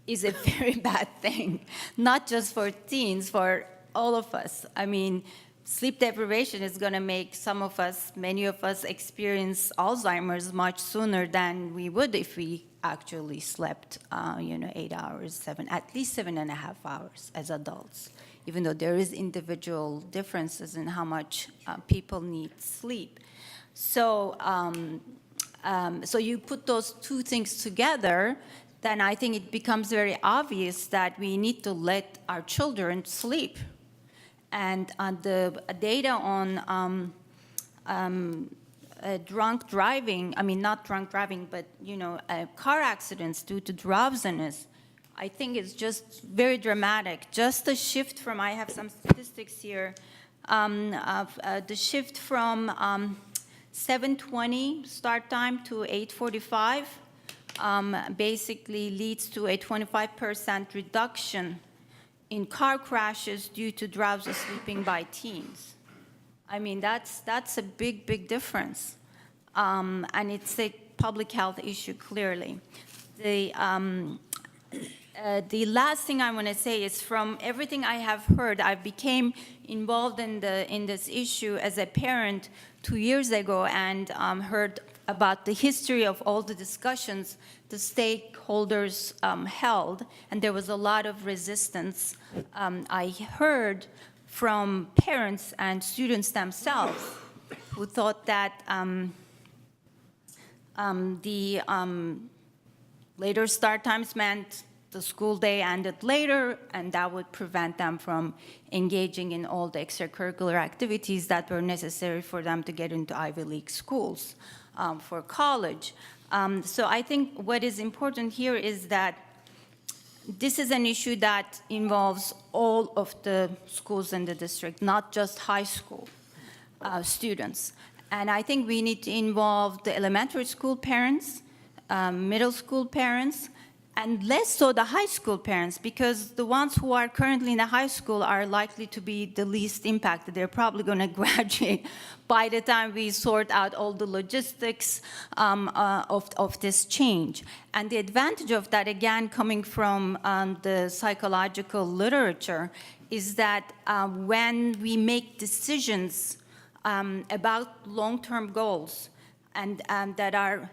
is a very bad thing, not just for teens, for all of us. I mean, sleep deprivation is going to make some of us, many of us, experience Alzheimer's much sooner than we would if we actually slept, 8 hours, at least 7.5 hours as adults, even though there is individual differences in how much people need sleep. So, so you put those two things together, then I think it becomes very obvious that we need to let our children sleep. And the data on drunk driving, I mean, not drunk driving, but, car accidents due to drowsiness, I think is just very dramatic. Just the shift from, I have some statistics here, the shift from 7:20 start time to 8:45 basically leads to a 25% reduction in car crashes due to drowsy sleeping by teens. I mean, that's a big, big difference. And it's a public health issue, clearly. The last thing I want to say is, from everything I have heard, I became involved in this issue as a parent 2 years ago, and heard about the history of all the discussions the stakeholders held, and there was a lot of resistance. I heard from parents and students themselves who thought that the later start times meant the school day ended later, and that would prevent them from engaging in all the extracurricular activities that were necessary for them to get into Ivy League schools for college. So I think what is important here is that this is an issue that involves all of the schools in the district, not just high school students. And I think we need to involve the elementary school parents, middle school parents, and less so the high school parents, because the ones who are currently in the high school are likely to be the least impacted. They're probably going to graduate by the time we sort out all the logistics of this change. And the advantage of that, again, coming from the psychological literature, is that when we make decisions about long-term goals and that are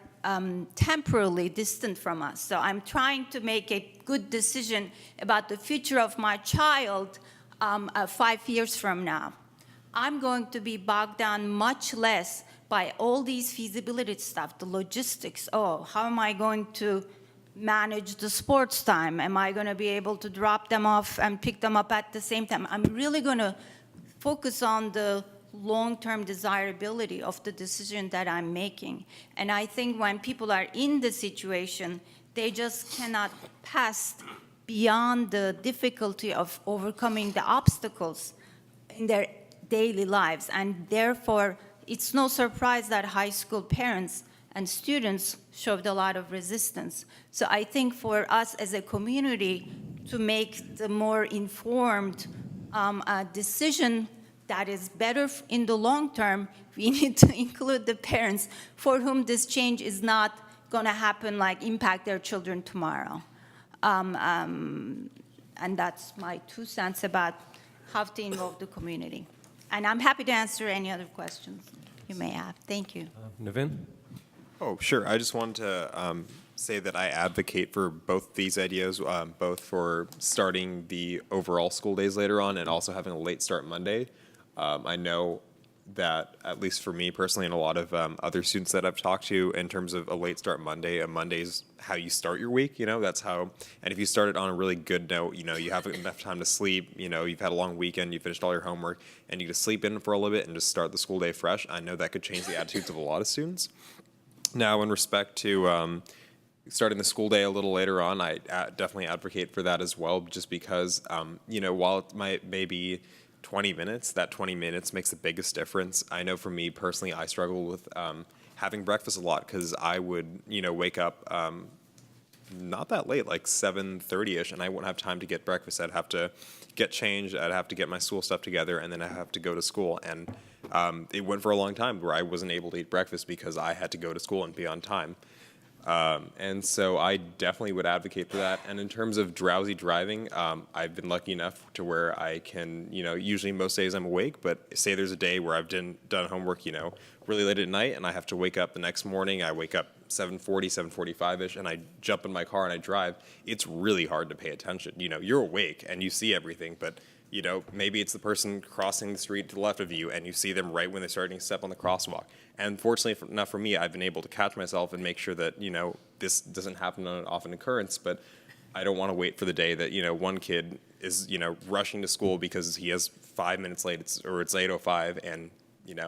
temporarily distant from us. So I'm trying to make a good decision about the future of my child 5 years from now. I'm going to be bogged down much less by all these feasibility stuff, the logistics. Oh, how am I going to manage the sports time? Am I going to be able to drop them off and pick them up at the same time? I'm really going to focus on the long-term desirability of the decision that I'm making. And I think when people are in the situation, they just cannot pass beyond the difficulty of overcoming the obstacles in their daily lives. And therefore, it's no surprise that high school parents and students showed a lot of resistance. So I think for us as a community to make the more informed decision that is better in the long term, we need to include the parents for whom this change is not going to happen, like impact their children tomorrow. And that's my 2 cents about how to involve the community. And I'm happy to answer any other questions you may have. Thank you. Navin? Oh, sure. I just wanted to say that I advocate for both these ideas, both for starting the overall school days later on and also having a late start Monday. I know that, at least for me personally and a lot of other students that I've talked to, in terms of a late start Monday, a Monday's how you start your week, that's how, and if you start it on a really good note, you have enough time to sleep, you've had a long weekend, you finished all your homework, and you just sleep in for a little bit and just start the school day fresh. I know that could change the attitudes of a lot of students. Now, in respect to starting the school day a little later on, I definitely advocate for that as well, just because, while it might maybe 20 minutes, that 20 minutes makes the biggest difference. I know for me personally, I struggle with having breakfast a lot because I would, wake up not that late, like 7:30ish, and I wouldn't have time to get breakfast. I'd have to get changed, I'd have to get my school stuff together, and then I have to go to school. And It went for a long time where I wasn't able to eat breakfast because I had to go to school and be on time. And so I definitely would advocate for that. And in terms of drowsy driving, I've been lucky enough to where I can, usually most days I'm awake, but say there's a day where I've done homework, really late at night and I have to wake up the next morning. I wake up 7:40, 7:45-ish, and I jump in my car and I drive. It's really hard to pay attention. You're awake and you see everything, but maybe it's the person crossing the street to the left of you and you see them right when they're starting to step on the crosswalk. And fortunately enough for me, I've been able to catch myself and make sure that, this doesn't happen on an often occurrence, but I don't want to wait for the day that, one kid is, rushing to school because he has 5 minutes late or it's 8:05 and,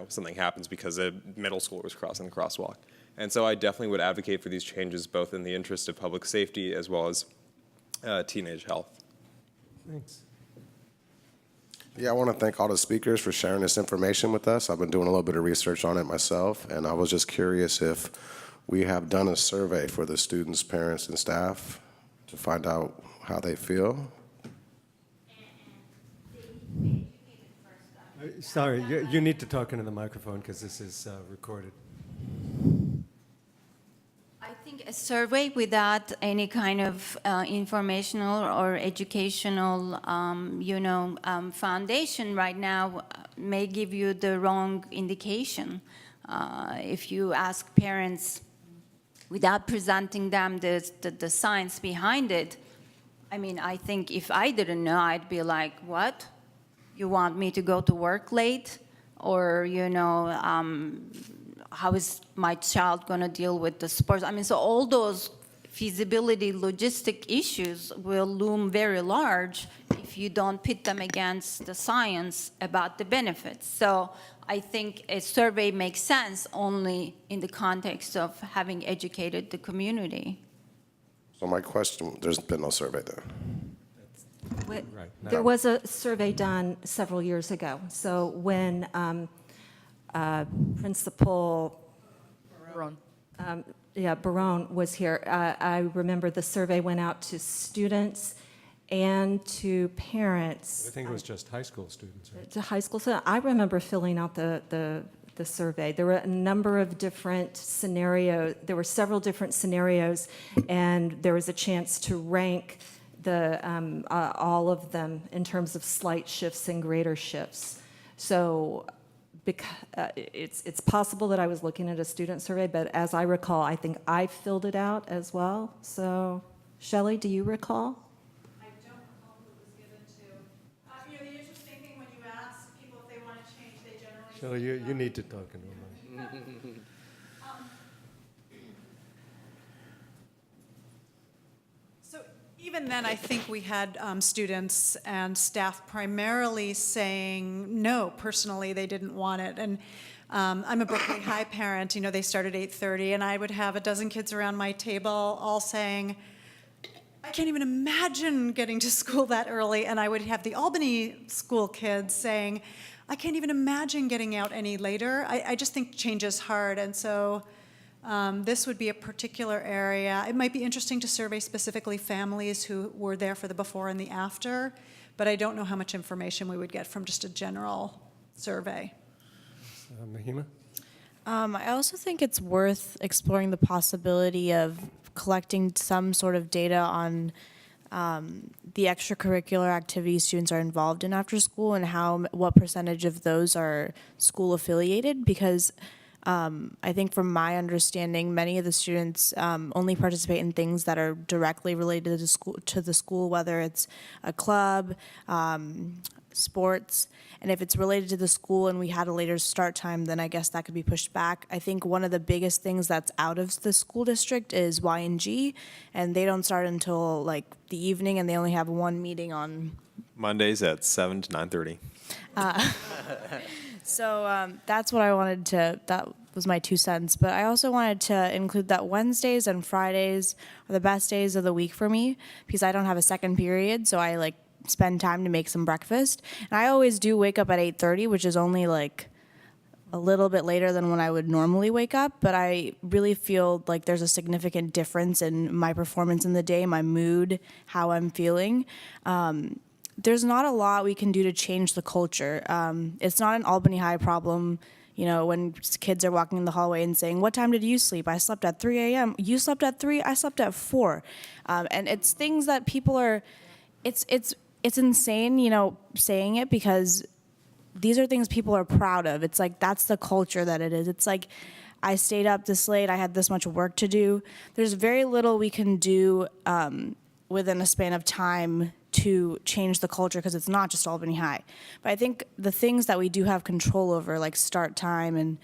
something happens because a middle schooler was crossing the crosswalk. And so I definitely would advocate for these changes both in the interest of public safety as well as teenage health. Thanks. Yeah, I want to thank all the speakers for sharing this information with us. I've been doing a little bit of research on it myself, and I was just curious if we have done a survey for the students, parents, and staff to find out how they feel. Sorry, you need to talk into the microphone because this is recorded. I think a survey without any kind of informational or educational, foundation right now may give you the wrong indication. If you ask parents without presenting them the science behind it, I think if I didn't know, I'd be like, what? You want me to go to work late? Or, how is my child going to deal with the sports? So all those feasibility logistic issues will loom very large if you don't pit them against the science about the benefits. So I think a survey makes sense only in the context of having educated the community. So my question, there's been no survey there. Right. There was a survey done several years ago. So when Principal Barone was here, I remember the survey went out to students and to parents. I think it was just high school students, right? To high school students. I remember filling out the survey. There were a number of different scenarios. There were several different scenarios, and there was a chance to rank all of them in terms of slight shifts and greater shifts. So it's possible that I was looking at a student survey, but as I recall, I think I filled it out as well. So, Shelley, do you recall? I don't recall who it was given to. The interesting thing when you ask people if they want to change, they generally Shelley, you need to talk into the mic. Even then, I think we had students and staff primarily saying no. Personally, they didn't want it. And I'm a Berkeley High parent. They start at 8:30, and I would have a dozen kids around my table all saying, I can't even imagine getting to school that early. And I would have the Albany school kids saying, I can't even imagine getting out any later. I just think change is hard. And so this would be a particular area. It might be interesting to survey specifically families who were there for the before and the after, but I don't know how much information we would get from just a general survey. Mahima? I also think it's worth exploring the possibility of collecting some sort of data on the extracurricular activities students are involved in after school and what percentage of those are school affiliated, because I think from my understanding, many of the students only participate in things that are directly related to the school, whether it's a club, sports, and if it's related to the school and we had a later start time, then I guess that could be pushed back. I think one of the biggest things that's out of the school district is Y&G, and they don't start until like the evening, and they only have one meeting on Mondays at 7 to 9:30. So that's what I wanted to, that was my 2 cents. But I also wanted to include that Wednesdays and Fridays are the best days of the week for me because I don't have a second period, so I spend time to make some breakfast. And I always do wake up at 8:30, which is only a little bit later than when I would normally wake up, but I really feel like there's a significant difference in my performance in the day, my mood, how I'm feeling. there's not a lot we can do to change the culture. It's not an Albany High problem. You know, when kids are walking in the hallway and saying, "What time did you sleep?" "I slept at 3 a.m." "You slept at 3? I slept at 4." And it's things that people are, it's insane, you know, saying it, because these are things people are proud of. It's like, that's the culture that it is. It's like, I stayed up this late, I had this much work to do. There's very little we can do within a span of time to change the culture, because it's not just Albany High. But I think the things that we do have control over, like start time and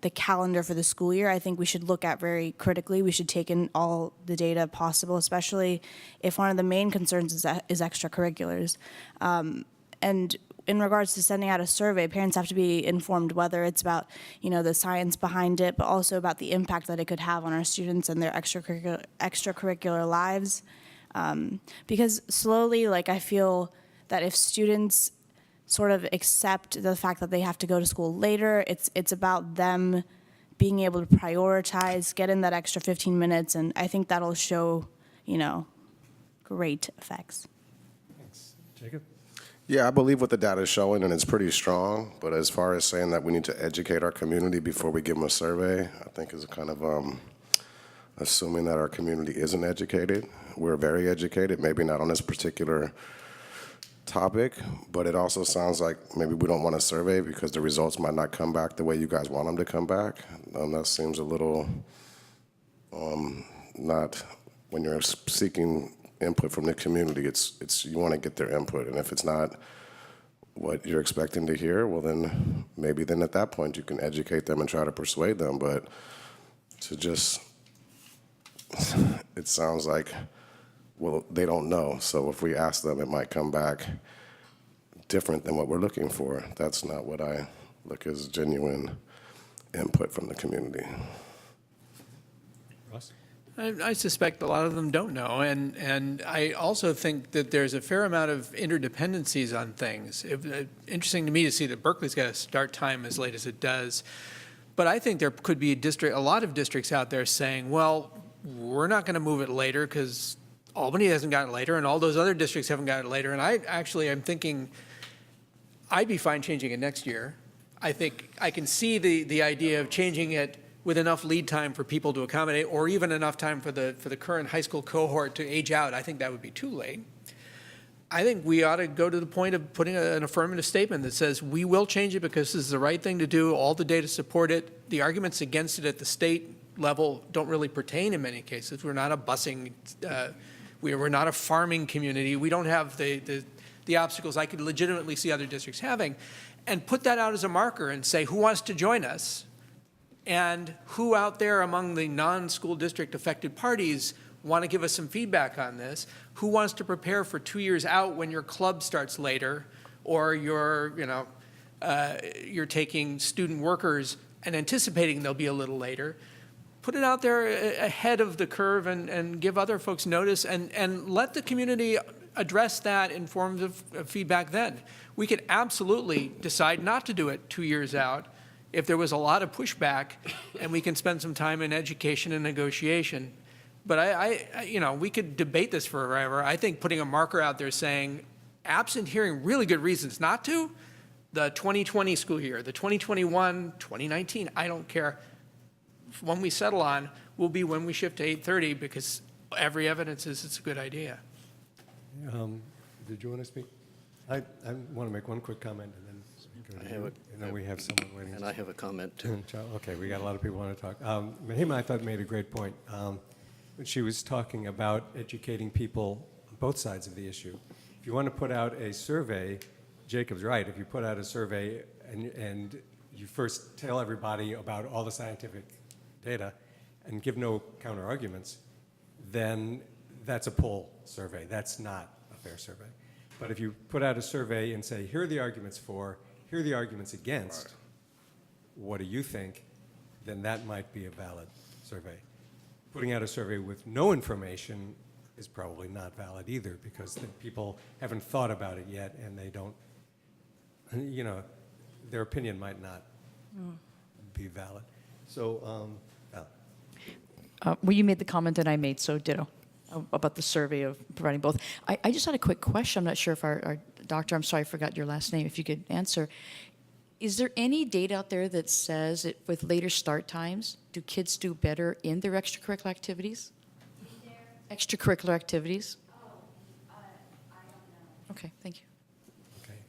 the calendar for the school year, I think we should look at very critically. We should take in all the data possible, especially if one of the main concerns is extracurriculars. And in regards to sending out a survey, parents have to be informed whether it's about, you know, the science behind it, but also about the impact that it could have on our students and their extracurricular lives. Because slowly, like, I feel that if students sort of accept the fact that they have to go to school later, it's about them being able to prioritize, get in that extra 15 minutes, and I think that'll show, you know, great effects. Thanks. Jacob? Yeah, I believe what the data is showing, and it's pretty strong. But as far as saying that we need to educate our community before we give them a survey, I think is kind of assuming that our community isn't educated. We're very educated, maybe not on this particular topic, but it also sounds like maybe we don't want a survey because the results might not come back the way you guys want them to come back. That seems a little not, when you're seeking input from the community, it's you want to get their input, and if it's not what you're expecting to hear, well then maybe then at that point you can educate them and try to persuade them. But to just, it sounds like, well, they don't know, so if we ask them it might come back different than what we're looking for. That's not what I look as genuine input from the community. Ross? I suspect a lot of them don't know, and I also think that there's a fair amount of interdependencies on things. Interesting to me to see that Berkeley's got a start time as late as it does, but I think there could be a lot of districts out there saying, well, we're not going to move it later because Albany hasn't got it later, and all those other districts haven't got it later. And I'm thinking I'd be fine changing it next year. I think I can see the idea of changing it with enough lead time for people to accommodate, or even enough time for the current high school cohort to age out. I think that would be too late. I think we ought to go to the point of putting an affirmative statement that says we will change it because this is the right thing to do. All the data support it. The arguments against it at the state level don't really pertain in many cases. We're not a busing, we're not a farming community. We don't have the obstacles I could legitimately see other districts having. And put that out as a marker and say, who wants to join us? And who out there among the non-school district affected parties want to give us some feedback on this? Who wants to prepare for 2 years out when your club starts later, or you're taking student workers and anticipating they'll be a little later? Put it out there ahead of the curve and give other folks notice, and let the community address that in forms of feedback then. We could absolutely decide not to do it 2 years out if there was a lot of pushback, and we can spend some time in education and negotiation. But we could debate this forever. I think putting a marker out there saying, absent hearing really good reasons not to, the 2020 school year, the 2021, 2019, I don't care. When we settle on will be when we shift to 8:30, because every evidence is it's a good idea. Did you want to speak? I want to make one quick comment and then go to you. And then we have someone waiting. And I have a comment too. Okay, we got a lot of people want to talk. Mahima, I thought, made a great point when she was talking about educating people on both sides of the issue. If you want to put out a survey, Jacob's right. If you put out a survey and you first tell everybody about all the scientific data and give no counter arguments, then that's a poll survey. That's not a fair survey. But if you put out a survey and say, here are the arguments for, here are the arguments against, what do you think, then that might be a valid survey. Putting out a survey with no information is probably not valid either, because the people haven't thought about it yet, and they don't, their opinion might not be valid. So, Well, you made the comment that I made, so ditto. about the survey of providing both. I just had a quick question. I'm not sure if our doctor, I'm sorry, I forgot your last name, if you could answer. Is there any data out there that says that with later start times, do kids do better in their extracurricular activities? Extracurricular activities? I don't know. Okay, thank you. Okay.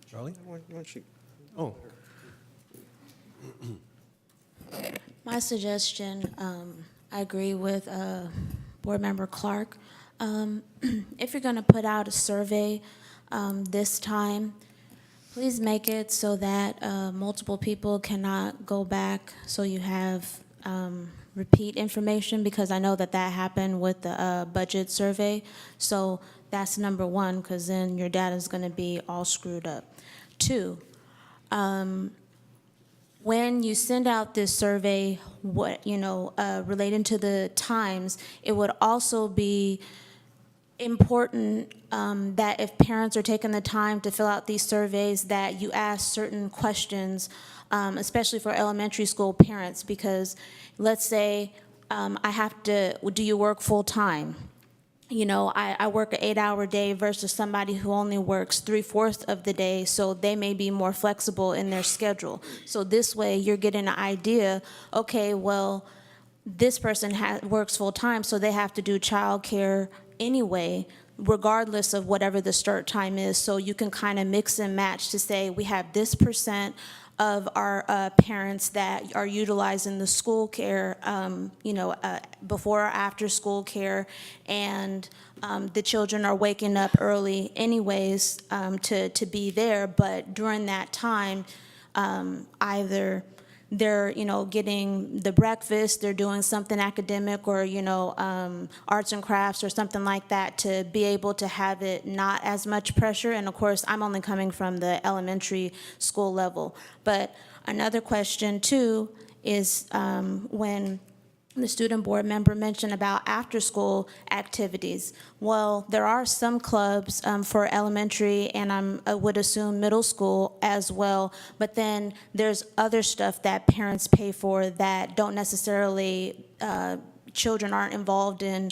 Charlie? Why don't you? Oh. My suggestion, I agree with Board Member Clark. If you're going to put out a survey this time, please make it so that multiple people cannot go back, so you have repeat information, because I know that happened with the budget survey. So that's number one, because then your data is going to be all screwed up. Two, when you send out this survey, relating to the times, it would also be important that if parents are taking the time to fill out these surveys, that you ask certain questions, especially for elementary school parents, because let's say do you work full time? I work an 8-hour day versus somebody who only works 3/4 of the day, so they may be more flexible in their schedule. So this way you're getting an idea, okay, well, this person works full time, so they have to do childcare anyway, regardless of whatever the start time is. So you can kind of mix and match to say we have this percent of our parents that are utilizing the school care, before or after school care, and the children are waking up early anyways to be there. But during that time, either they're, getting the breakfast, they're doing something academic, or, arts and crafts or something like that, to be able to have it not as much pressure. And of course, I'm only coming from the elementary school level. But another question too is when the student board member mentioned about after-school activities. Well, there are some clubs for elementary, and I would assume middle school as well, but then there's other stuff that parents pay for that don't necessarily, children aren't involved in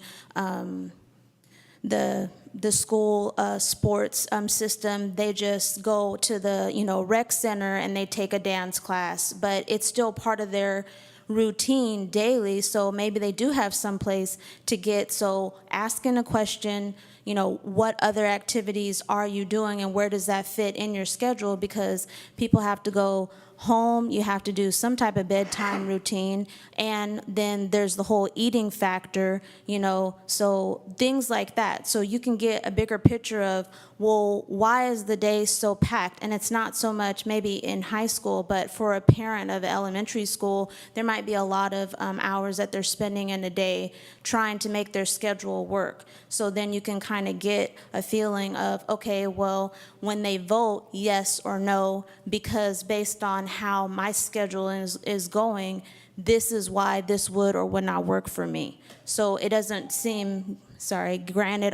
the school sports system. They just go to the rec center and they take a dance class, but it's still part of their routine daily. So maybe they do have some place to get. So asking a question, what other activities are you doing and where does that fit in your schedule? Because people have to go home, you have to do some type of bedtime routine, and then there's the whole eating factor, so things like that. So you can get a bigger picture of, well, why is the day so packed? And it's not so much maybe in high school, but for a parent of elementary school, there might be a lot of hours that they're spending in a day trying to make their schedule work. So then you can kind of get a feeling of, okay, well, when they vote yes or no, because based on how my schedule is going, this is why this would or would not work for me. So it doesn't seem, granted,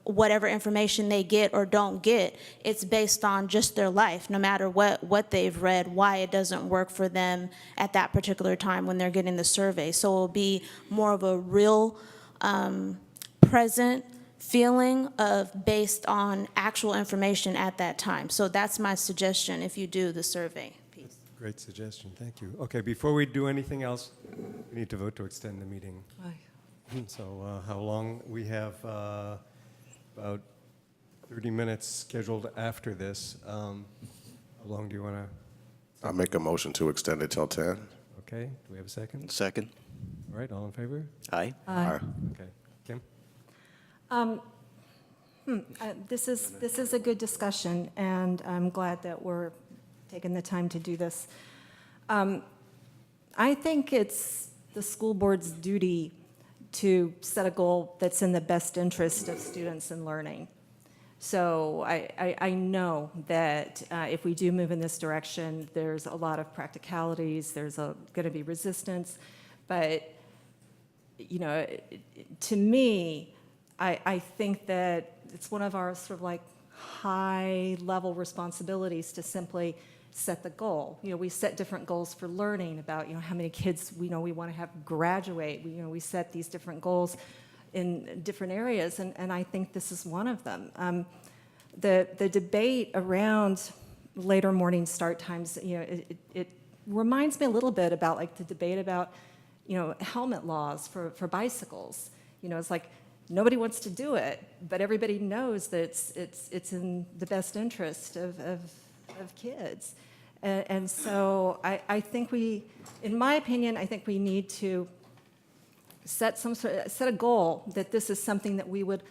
whatever information they get or don't get, it's based on just their life, no matter what they've read, why it doesn't work for them at that particular time when they're getting the survey. So it'll be more of a real present feeling of based on actual information at that time. So that's my suggestion if you do the survey piece. Great suggestion, thank you. Okay, before we do anything else, we need to vote to extend the meeting. So how long? We have about 30 minutes scheduled after this. How long do you want to? I'll make a motion to extend it till 10. Okay, do we have a second? Second. All right, all in favor? Aye. Aye. Okay, Kim? This is a good discussion, and I'm glad that we're taking the time to do this. I think it's the school board's duty to set a goal that's in the best interest of students and learning. So I know that if we do move in this direction, there's a lot of practicalities, there's going to be resistance, but to me, I think that it's one of our sort of like high-level responsibilities to simply set the goal. We set different goals for learning about, how many kids we want to have graduate. We set these different goals. in different areas, and I think this is one of them. The debate around later morning start times, it reminds me a little bit about like the debate about, helmet laws for bicycles. It's like nobody wants to do it, but everybody knows that it's in the best interest of kids. And so I think in my opinion, I think we need to set a goal that this is something that we would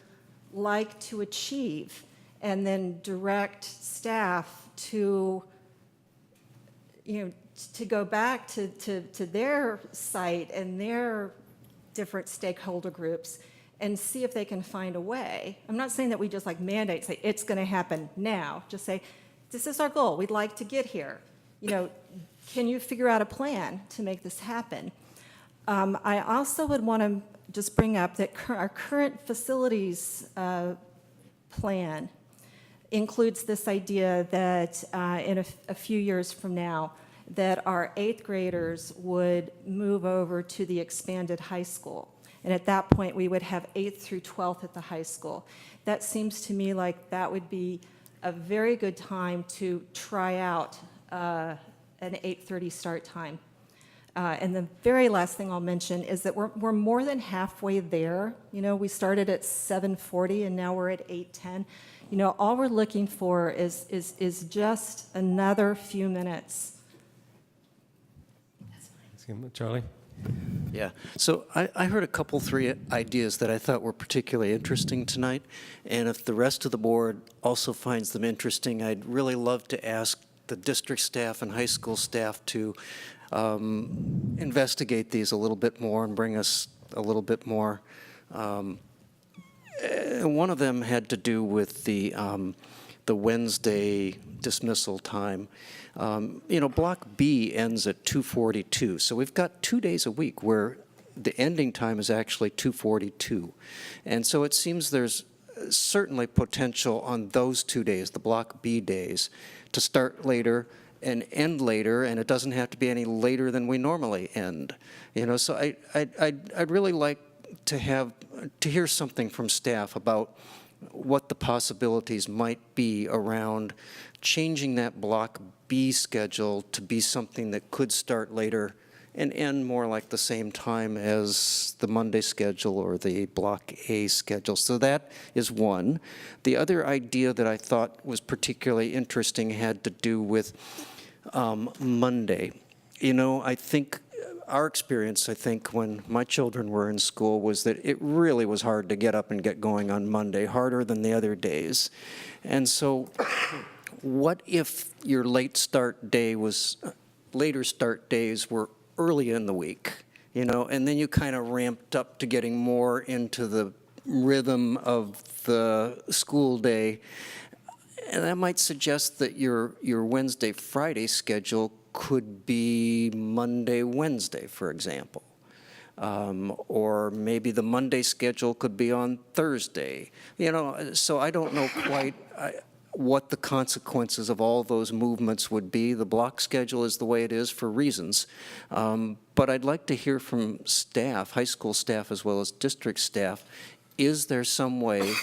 like to achieve, and then direct staff to go back to their site and their different stakeholder groups and see if they can find a way. I'm not saying that we just like mandate, say it's going to happen now. Just say, this is our goal. We'd like to get here. Can you figure out a plan to make this happen? I also would want to just bring up that our current facilities plan includes this idea that in a few years from now, that our 8th graders would move over to the expanded high school. And at that point, we would have 8th through 12th at the high school. That seems to me like that would be a very good time to try out an 8:30 start time. And the very last thing I'll mention is that we're more than halfway there. We started at 7:40 and now we're at 8:10. All we're looking for is just another few minutes. Charlie? Yeah, so I heard a couple, 3 ideas that I thought were particularly interesting tonight, and if the rest of the board also finds them interesting, I'd really love to ask the district staff and high school staff to investigate these a little bit more and bring us a little bit more. One of them had to do with the Wednesday dismissal time. Block B ends at 2:42, so we've got 2 days a week where the ending time is actually 2:42. And so it seems there's certainly potential on those 2 days, the Block B days, to start later and end later, and it doesn't have to be any later than we normally end. So I'd really like to hear something from staff about what the possibilities might be around changing that Block B schedule to be something that could start later and end more like the same time as the Monday schedule or the Block A schedule. So that is one. The other idea that I thought was particularly interesting had to do with Monday. I think our experience, when my children were in school, was that it really was hard to get up and get going on Monday, harder than the other days. And so what if your later start days were early in the week, and then you kind of ramped up to getting more into the rhythm of the school day. And that might suggest that your Wednesday-Friday schedule could be Monday-Wednesday, for example. Or maybe the Monday schedule could be on Thursday. So I don't know quite what the consequences of all those movements would be. The block schedule is the way it is for reasons. But I'd like to hear from staff, high school staff as well as district staff, is there some way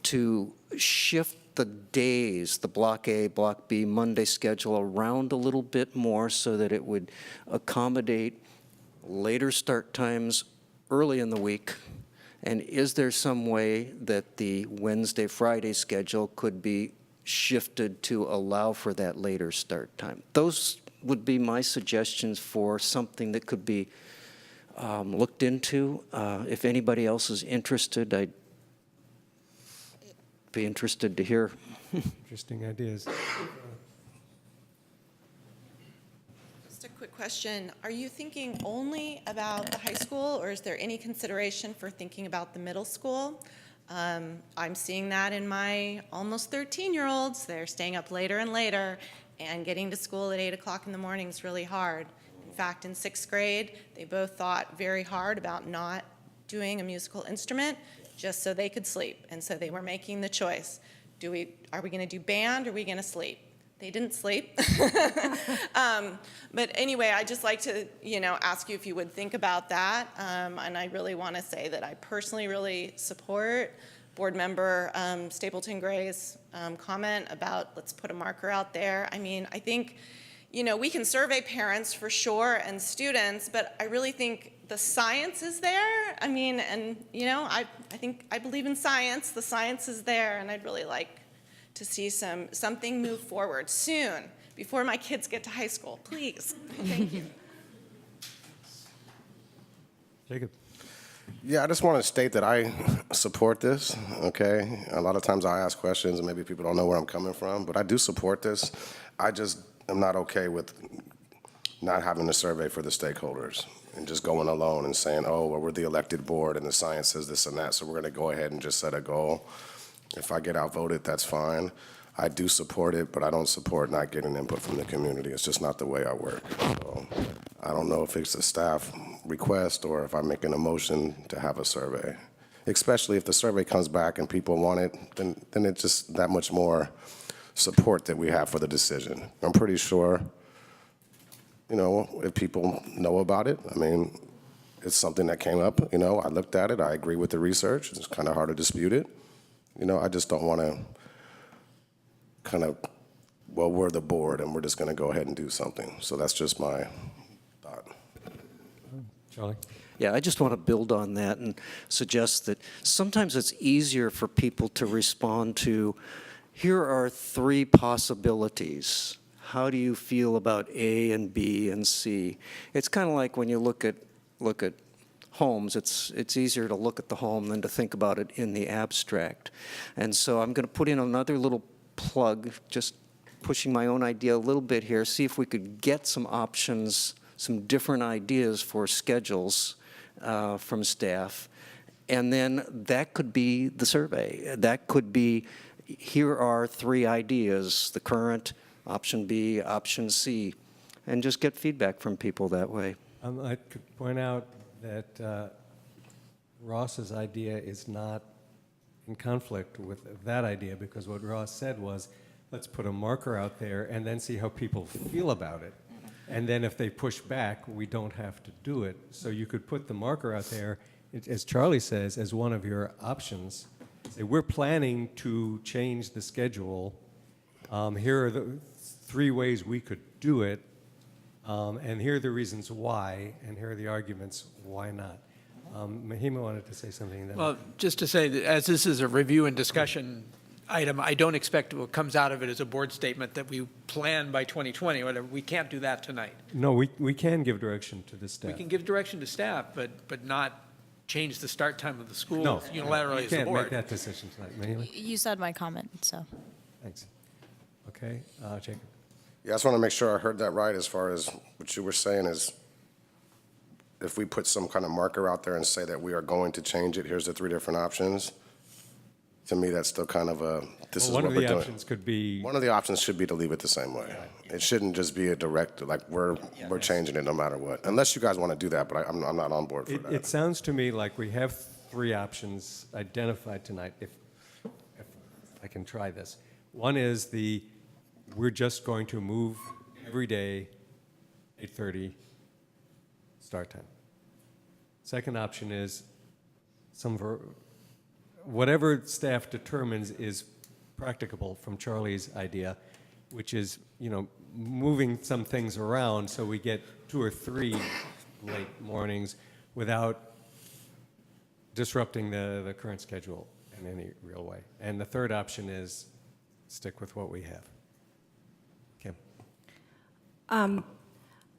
to shift the days, the Block A, Block B, Monday schedule around a little bit more so that it would accommodate later start times early in the week? And is there some way that the Wednesday, Friday schedule could be shifted to allow for that later start time? Those would be my suggestions for something that could be looked into. If anybody else is interested, I'd be interested to hear. Interesting ideas. Just a quick question. Are you thinking only about the high school, or is there any consideration for thinking about the middle school? I'm seeing that in my almost 13-year-olds. They're staying up later and later, and getting to school at 8 o'clock in the morning is really hard. In fact, in 6th grade, they both thought very hard about not doing a musical instrument just so they could sleep. And so they were making the choice. Are we going to do band, or are we going to sleep? They didn't sleep. But anyway, I'd just like to, ask you if you would think about that. And I really want to say that I personally really support Board Member Stapleton Gray's comment about let's put a marker out there. I mean, I think, we can survey parents for sure and students, but I really think the science is there. I mean, and, I believe in science. The science is there, and I'd really like to see something move forward soon, before my kids get to high school, please. Thank you. Jacob. Yeah, I just want to state that I support this, okay? A lot of times I ask questions and maybe people don't know where I'm coming from, but I do support this. I just am not okay with not having a survey for the stakeholders and just going alone and saying, oh, well, we're the elected board and the science says this and that, so we're going to go ahead and just set a goal. If I get outvoted, that's fine. I do support it, but I don't support not getting input from the community. It's just not the way I work. So I don't know if it's a staff request or if I'm making a motion to have a survey. Especially if the survey comes back and people want it, then it's just that much more support that we have for the decision. I'm pretty sure, if people know about it, I mean, it's something that came up, I looked at it, I agree with the research, it's kind of hard to dispute it. I just don't want to we're the board and we're just going to go ahead and do something. So that's just my thought. Charlie? Yeah, I just want to build on that and suggest that sometimes it's easier for people to respond to, here are 3 possibilities. How do you feel about A and B and C? It's kind of like when you look at homes, it's easier to look at the home than to think about it in the abstract. And so I'm going to put in another little plug, just pushing my own idea a little bit here, see if we could get some options, some different ideas for schedules from staff. And then that could be the survey. That could be, here are 3 ideas, the current, option B, option C, and just get feedback from people that way. I could point out that Ross's idea is not in conflict with that idea, because what Ross said was, let's put a marker out there and then see how people feel about it. And then if they push back, we don't have to do it. So you could put the marker out there, as Charlie says, as one of your options. Say, we're planning to change the schedule. Here are the 3 ways we could do it. And here are the reasons why, and here are the arguments why not. Mahima wanted to say something. Well, just to say that as this is a review and discussion item, I don't expect what comes out of it as a board statement that we plan by 2020, whatever. We can't do that tonight. No, we can give direction to the staff. We can give direction to staff, but not change the start time of the school No, unilaterally you as a can't board. make that decision tonight. Mahima? You said my comment, so. Thanks. Okay, Jacob. Yeah, I just want to make sure I heard that right as far as what you were saying is if we put some kind of marker out there and say that we are going to change it, here's the 3 different options. To me, that's still kind of a, this is what we're doing. One of the options could be... One of the options should be to leave it the same way. It shouldn't just be a direct, like, we're changing it no matter what. Unless you guys want to do that, but I'm not on board for that. It sounds to me like we have 3 options identified tonight, if I can try this. One is we're just going to move every day, 8:30 start time. Second option is whatever staff determines is practicable from Charlie's idea, which is, moving some things around so we get 2 or 3 late mornings without disrupting the current schedule in any real way. And the third option is stick with what we have. Kim.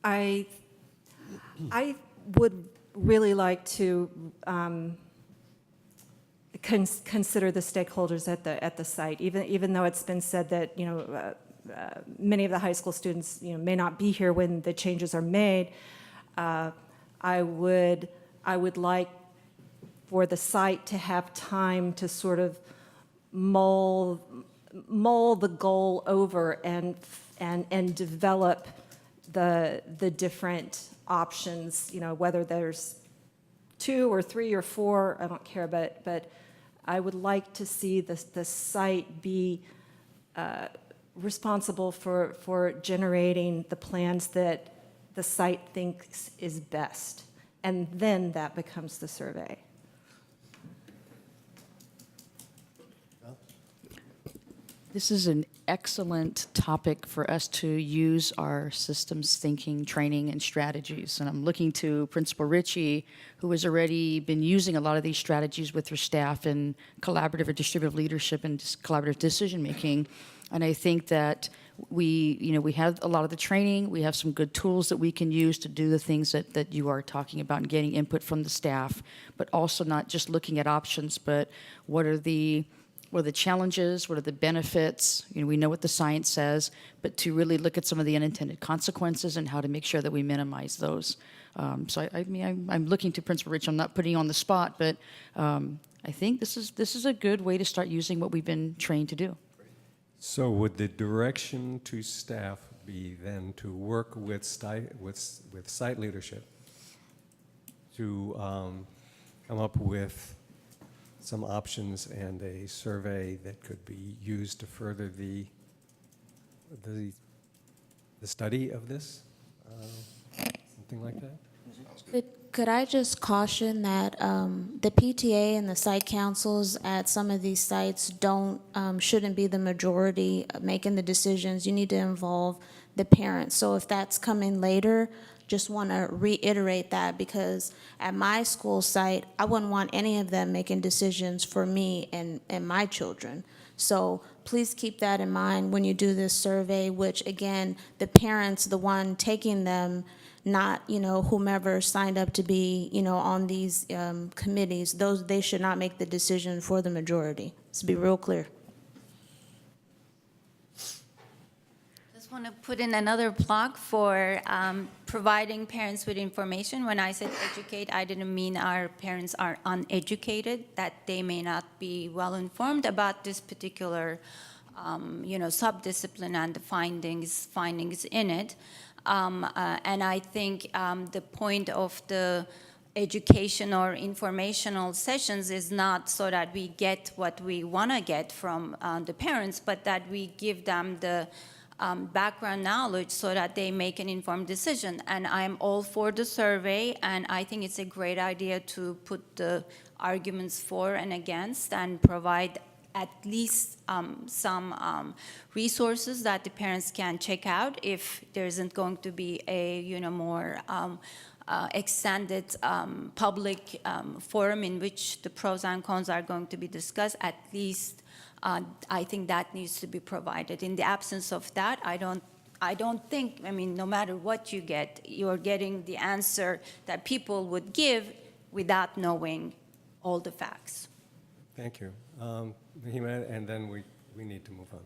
I would really like to consider the stakeholders at the site, even though it's been said that many of the high school students may not be here when the changes are made. I would like for the site to have time to sort of mull the goal over and develop the different options, whether there's 2 or 3 or 4, I don't care, but I would like to see the site be responsible for generating the plans that the site thinks is best. And then that becomes the survey. This is an excellent topic for us to use our systems thinking, training, and strategies. And I'm looking to Principal Ritchie, who has already been using a lot of these strategies with her staff in collaborative or distributive leadership and collaborative decision making. And I think that we have a lot of the training, we have some good tools that we can use to do the things that you are talking about and getting input from the staff, but also not just looking at options, but what are the challenges, what are the benefits? We know what the science says, but to really look at some of the unintended consequences and how to make sure that we minimize those. So I'm looking to Principal Rich. I'm not putting you on the spot, but I think this is a good way to start using what we've been trained to do. So would the direction to staff be then to work with site leadership to come up with some options and a survey that could be used to further the study of this? Something like that? Could I just caution that the PTA and the site councils at some of these sites shouldn't be the majority making the decisions. You need to involve the parents. So if that's coming later, just want to reiterate that, because at my school site, I wouldn't want any of them making decisions for me and my children. So please keep that in mind when you do this survey, which again, the parents, the one taking them, not, whomever signed up to be, on these committees, they should not make the decision for the majority. Let's be real clear. Just want to put in another plug for providing parents with information. When I said educate, I didn't mean our parents are uneducated, that they may not be well informed about this particular, subdiscipline and the findings in it. And I think the point of the education or informational sessions is not so that we get what we want to get from the parents, but that we give them the background knowledge so that they make an informed decision. And I'm all for the survey, and I think it's a great idea to put the arguments for and against and provide at least some resources that the parents can check out if there isn't going to be a more extended public forum in which the pros and cons are going to be discussed. At least I think that needs to be provided. In the absence of that, I don't think, no matter what you get, you're getting the answer that people would give without knowing all the facts. Thank you. Mahima, and then we need to move on.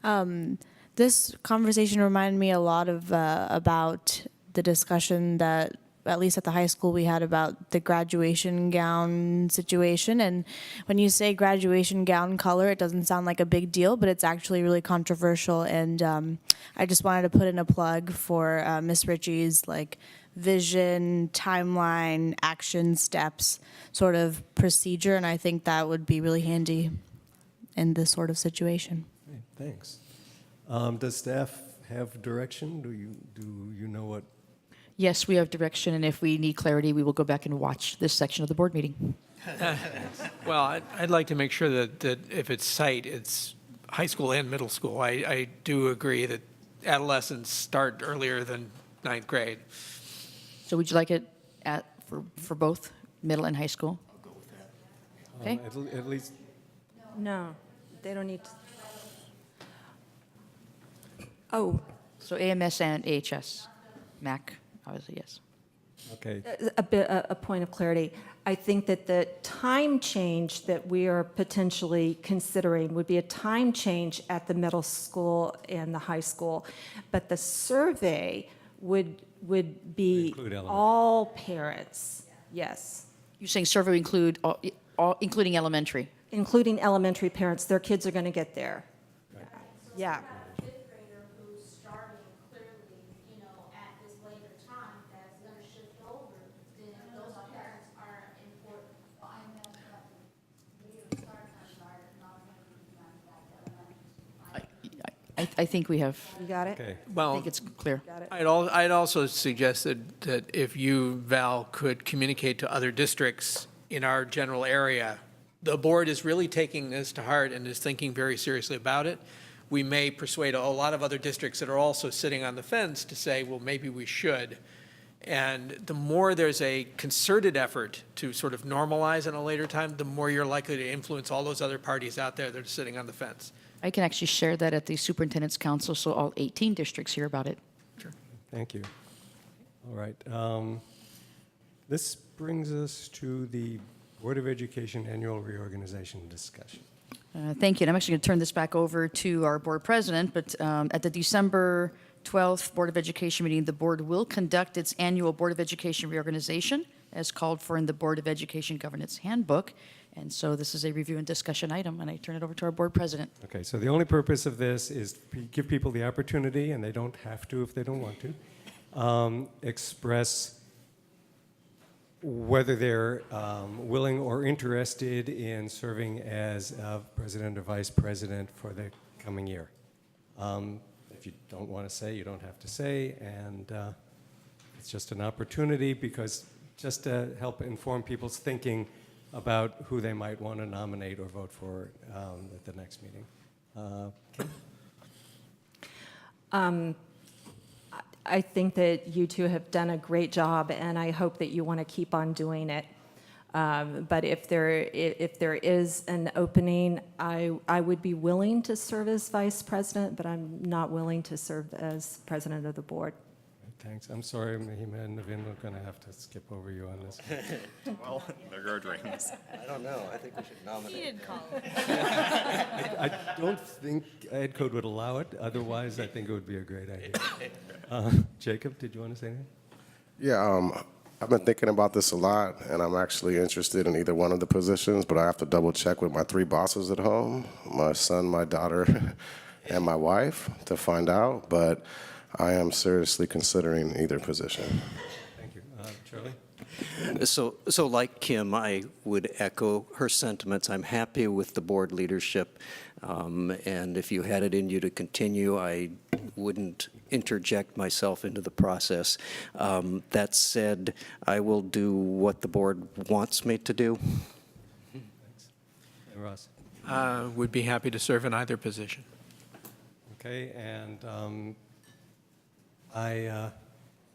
Thanks. This conversation reminded me a lot of about the discussion that, at least at the high school, we had about the graduation gown situation. And when you say graduation gown color, it doesn't sound like a big deal, but it's actually really controversial. And I just wanted to put in a plug for Ms. Ritchie's vision, timeline, action steps sort of procedure. And I think that would be really handy in this sort of situation. Great, thanks. Does staff have direction? Do you know what? Yes, we have direction, and if we need clarity, we will go back and watch this section of the board meeting. Well, I'd like to make sure that if it's site, it's high school and middle school. I do agree that adolescents start earlier than 9th grade. So would you like it for both middle and high school? I'll go with that. Okay. At least. No, they don't need to. Oh. So AMS and AHS. MAC, obviously, yes. Okay. A point of clarity. I think that the time change that we are potentially considering would be a time change at the middle school and the high school, but the survey would be all parents. Yes. You're saying survey include including elementary? Including elementary parents. Their kids are going to get there. Right. Yeah. I think we have, You got it? Okay. I Well, think it's clear. Got it? I'd also suggest that if you, Val, could communicate to other districts in our general area, the board is really taking this to heart and is thinking very seriously about it. We may persuade a lot of other districts that are also sitting on the fence to say, well, maybe we should. And the more there's a concerted effort to sort of normalize in a later time, the more you're likely to influence all those other parties out there that are sitting on the fence. I can actually share that at the Superintendent's Council, so all 18 districts hear about it. Thank you. All right. This brings us to the Board of Education annual reorganization discussion. Thank you. And I'm actually going to turn this back over to our board president, but at the December 12th Board of Education meeting, the board will conduct its annual Board of Education reorganization as called for in the Board of Education Governance Handbook. And so this is a review and discussion item, and I turn it over to our board president. Okay, so the only purpose of this is to give people the opportunity, and they don't have to if they don't want to, express whether they're willing or interested in serving as president or vice president for the coming year. If you don't want to say, you don't have to say, and it's just an opportunity because just to help inform people's thinking about who they might want to nominate or vote for at the next meeting. Kim? I think that you two have done a great job, and I hope that you want to keep on doing it. But if there is an opening, I would be willing to serve as vice president, but I'm not willing to serve as president of the board. Thanks. I'm sorry, Mahima and Navin, we're going to have to skip over you on this. Well, there go dreams. I don't know. I think we should nominate. I don't think Ed Code would allow it. Otherwise, I think it would be a great idea. Jacob, did you want to say anything? Yeah, I've been thinking about this a lot, and I'm actually interested in either one of the positions, but I have to double check with my 3 bosses at home, my son, my daughter, and my wife to find out, but I am seriously considering either position. Thank you. Charlie? So like Kim, I would echo her sentiments. I'm happy with the board leadership, and if you had it in you to continue, I wouldn't interject myself into the process. That said, I will do what the board wants me to do. Thanks. And Ross? Would be happy to serve in either position. Okay, and I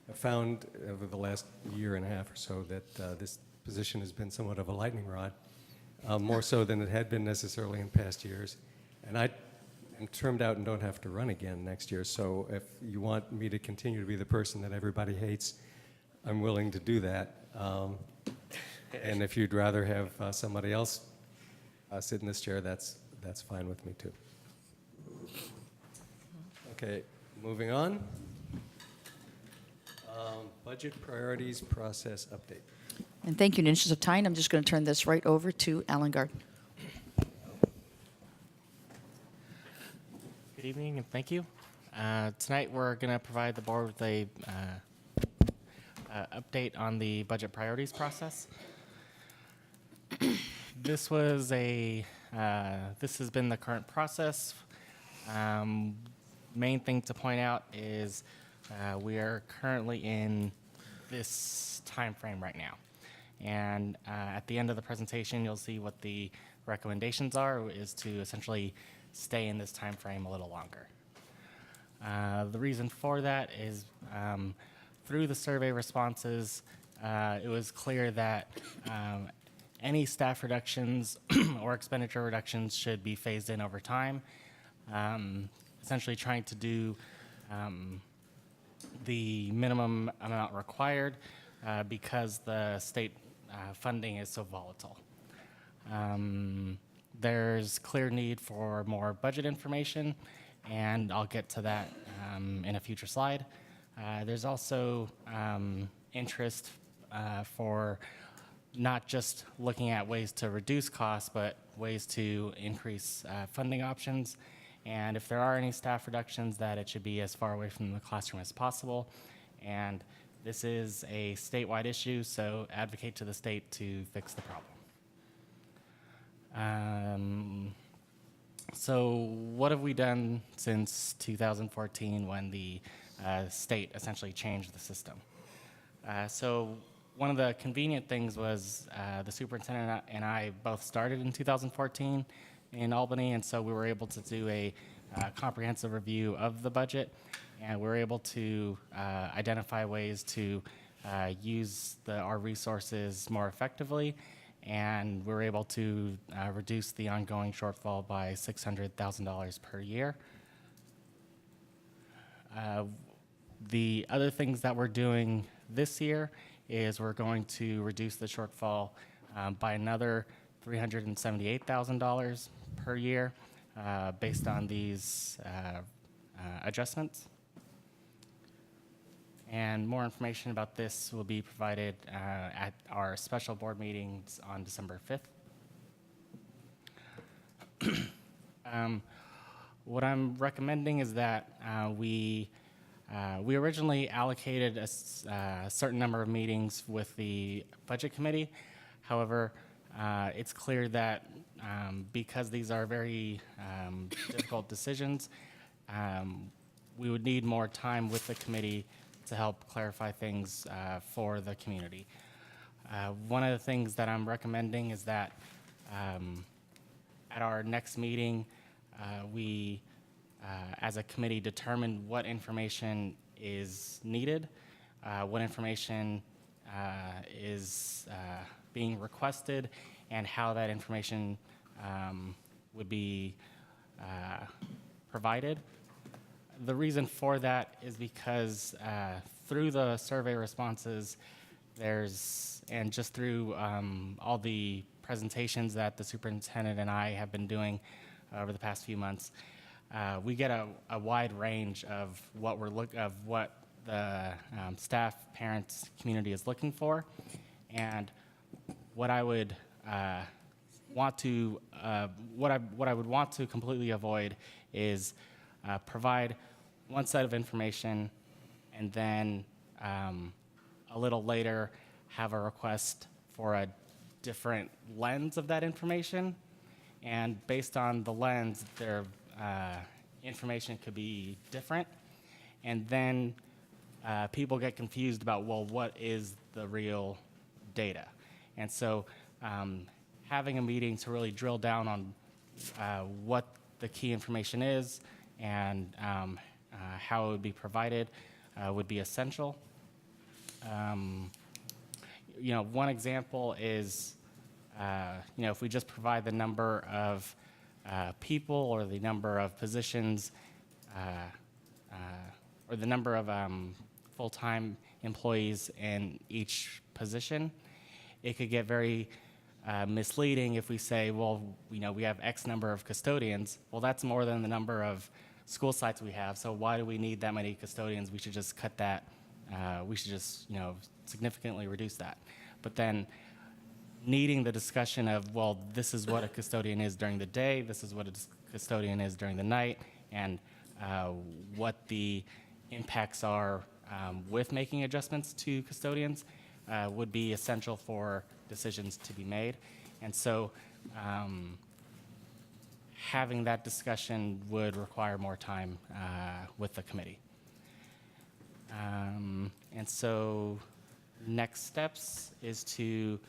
have found over the last year and a half or so that this position has been somewhat of a lightning rod, more so than it had been necessarily in past years. And I am termed out and don't have to run again next year, so if you want me to continue to be the person that everybody hates, I'm willing to do that. And if you'd rather have somebody else sit in this chair, that's fine with me too. Okay, moving on. Budget priorities process update. And thank you. In the interest of time, I'm just going to turn this right over to Alan Gard. Good evening, and thank you. Tonight, we're going to provide the board with a update on the budget priorities process. This has been the current process. Main thing to point out is we are currently in this time frame right now. And at the end of the presentation, you'll see what the recommendations are, is to essentially stay in this time frame a little longer. The reason for that is through the survey responses, it was clear that any staff reductions or expenditure reductions should be phased in over time, essentially trying to do the minimum amount required because the state funding is so volatile. There's clear need for more budget information, and I'll get to that in a future slide. There's also interest for not just looking at ways to reduce costs, but ways to increase funding options. And if there are any staff reductions, that it should be as far away from the classroom as possible. And this is a statewide issue, so advocate to the state to fix the problem. So what have we done since 2014 when the state essentially changed the system? So one of the convenient things was the superintendent and I both started in 2014 in Albany, and so we were able to do a comprehensive review of the budget, and we were able to identify ways to use our resources more effectively, and we were able to reduce the ongoing shortfall by $600,000 per year. The other things that we're doing this year is we're going to reduce the shortfall by another $378,000 per year based on these adjustments. And more information about this will be provided at our special board meetings on December 5th. What I'm recommending is that we originally allocated a certain number of meetings with the budget committee. However, it's clear that because these are very difficult decisions, we would need more time with the committee to help clarify things for the community. One of the things that I'm recommending is that at our next meeting, we, as a committee, determine what information is needed, what information is being requested, and how that information would be provided. The reason for that is because through the survey responses, and just through all the presentations that the superintendent and I have been doing over the past few months, we get a wide range of what the staff, parents, community is looking for, and what I would want to completely avoid is provide one set of information and then a little later have a request for a different lens of that information, and based on the lens, their information could be different, and then people get confused about, well, what is the real data? And so having a meeting to really drill down on what the key information is and how it would be provided would be essential. One example is, if we just provide the number of people or the number of positions or the number of full-time employees in each position, it could get very misleading if we say, well, we have X number of custodians. Well, that's more than the number of school sites we have, so why do we need that many custodians? We should just cut that. We should just, significantly reduce that. But then needing the discussion of, well, this is what a custodian is during the day, this is what a custodian is during the night, and what the impacts are with making adjustments to custodians would be essential for decisions to be made. And so having that discussion would require more time with the committee. And so next steps is to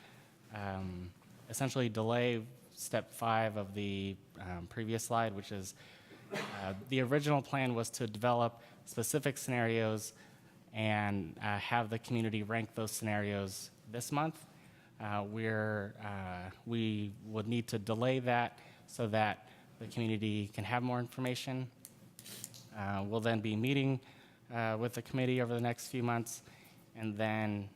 essentially delay step 5 of the previous slide, which is the original plan was to develop specific scenarios and have the community rank those scenarios this month. We would need to delay that so that the community can have more information. We'll then be meeting with the committee over the next few months, and then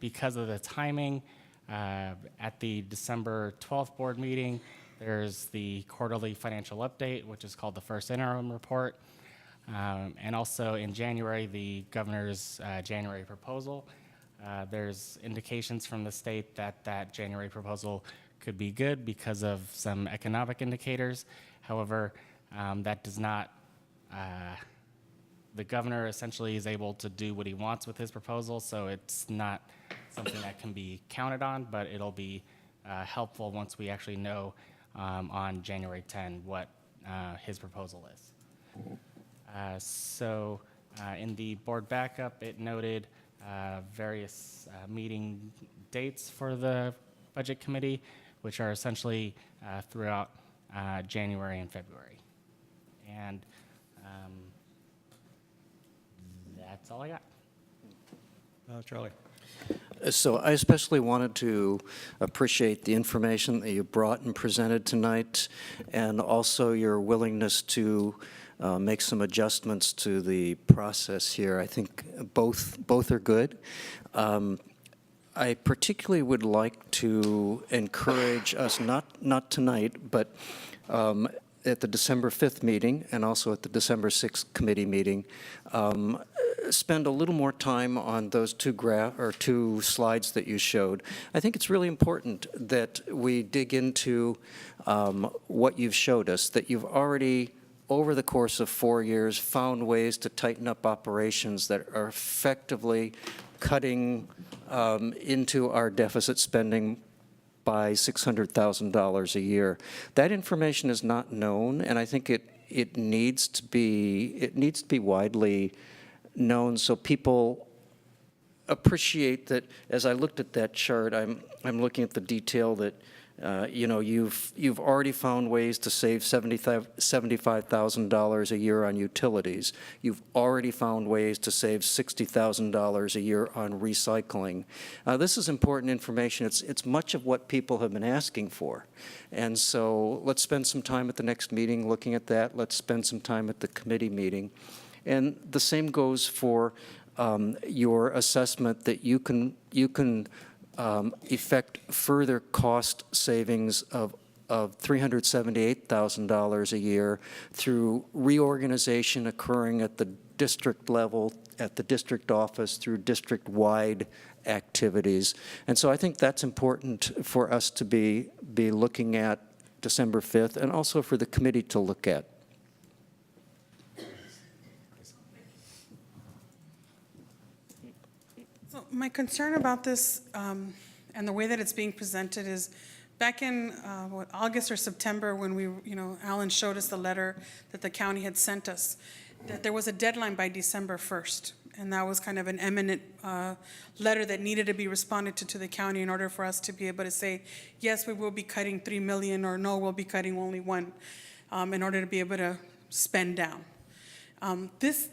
because of the timing, at the December 12th board meeting, there's the quarterly financial update, which is called the first interim report. And also in January, the governor's January proposal. There's indications from the state that that January proposal could be good because of some economic indicators. However, that does not, the governor essentially is able to do what he wants with his proposal, so it's not something that can be counted on, but it'll be helpful once we actually know on January 10 what his proposal is. In the board backup, it noted various meeting dates for the budget committee, which are essentially throughout January and February. And that's all I got. Charlie. So I especially wanted to appreciate the information that you brought and presented tonight, and also your willingness to make some adjustments to the process here. I think both are good. I particularly would like to encourage us, not tonight, but at the December 5th meeting and also at the December 6th committee meeting, spend a little more time on those two slides that you showed. I think it's really important that we dig into what you've showed us, that you've already, over the course of 4 years, found ways to tighten up operations that are effectively cutting into our deficit spending by $600,000 a year. That information is not known, and I think it needs to be widely known so people appreciate that. As I looked at that chart, I'm looking at the detail that you've already found ways to save $75,000 a year on utilities. You've already found ways to save $60,000 a year on recycling. This is important information. It's much of what people have been asking for. And so let's spend some time at the next meeting looking at that. Let's spend some time at the committee meeting. And the same goes for your assessment that you can effect further cost savings of $378,000 a year through reorganization occurring at the district level, at the district office, through district-wide activities. And so I think that's important for us to be looking at December 5th, and also for the committee to look at. So my concern about this and the way that it's being presented is back in August or September when Alan showed us the letter that the county had sent us, that there was a deadline by December 1st. And that was kind of an eminent letter that needed to be responded to the county in order for us to be able to say, yes, we will be cutting $3 million, or no, we'll be cutting only $1 million, in order to be able to spend down. This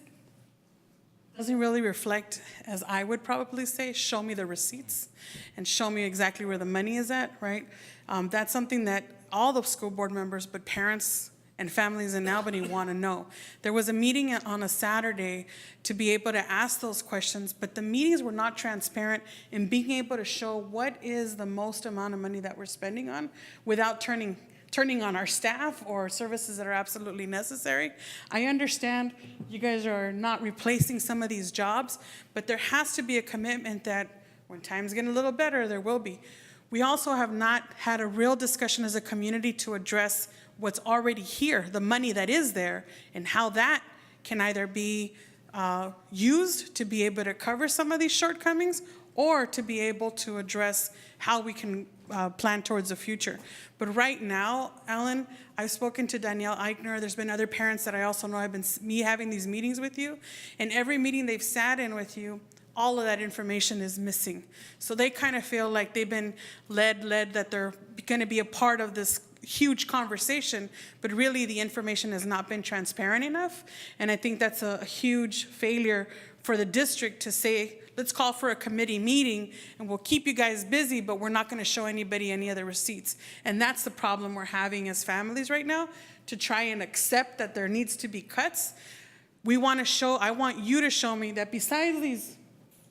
doesn't really reflect, as I would probably say, show me the receipts and show me exactly where the money is at, right? That's something that all the school board members, but parents and families in Albany want to know. There was a meeting on a Saturday to be able to ask those questions, but the meetings were not transparent in being able to show what is the most amount of money that we're spending on without turning on our staff or services that are absolutely necessary. I understand you guys are not replacing some of these jobs, but there has to be a commitment that when times get a little better, there will be. We also have not had a real discussion as a community to address what's already here, the money that is there, and how that can either be used to be able to cover some of these shortcomings, or to be able to address how we can plan towards the future. But right now, Alan, I've spoken to Danielle Eichner. There's been other parents that I also know have been having these meetings with you. And every meeting they've sat in with you, all of that information is missing. So they kind of feel like they've been led that they're going to be a part of this huge conversation, but really the information has not been transparent enough. And I think that's a huge failure for the district to say, let's call for a committee meeting and we'll keep you guys busy, but we're not going to show anybody any other receipts. And that's the problem we're having as families right now, to try and accept that there needs to be cuts. I want you to show me that besides these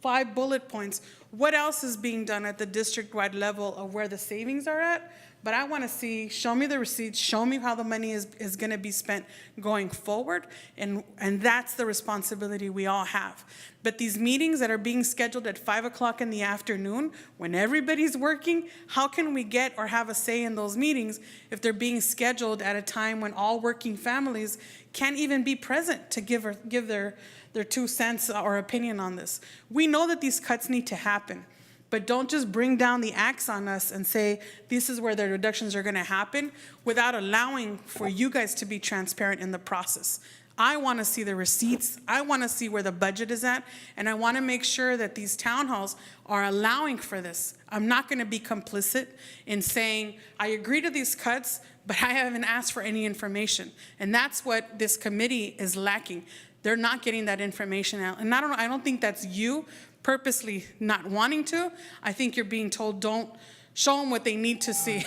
5 bullet points, what else is being done at the district-wide level of where the savings are at. But I want to see, show me the receipts, show me how the money is going to be spent going forward, and that's the responsibility we all have. But these meetings that are being scheduled at 5 o'clock in the afternoon, when everybody's working, how can we get or have a say in those meetings if they're being scheduled at a time when all working families can't even be present to give their 2 cents or opinion on this? We know that these cuts need to happen. But don't just bring down the axe on us and say, this is where the reductions are gonna happen without allowing for you guys to be transparent in the process. I wanna see the receipts, I wanna see where the budget is at, and I wanna make sure that these town halls are allowing for this. I'm not gonna be complicit in saying, I agree to these cuts, but I haven't asked for any information. And that's what this committee is lacking. They're not getting that information out. And I don't think that's you purposely not wanting to. I think you're being told, don't show them what they need to see.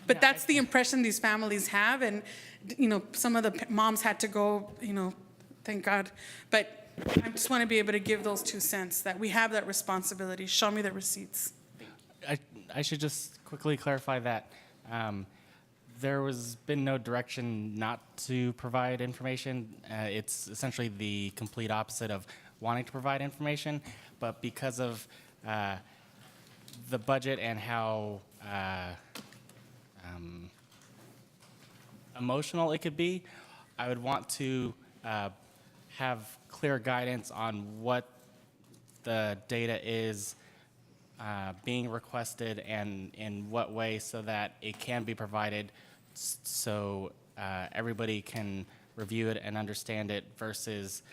But that's the impression these families have. And, you know, some of the moms had to go, you know, thank God. But I just want to be able to give those 2 cents, that we have that responsibility. Show me the receipts. I should just quickly clarify that there was been no direction not to provide information. It's essentially the complete opposite of wanting to provide information, but because of the budget and how emotional it could be, I would want to have clear guidance on what the data is being requested and in what way, so that it can be provided so everybody can review it and understand it, versus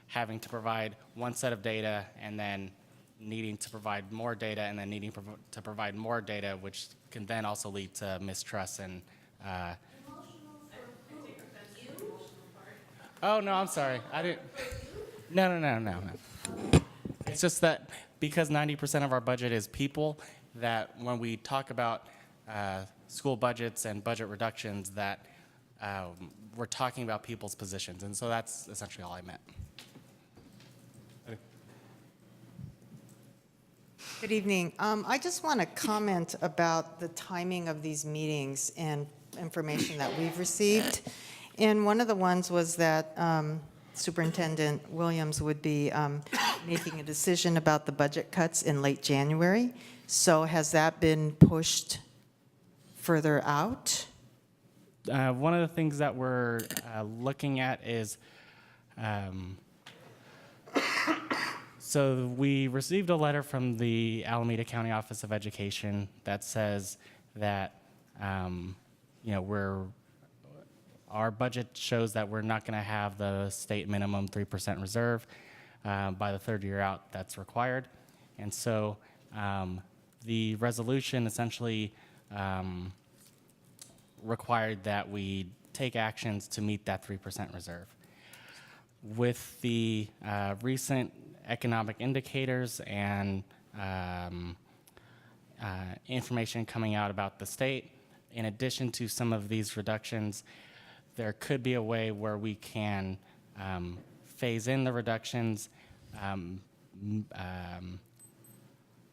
having to provide one set of data and then needing to provide more data and then needing to provide more data, which can then also lead to mistrust and oh, no, I'm sorry. I didn't. No. It's just that because 90% of our budget is people, that when we talk about school budgets and budget reductions, that we're talking about people's positions. And so that's essentially all I meant. Good evening. I just want to comment about the timing of these meetings and information that we've received. And one of the ones was that Superintendent Williams would be making a decision about the budget cuts in late January. So has that been pushed further out? One of the things that we're looking at is, so we received a letter from the Alameda County Office of Education that says that, you know, our budget shows that we're not going to have the state minimum 3% reserve by the third year out that's required. And so the resolution essentially required that we take actions to meet that 3% reserve. With the recent economic indicators and information coming out about the state, in addition to some of these reductions, there could be a way where we can phase in the reductions,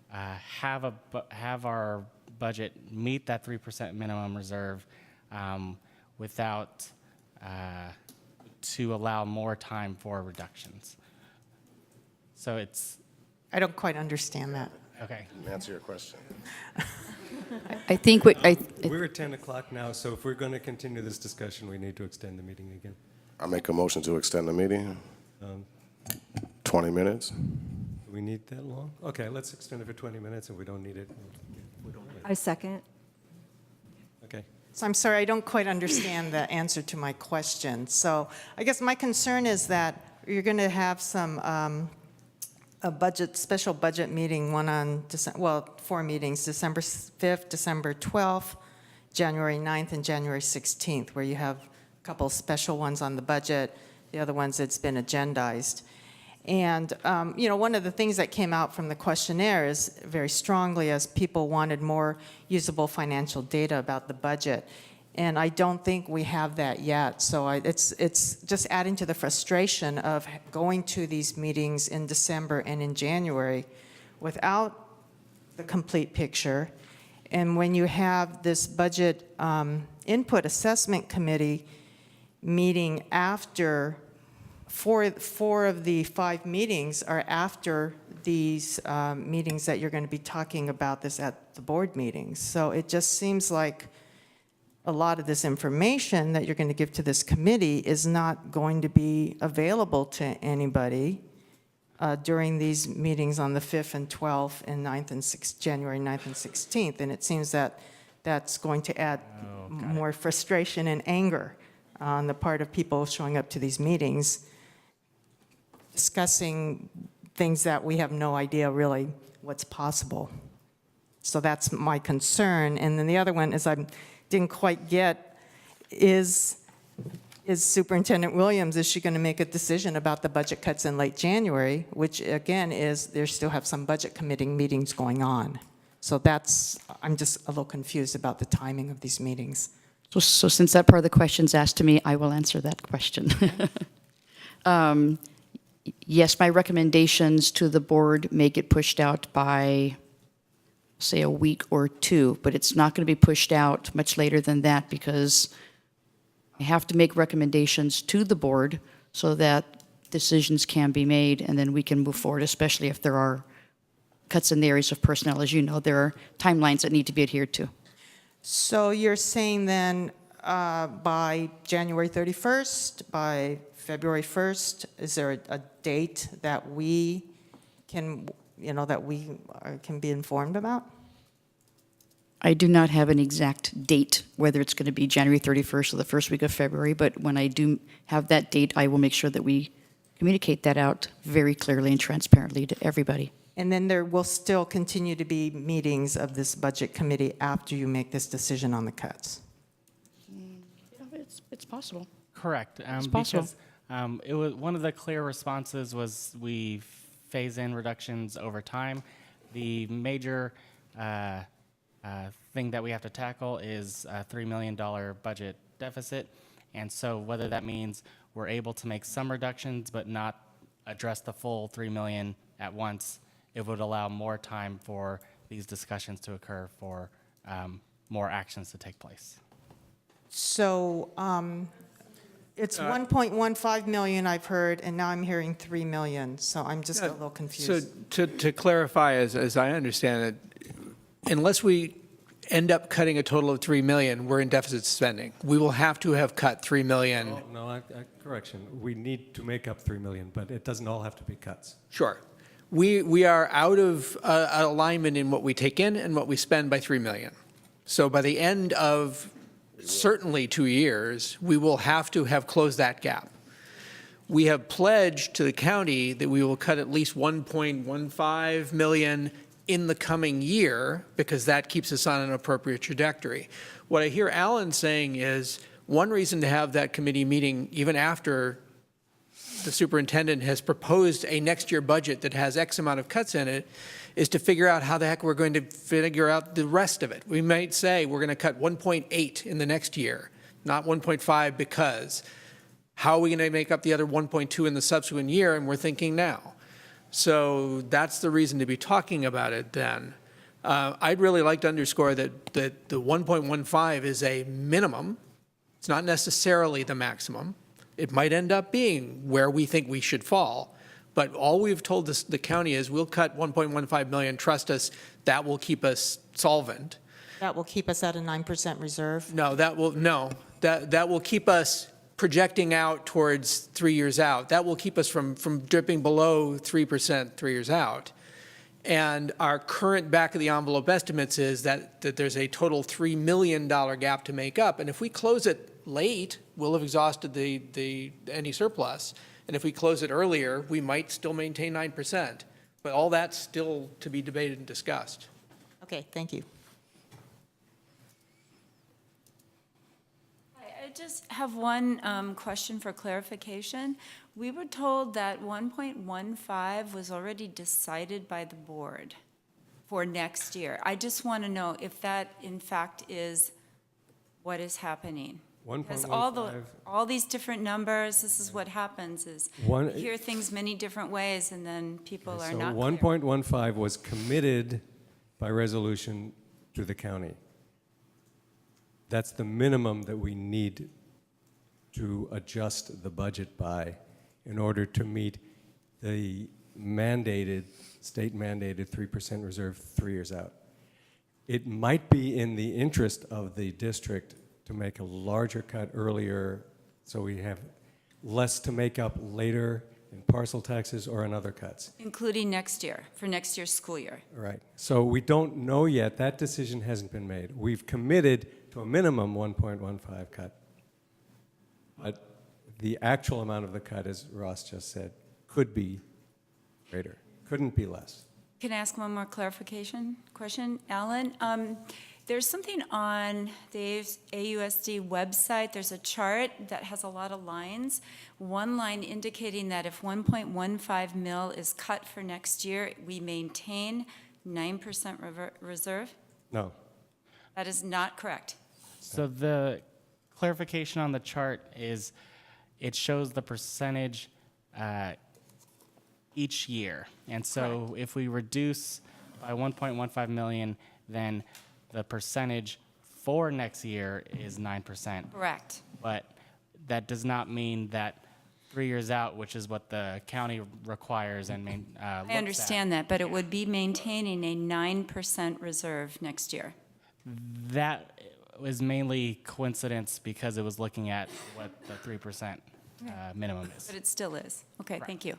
have our budget meet that 3% minimum reserve without to allow more time for reductions. So it's. I don't quite understand that. Okay. Answer your question. I think We're at 10 o'clock now, so if we're going to continue this discussion, we need to extend the meeting again. I make a motion to extend the meeting. 20 minutes. Do we need that long? Okay, let's extend it for 20 minutes, and we don't need it. We don't. I second. Okay. So I'm sorry, I don't quite understand the answer to my question. So I guess my concern is that you're going to have some special budget meeting, one on, well, 4 meetings, December 5th, December 12th, January 9th, and January 16th, where you have a couple special ones on the budget, the other ones it's been agendized. And, you know, one of the things that came out from the questionnaire is very strongly as people wanted more usable financial data about the budget. And I don't think we have that yet. So it's just adding to the frustration of going to these meetings in December and in January without the complete picture. And when you have this budget input assessment committee meeting after, four of the 5 meetings are after these meetings that you're going to be talking about this at the board meetings. So it just seems like a lot of this information that you're going to give to this committee is not going to be available to anybody during these meetings on the 5th and 12th and 9th and January 9th and 16th. And it seems that that's going to add more frustration and anger on the part of people showing up to these meetings, discussing things that we have no idea really what's possible. So that's my concern. And then the other one is I didn't quite get is Superintendent Williams, is she going to make a decision about the budget cuts in late January, which again is, there still have some budget committee meetings going on. So that's, I'm just a little confused about the timing of these meetings. So since that part of the question's asked to me, I will answer that question. Yes, my recommendations to the board may get pushed out by, say, a week or two, but it's not going to be pushed out much later than that because I have to make recommendations to the board so that decisions can be made and then we can move forward, especially if there are cuts in the areas of personnel. As you know, there are timelines that need to be adhered to. So you're saying then by January 31st, by February 1st, is there a date that we can, can be informed about? I do not have an exact date, whether it's going to be January 31st or the first week of February, but when I do have that date, I will make sure that we communicate that out very clearly and transparently to everybody. And then there will still continue to be meetings of this budget committee after you make this decision on the cuts? It's possible. Correct. It's possible. Because it was one of the clear responses was we phase in reductions over time. The major thing that we have to tackle is a $3 million budget deficit. And so whether that means we're able to make some reductions but not address the full $3 million at once, it would allow more time for these discussions to occur, for more actions to take place. So it's 1.15 million I've heard, and now I'm hearing 3 million. So I'm just a little confused. So to clarify, as I understand it, unless we end up cutting a total of 3 million, we're in deficit spending. We will have to have cut 3 million. No, correction. We need to make up 3 million, but it doesn't all have to be cuts. Sure. We are out of alignment in what we take in and what we spend by 3 million. So by the end of certainly 2 years, we will have to have closed that gap. We have pledged to the county that we will cut at least 1.15 million in the coming year because that keeps us on an appropriate trajectory. What I hear Alan saying is one reason to have that committee meeting even after the superintendent has proposed a next year budget that has X amount of cuts in it is to figure out how the heck we're going to figure out the rest of it. We might say we're going to cut 1.8 in the next year, not 1.5 because how are we going to make up the other 1.2 in the subsequent year? And we're thinking now. So that's the reason to be talking about it then. I'd really like to underscore that the 1.15 is a minimum. It's not necessarily the maximum. It might end up being where we think we should fall. But all we've told the county is we'll cut 1.15 million. Trust us, that will keep us solvent. That will keep us at a 9% reserve? No, that will keep us projecting out towards 3 years out. That will keep us from dripping below 3% 3 years out. And our current back of the envelope estimates is that there's a total $3 million gap to make up. And if we close it late, we'll have exhausted any surplus. And if we close it earlier, we might still maintain 9%. But all that's still to be debated and discussed. Okay, thank you. I just have one question for clarification. We were told that 1.15 was already decided by the board for next year. I just want to know if that, in fact, is what is happening. Because all these different numbers, this is what happens, is you hear things many different ways, and then people are not clear. 1.15 was committed by resolution to the county. That's the minimum that we need to adjust the budget by in order to meet the state-mandated 3% reserve 3 years out. It might be in the interest of the district to make a larger cut earlier so we have less to make up later in parcel taxes or in other cuts. Including next year, for next year's school year. Right. So we don't know yet. That decision hasn't been made. We've committed to a minimum 1.15 cut. But the actual amount of the cut, as Ross just said, could be greater, couldn't be less. Can I ask one more clarification question? Alan, there's something on the AUSD website. There's a chart that has a lot of lines. One line indicating that if 1.15 mil is cut for next year, we maintain 9% reserve? No. That is not correct. So the clarification on the chart is it shows the percentage each year. And so if we reduce by 1.15 million, then the percentage for next year is 9%. Correct. But that does not mean that 3 years out, which is what the county requires and I understand that, but it would be maintaining a 9% reserve next year. That was mainly coincidence because it was looking at what the 3% minimum is. But it still is. Okay, thank you.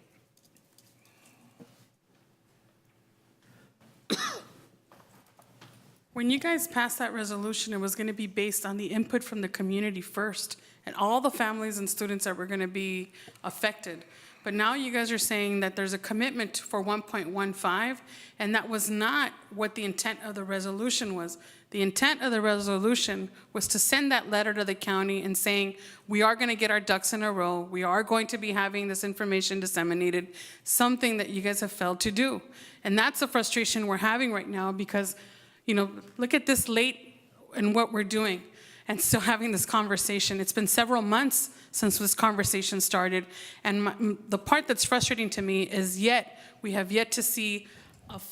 When you guys passed that resolution, it was going to be based on the input from the community first and all the families and students that were going to be affected. But now you guys are saying that there's a commitment for 1.15, and that was not what the intent of the resolution was. The intent of the resolution was to send that letter to the county and saying, we are going to get our ducks in a row. We are going to be having this information disseminated, something that you guys have failed to do. And that's the frustration we're having right now because, you know, look at this late in what we're doing and still having this conversation. It's been several months since this conversation started. And the part that's frustrating to me is we have yet to see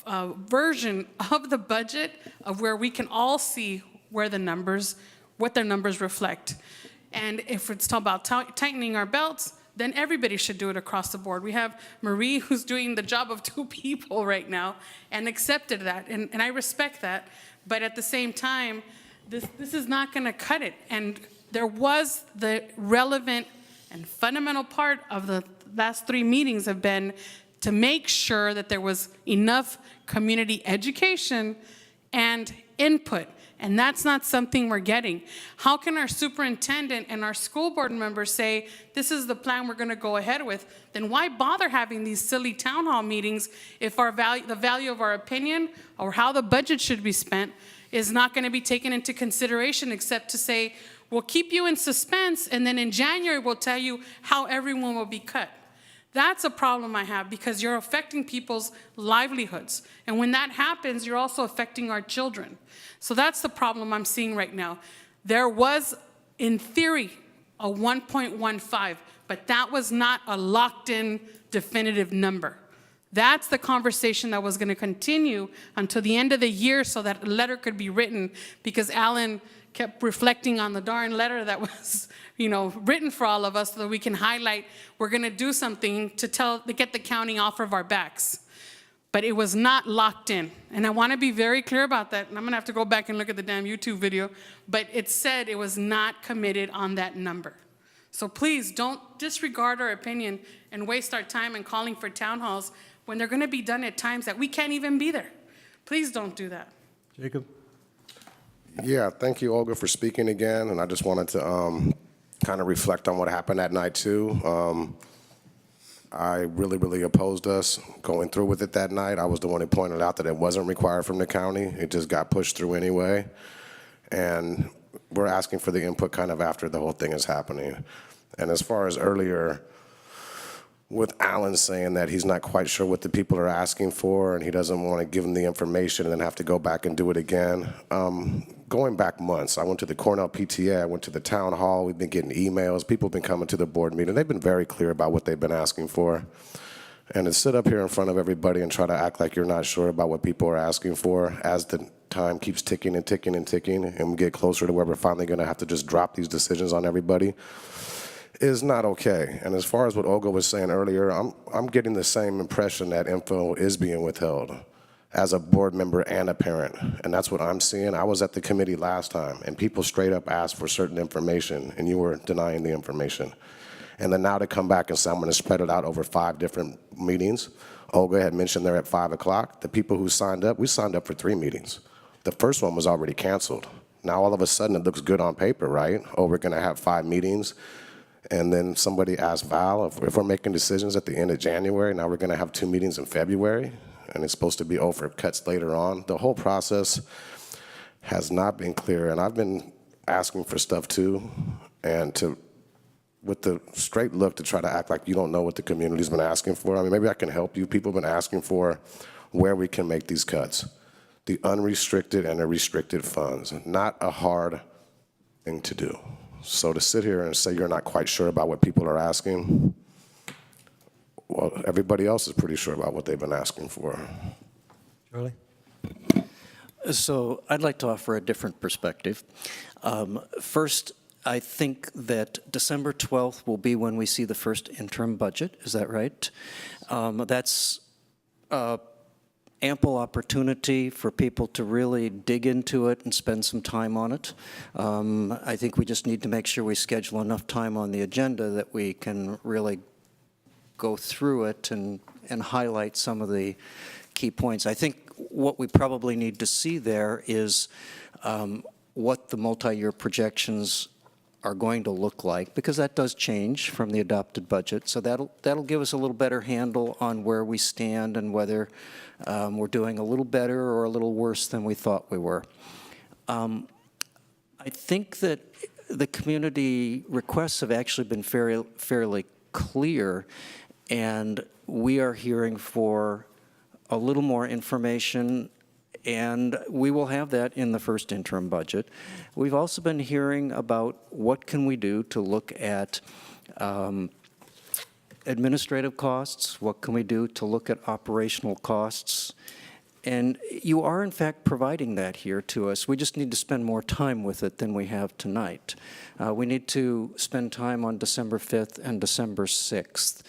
a version of the budget of where we can all see where the numbers, what their numbers reflect. And if it's about tightening our belts, then everybody should do it across the board. We have Marie who's doing the job of 2 people right now and accepted that, and I respect that. But at the same time, this is not gonna cut it. And there was the relevant and fundamental part of the last 3 meetings have been to make sure that there was enough community education and input. And that's not something we're getting. How can our superintendent and our school board members say, this is the plan we're gonna go ahead with? Then why bother having these silly town hall meetings if the value of our opinion or how the budget should be spent is not gonna be taken into consideration except to say, we'll keep you in suspense and then in January we'll tell you how everyone will be cut. That's a problem I have because you're affecting people's livelihoods. And when that happens, you're also affecting our children. So that's the problem I'm seeing right now. There was, in theory, a 1.15, but that was not a locked-in definitive number. That's the conversation that was going to continue until the end of the year so that a letter could be written because Alan kept reflecting on the darn letter that was, written for all of us so that we can highlight we're going to do something to get the county off of our backs. But it was not locked in. And I want to be very clear about that. And I'm going to have to go back and look at the damn YouTube video. But it said it was not committed on that number. So please don't disregard our opinion and waste our time in calling for town halls when they're going to be done at times that we can't even be there. Please don't do that. Jacob? Yeah, thank you, Olga, for speaking again. And I just wanted to kind of reflect on what happened that night, too. I really opposed us going through with it that night. I was the one who pointed out that it wasn't required from the county. It just got pushed through anyway. And we're asking for the input kind of after the whole thing is happening. And as far as earlier, with Alan saying that he's not quite sure what the people are asking for and he doesn't want to give them the information and then have to go back and do it again. Going back months, I went to the Cornell PTA, I went to the town hall, we've been getting emails, people have been coming to the board meeting, they've been very clear about what they've been asking for. And to sit up here in front of everybody and try to act like you're not sure about what people are asking for as the time keeps ticking and ticking and ticking and we get closer to where we're finally gonna have to just drop these decisions on everybody, is not okay. And as far as what Olga was saying earlier, I'm getting the same impression that info is being withheld as a board member and a parent. And that's what I'm seeing. I was at the committee last time and people straight up asked for certain information and you were denying the information. And then now to come back and say, I'm going to spread it out over 5 different meetings. Olga had mentioned they're at 5 o'clock. The people who signed up, we signed up for 3 meetings. The first one was already canceled. Now all of a sudden it looks good on paper, right? Oh, we're going to have 5 meetings. And then somebody asked Val if we're making decisions at the end of January, now we're going to have 2 meetings in February, and it's supposed to be over cuts later on. The whole process has not been clear, and I've been asking for stuff too, and with the straight look to try to act like you don't know what the community's been asking for. I mean, maybe I can help you. People have been asking for where we can make these cuts. The unrestricted and the restricted funds, not a hard thing to do. So to sit here and say you're not quite sure about what people are asking, well, everybody else is pretty sure about what they've been asking for. Charlie? So I'd like to offer a different perspective. First, I think that December 12th will be when we see the first interim budget. Is that right? That's ample opportunity for people to really dig into it and spend some time on it. I think we just need to make sure we schedule enough time on the agenda that we can really go through it and highlight some of the key points. I think what we probably need to see there is what the multi-year projections are going to look like, because that does change from the adopted budget. So that'll give us a little better handle on where we stand and whether we're doing a little better or a little worse than we thought we were. I think that the community requests have actually been fairly clear, and we are hearing for a little more information, and we will have that in the first interim budget. We've also been hearing about what can we do to look at administrative costs, what can we do to look at operational costs, and you are in fact providing that here to us. We just need to spend more time with it than we have tonight. We need to spend time on December 5th and December 6th.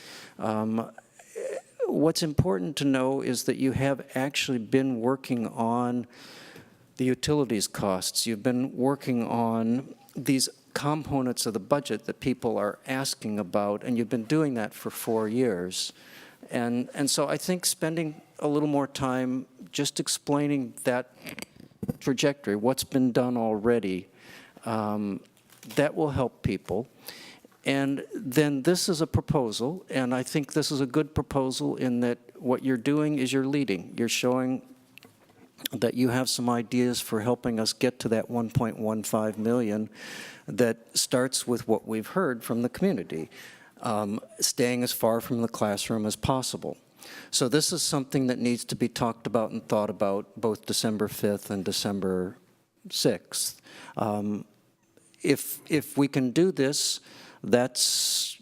What's important to know is that you have actually been working on the utilities costs. You've been working on these components of the budget that people are asking about, and you've been doing that for 4 years. And so I think spending a little more time just explaining that trajectory, what's been done already, that will help people. And then this is a proposal, and I think this is a good proposal in that what you're doing is you're leading. You're showing that you have some ideas for helping us get to that 1.15 million that starts with what we've heard from the community, staying as far from the classroom as possible. So this is something that needs to be talked about and thought about both December 5th and December 6th. If we can do this, that's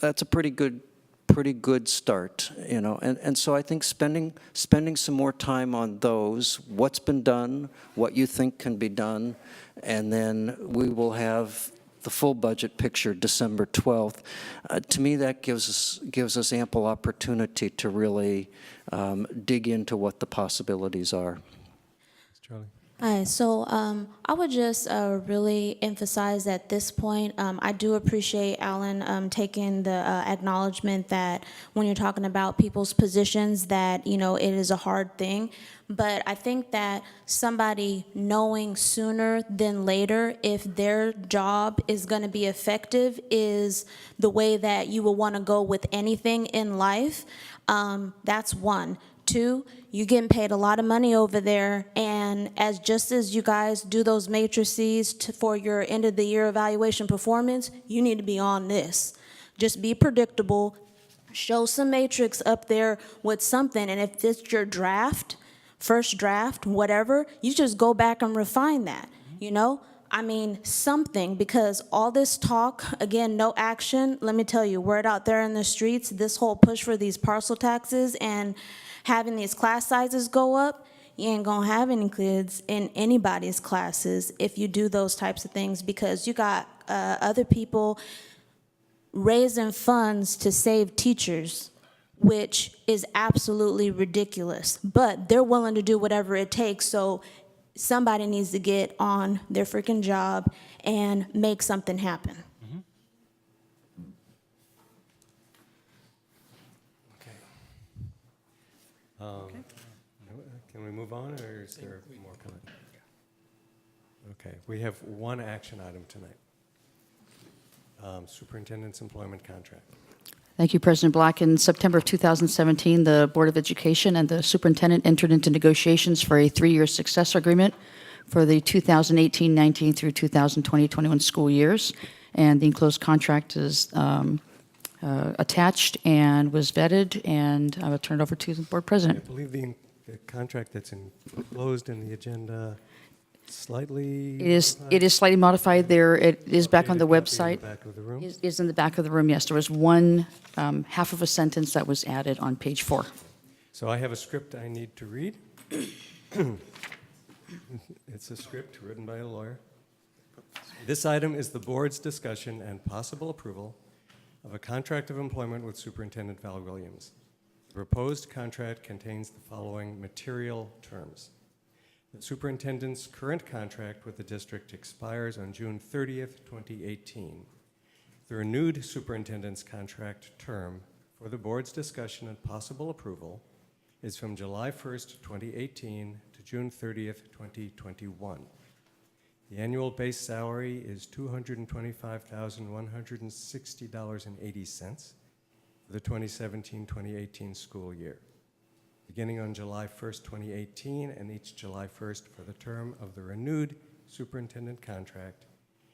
a pretty good start, you know. And so I think spending some more time on those, what's been done, what you think can be done, and then we will have the full budget picture December 12th. To me, that gives us ample opportunity to really dig into what the possibilities are. Charlie. Hi, so I would just really emphasize at this point, I do appreciate Alan taking the acknowledgement that when you're talking about people's positions that, you know, it is a hard thing. But I think that somebody knowing sooner than later if their job is going to be effective is the way that you will want to go with anything in life. That's one. 2, you're getting paid a lot of money over there, and just as you guys do those matrices for your end of the year evaluation performance, you need to be on this. Just be predictable, show some matrix up there with something, and if it's your draft, first draft, whatever, you just go back and refine that, you know? I mean, something, because all this talk, again, no action, let me tell you, word out there in the streets, this whole push for these parcel taxes and having these class sizes go up, you ain't gonna have any kids in anybody's classes if you do those types of things, because you got other people raising funds to save teachers, which is absolutely ridiculous. But they're willing to do whatever it takes, so somebody needs to get on their freaking job and make something happen. Can we move on, or is there more coming? Okay, we have one action item tonight. Superintendent's employment contract. Thank you, President Black. In September of 2017, the Board of Education and the superintendent entered into negotiations for a 3-year successor agreement for the 2018-19 through 2020-21 school years. And the enclosed contract is attached and was vetted, and I will turn it over to the board I president. believe the contract that's enclosed in the agenda slightly. It is slightly modified there. It is back on the website. Back of the room. Is in the back of the room, yes. There was one half of a sentence that was added on page 4. So I have a script I need to read. It's a script written by a lawyer. This item is the board's discussion and possible approval of a contract of employment with Superintendent Val Williams. The proposed contract contains the following material terms. The superintendent's current contract with the district expires on June 30th, 2018. The renewed superintendent's contract term for the board's discussion and possible approval is from July 1st, 2018 to June 30th, 2021. The annual base salary is $225,160.80 for the 2017-2018 school year, beginning on July 1st, 2018, and each July 1st for the term of the renewed superintendent contract.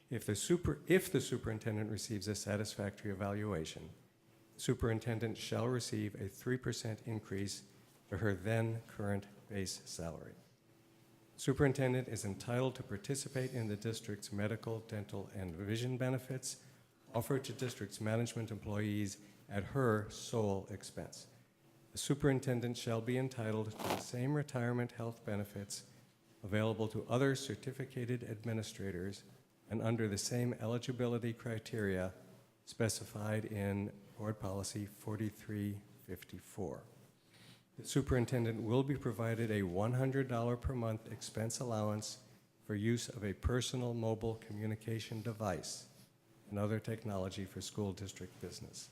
If the superintendent receives a satisfactory evaluation, the superintendent shall receive a 3% increase to her then current base salary. Superintendent is entitled to participate in the district's medical, dental, and vision benefits offered to district's management employees at her sole expense. The superintendent shall be entitled to the same retirement health benefits available to other certificated administrators and under the same eligibility criteria specified in Board Policy 4354. The superintendent will be provided a $100 per month expense allowance for use of a personal mobile communication device and other technology for school district business.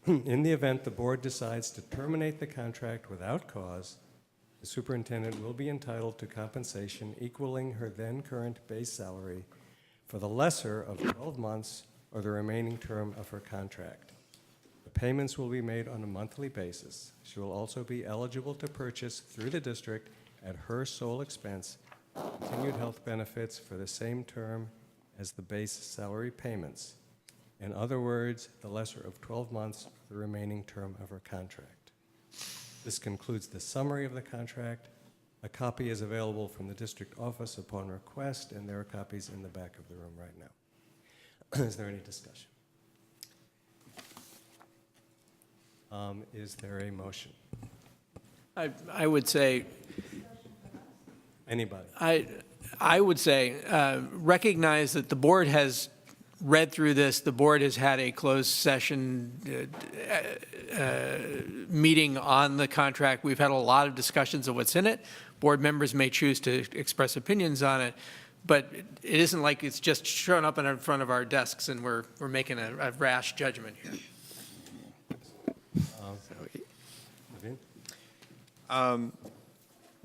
In the event the board decides to terminate the contract without cause, the superintendent will be entitled to compensation equaling her then current base salary for the lesser of 12 months or the remaining term of her contract. The payments will be made on a monthly basis. She will also be eligible to purchase through the district at her sole expense continued health benefits for the same term as the base salary payments. In other words, the lesser of 12 months of the remaining term of her contract. This concludes the summary of the contract. A copy is available from the district office upon request, and there are copies in the back of the room right now. Is there any discussion? Is there a motion? I would say, Anybody? I would say, recognize that the board has read through this. The board has had a closed session meeting on the contract. We've had a lot of discussions of what's in it. Board members may choose to express opinions on it, but it isn't like it's just shown up in front of our desks and we're making a rash judgment here.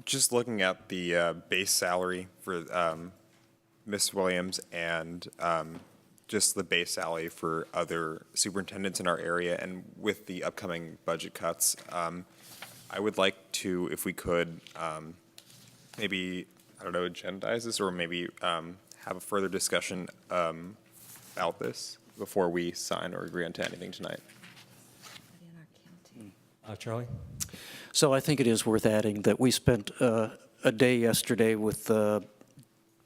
Just looking at the base salary for Ms. Williams and just the base salary for other superintendents in our area, and with the upcoming budget cuts, I would like to, if we could, maybe, I don't know, agendize this or maybe have a further discussion about this before we sign or agree onto anything tonight. Charlie? So I think it is worth adding that we spent a day yesterday with the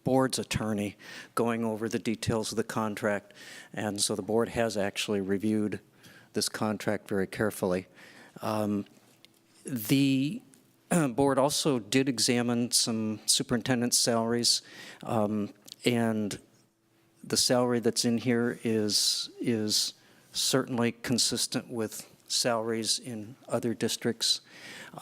board's attorney going over the details of the contract, and so the board has actually reviewed this contract very carefully. The board also did examine some superintendent salaries, and the salary that's in here is certainly consistent with salaries in other districts.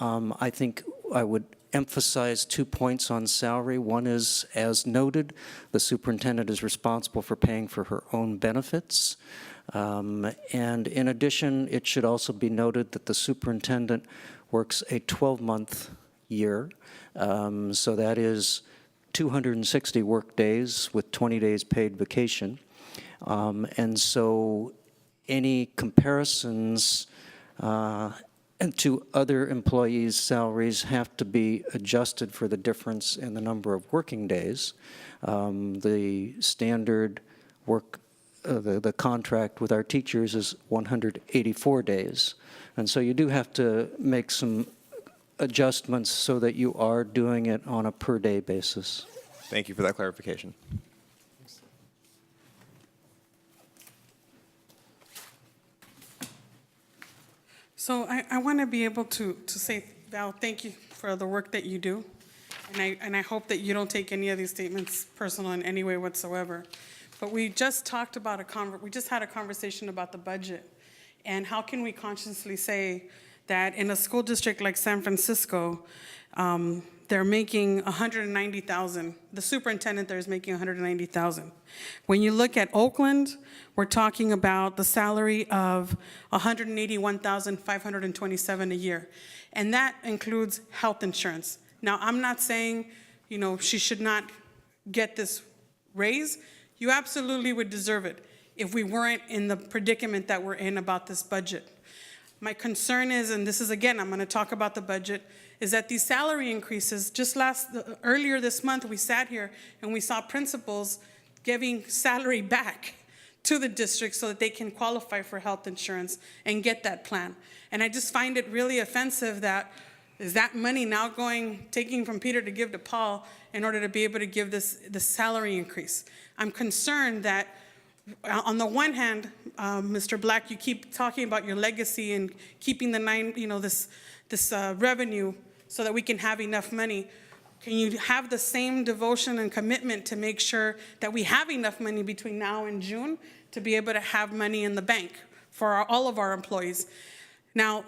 I think I would emphasize 2 points on salary. One is, as noted, the superintendent is responsible for paying for her own benefits. And in addition, it should also be noted that the superintendent works a 12-month year. So that is 260 work days with 20 days paid vacation. And so any comparisons and to other employees' salaries have to be adjusted for the difference in the number of working days. The standard work, the contract with our teachers is 184 days. And so you do have to make some adjustments so that you are doing it on a per-day basis. Thank you for that clarification. So I want to be able to say, Val, thank you for the work that you do. And I hope that you don't take any of these statements personal in any way whatsoever. But we just talked about we just had a conversation about the budget. And how can we consciously say that in a school district like San Francisco, they're making $190,000. The superintendent there is making $190,000. When you look at Oakland, we're talking about the salary of $181,527 a year. And that includes health insurance. Now, I'm not saying, she should not get this raise. You absolutely would deserve it if we weren't in the predicament that we're in about this budget. My concern is, and this is again, I'm going to talk about the budget, is that these salary increases, earlier this month, we sat here and we saw principals giving salary back to the district so that they can qualify for health insurance and get that plan. And I just find it really offensive that is that money now taking from Peter to give to Paul in order to be able to give this salary increase. I'm concerned that on the one hand, Mr. Black, you keep talking about your legacy and keeping the this revenue so that we can have enough money. Can you have the same devotion and commitment to make sure that we have enough money between now and June to be able to have money in the bank for all of our employees? Now,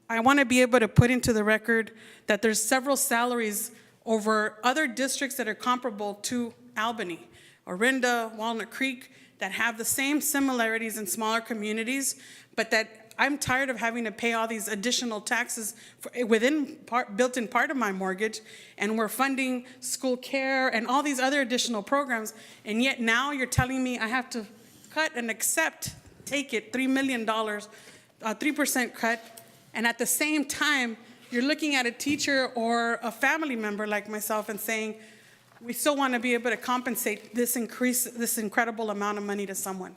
I want to be able to put into the record that there's several salaries over other districts that are comparable to Albany, Orinda, Walnut Creek, that have the same similarities in smaller communities, but that I'm tired of having to pay all these additional taxes built in part of my mortgage, and we're funding school care and all these other additional programs, and yet now you're telling me I have to cut and take it, $3 million, 3% cut, and at the same time, you're looking at a teacher or a family member like myself and saying, we still want to be able to compensate this incredible amount of money to someone.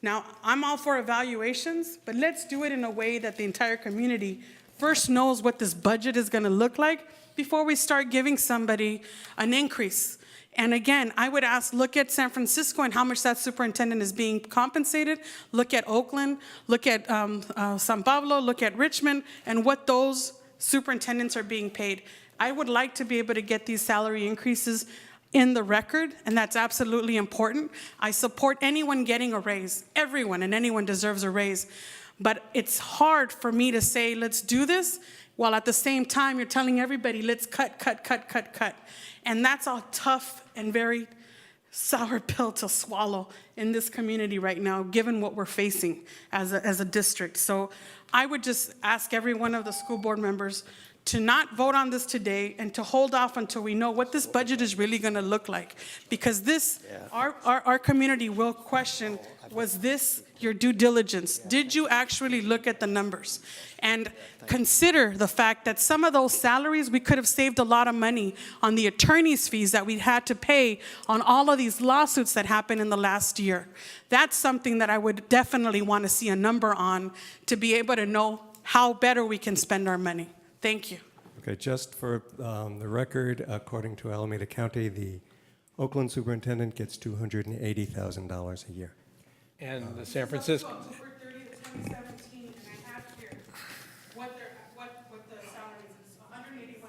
Now, I'm all for evaluations, but let's do it in a way that the entire community first knows what this budget is going to look like before we start giving somebody an increase. And again, I would look at San Francisco and how much that superintendent is being compensated. Look at Oakland, look at San Pablo, look at Richmond, and what those superintendents are being paid. I would like to be able to get these salary increases in the record, and that's absolutely important. I support anyone getting a raise, everyone, and anyone deserves a raise. But it's hard for me to say, let's do this, while at the same time you're telling everybody, let's cut. And that's a tough and very sour pill to swallow in this community right now, given what we're facing as a district. So I would just ask every one of the school board members to not vote on this today and to hold off until we know what this budget is really going to look like. Because our community will question, was this your due diligence? Did you actually look at the numbers? And consider the fact that some of those salaries, we could have saved a lot of money on the attorney's fees that we had to pay on all of these lawsuits that happened in the last year. That's something that I would definitely want to see a number on to be able to know how better we can spend our money. Thank you. Okay, just for the record, according to Alameda County, the Oakland superintendent gets $280,000 a year. And the San Francisco. October 30th, 2017, and I have here what the salary is, $181,527.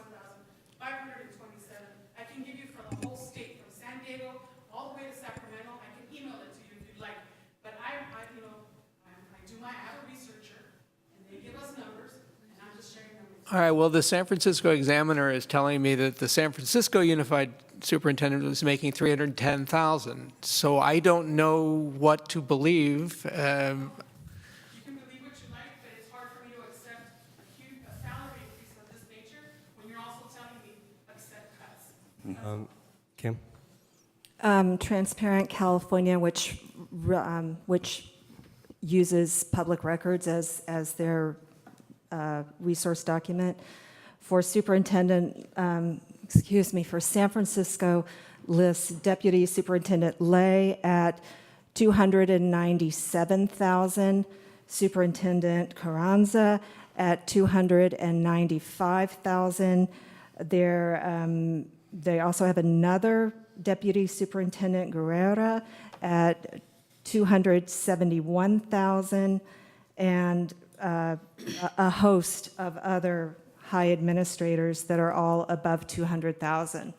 I can give you for the whole state, from San Diego all the way to Sacramento. I can email it to you if you'd like. But I have a researcher, and they give us numbers, and I'm just sharing them with you. All right, well, the San Francisco Examiner is telling me that the San Francisco Unified superintendent was making $310,000. So I don't know what to believe. You can believe what you like, but it's hard for me to accept a salary increase of this nature when you're also telling me accept cuts. Kim? Transparent California, which uses public records as their resource document. For superintendent, for San Francisco, lists Deputy Superintendent Lay at $297,000, Superintendent Carranza at $295,000. They also have another Deputy Superintendent Guerrera at $271,000, and a host of other high administrators that are all above $200,000.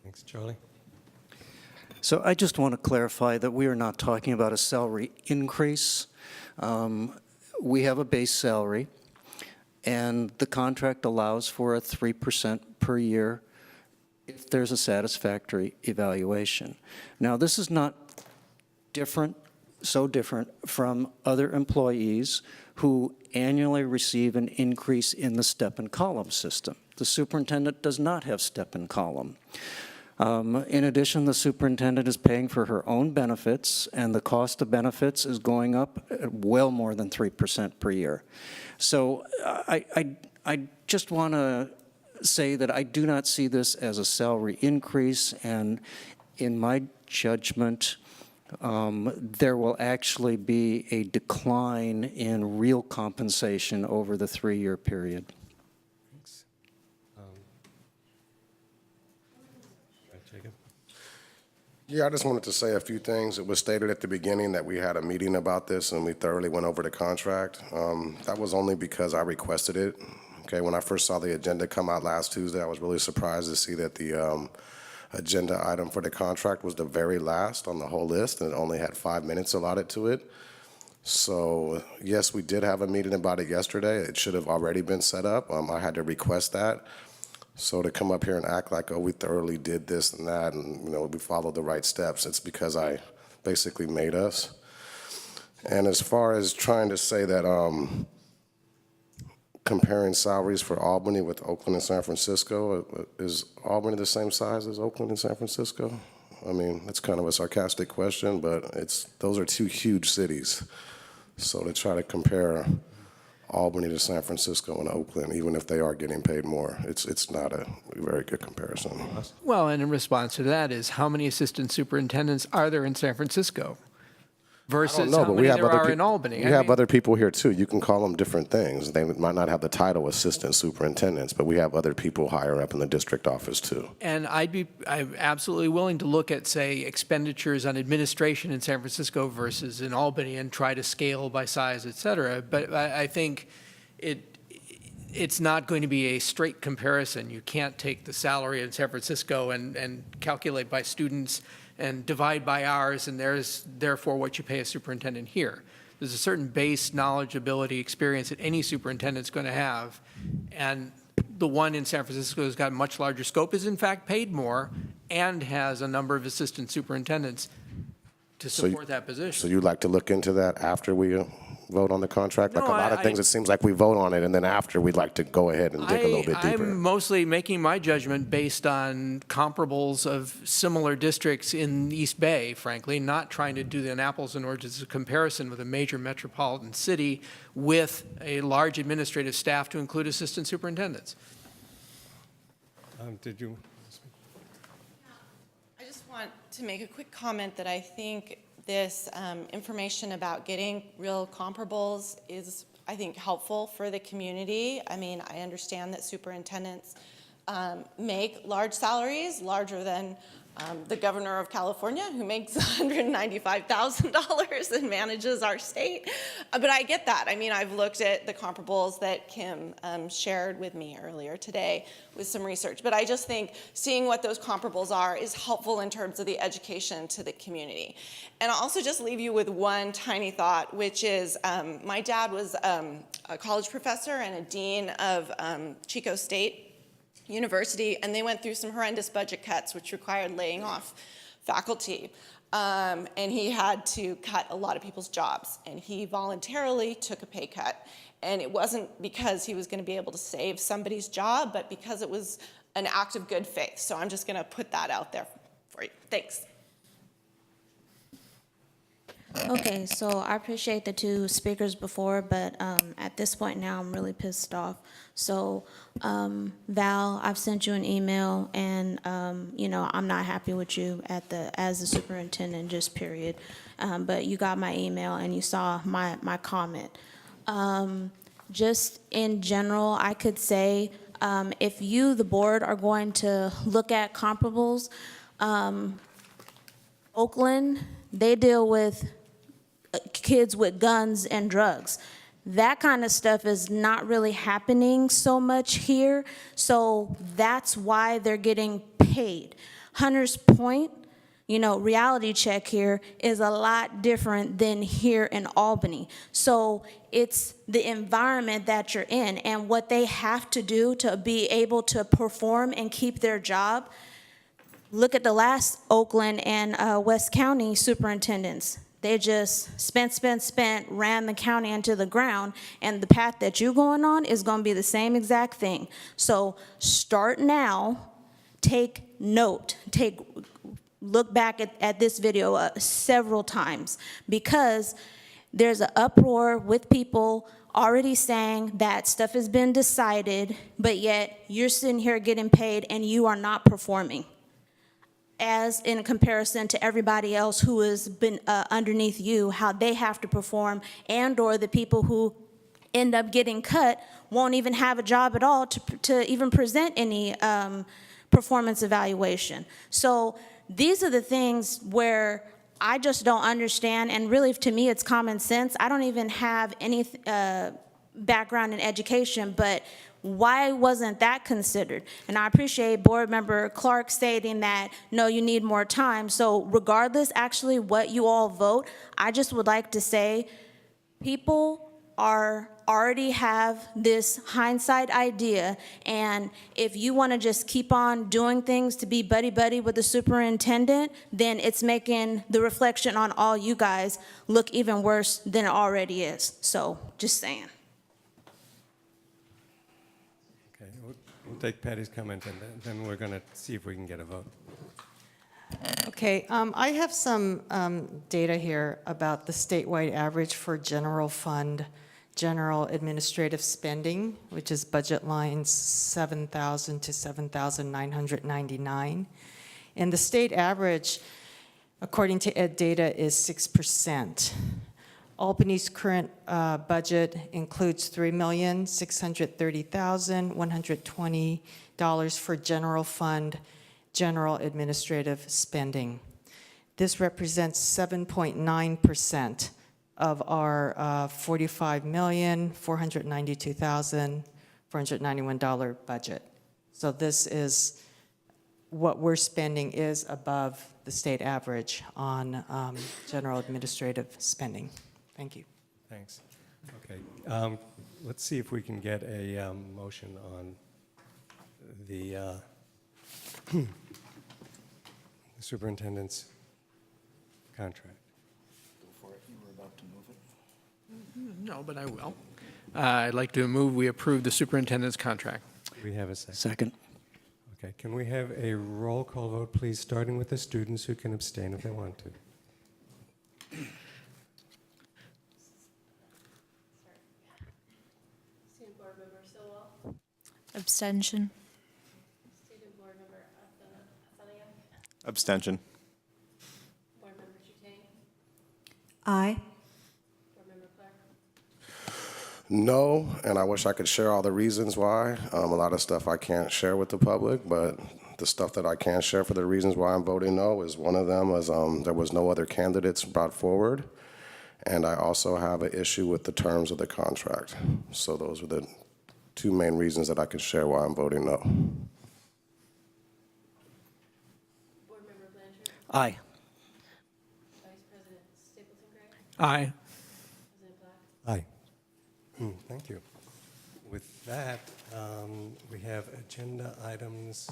Thanks, Charlie. So I just want to clarify that we are not talking about a salary increase. We have a base salary, and the contract allows for a 3% per year if there's a satisfactory evaluation. Now, this is not so different from other employees who annually receive an increase in the step and column system. The superintendent does not have step and column. In addition, the superintendent is paying for her own benefits, and the cost of benefits is going up well more than 3% per year. So I just want to say that I do not see this as a salary increase, and in my judgment, there will actually be a decline in real compensation over the 3-year period. Thanks. Jacob? Yeah, I just wanted to say a few things. It was stated at the beginning that we had a meeting about this and we thoroughly went over the contract. That was only because I requested it. Okay, when I first saw the agenda come out last Tuesday, I was really surprised to see that the agenda item for the contract was the very last on the whole list, and it only had 5 minutes allotted to it. So yes, we did have a meeting about it yesterday. It should have already been set up. I had to request that. So to come up here and act like, oh, we thoroughly did this and that, and we followed the right steps, it's because I basically made us. And as far as trying to say that comparing salaries for Albany with Oakland and San Francisco, is Albany the same size as Oakland and San Francisco? I mean, that's kind of a sarcastic question, but those are two huge cities. So to try to compare Albany to San Francisco and Oakland, even if they are getting paid more, it's not a very good comparison. Well, and in response to that is, how many assistant superintendents are there in San Francisco versus how many there are in Albany? We have other people here too. You can call them different things. They might not have the title assistant superintendents, but we have other people higher up in the district office too. And I'm absolutely willing to look at, say, expenditures on administration in San Francisco versus in Albany and try to scale by size, et cetera. But I think it's not going to be a straight comparison. You can't take the salary in San Francisco and calculate by students and divide by hours, and there's therefore what you pay a superintendent here. There's a certain base knowledge, ability, experience that any superintendent's going to have, and the one in San Francisco has got a much larger scope, is in fact paid more, and has a number of assistant superintendents to support that position. So you'd like to look into that after we vote on the contract? Like a lot of things, it seems like we vote on it, and then after, we'd like to go ahead and dig a little bit deeper. I'm mostly making my judgment based on comparables of similar districts in East Bay, frankly, not trying to do an apples and oranges comparison with a major metropolitan city with a large administrative staff to include assistant superintendents. Did you? I just want to make a quick comment that I think this information about getting real comparables is, I think, helpful for the community. I mean, I understand that superintendents make large salaries, larger than the governor of California, who makes $195,000 and manages our state. But I get that. I mean, I've looked at the comparables that Kim shared with me earlier today with some research. But I just think seeing what those comparables are is helpful in terms of the education to the community. And I'll also just leave you with one tiny thought, which is my dad was a college professor and a dean of Chico State. university, and they went through some horrendous budget cuts, which required laying off faculty. And he had to cut a lot of people's jobs, and he voluntarily took a pay cut. And it wasn't because he was going to be able to save somebody's job, but because it was an act of good faith. So I'm just going to put that out there for you. Thanks. Okay, so I appreciate the two speakers before, but at this point now, I'm really pissed off. So, Val, I've sent you an email, and you know, I'm not happy with you as the superintendent, just period. But you got my email and you saw my comment. Just in general, I could say, if you, the board, are going to look at comparables, Oakland, they deal with kids with guns and drugs. That kind of stuff is not really happening so much here, so that's why they're getting paid. Hunter's Point, you know, reality check here is a lot different than here in Albany. So it's the environment that you're in and what they have to do to be able to perform and keep their job. Look at the last Oakland and West County superintendents. They just spent, ran the county into the ground, and the path that you're going on is going to be the same exact thing. So start now, take note, look back at this video several times, because there's an uproar with people already saying that stuff has been decided, but yet you're sitting here getting paid and you are not performing, as in comparison to everybody else who has been underneath you, how they have to perform, and or the people who end up getting cut won't even have a job at all to even present any performance evaluation. So these are the things where I just don't understand, and really to me it's common sense. I don't even have any background in education, but why wasn't that considered? And I appreciate Board Member Clark stating that, no, you need more time. So regardless actually what you all vote, I just would like to say people already have this hindsight idea, and if you want to just keep on doing things to be buddy-buddy with the superintendent, then it's making the reflection on all you guys look even worse than it already is. So just saying. Okay, we'll take Patty's comment, and then we're going to see if we can get a vote. Okay, I have some data here about the statewide average for general fund, general administrative spending, which is budget lines 7,000 to 7,999. And the state average, according to Ed Data, is 6%. Albany's current budget includes $3,630,120 for general fund, general administrative spending. This represents 7.9% of our $45,492,491 budget. So this is what we're spending is above the state average on general administrative spending. Thank you. Thanks. Okay, let's see if we can get a motion on the superintendent's contract. Go for it. You were about to move it. No, but I will. I'd like to move we approve the superintendent's contract. We have a second. Second. Okay, can we have a roll call vote, please, starting with the students who can abstain if they want to? Abstention. Abstention. Aye. No, and I wish I could share all the reasons why. A lot of stuff I can't share with the public, but the stuff that I can share for the reasons why I'm voting no is one of them was there was no other candidates brought forward, and I also have an issue with the terms of the contract. So those are the two main reasons that I can share why I'm voting no. Aye. Aye. Aye. Thank you. With that, we have agenda items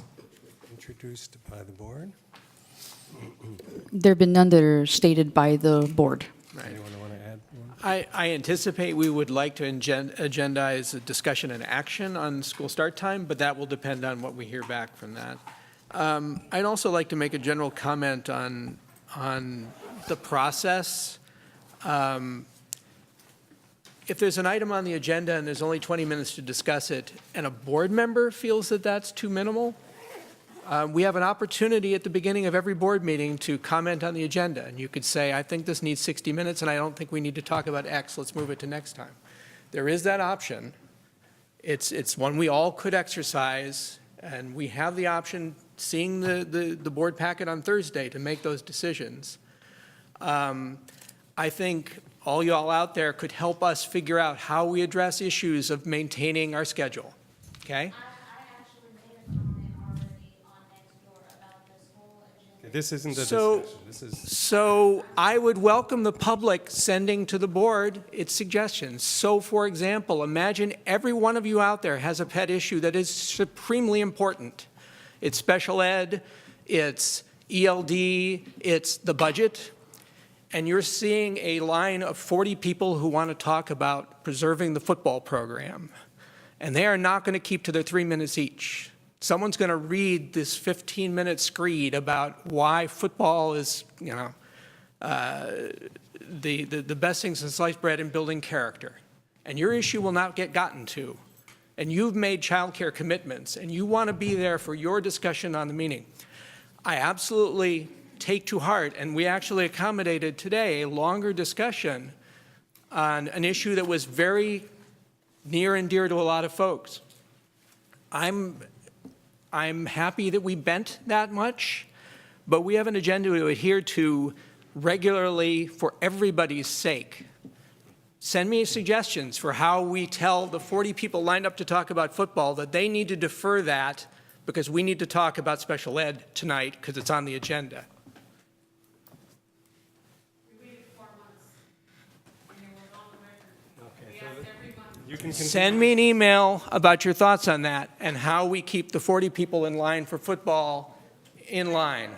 introduced by the board. There have been none that are stated by the board. Anyone want to add one? I anticipate we would like to agendize a discussion and action on school start time, but that will depend on what we hear back from that. I'd also like to make a general comment on the process. If there's an item on the agenda and there's only 20 minutes to discuss it, and a board member feels that that's too minimal, we have an opportunity at the beginning of every board meeting to comment on the agenda. And you could say, I think this needs 60 minutes, and I don't think we need to talk about X. Let's move it to next time. There is that option. It's one we all could exercise, and we have the option, seeing the board packet on Thursday, to make those decisions. I think all y'all out there could help us figure out how we address issues of maintaining our schedule, okay? This isn't a So- discussion. This is, So I would welcome the public sending to the board its suggestions. So, for example, imagine every one of you out there has a pet issue that is supremely important. It's special ed, it's ELD, it's the budget, and you're seeing a line of 40 people who want to talk about preserving the football program, and they are not going to keep to their 3 minutes each. Someone's going to read this 15-minute screed about why football is, the best things in sliced bread and building character. And your issue will not get gotten to. And you've made childcare commitments, and you want to be there for your discussion on the meeting. I absolutely take to heart, and we actually accommodated today a longer discussion on an issue that was very near and dear to a lot of folks. I'm happy that we bent that much, but we have an agenda to adhere to regularly for everybody's sake. Send me suggestions for how we tell the 40 people lined up to talk about football that they need to defer that because we need to talk about special ed tonight because it's on the agenda. you can Send me an email about your thoughts on that and how we keep the 40 people in line for football in line.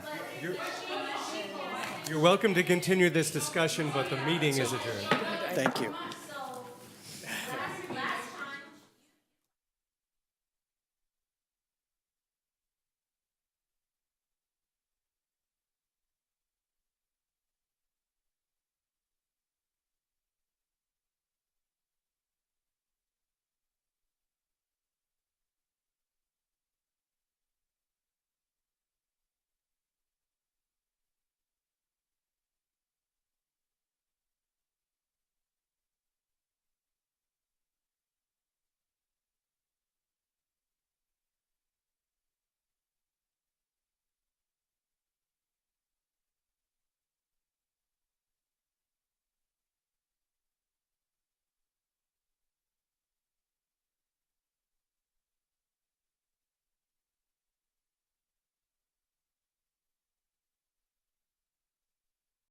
You're welcome to continue this discussion, but the meeting is adjourned. Thank you.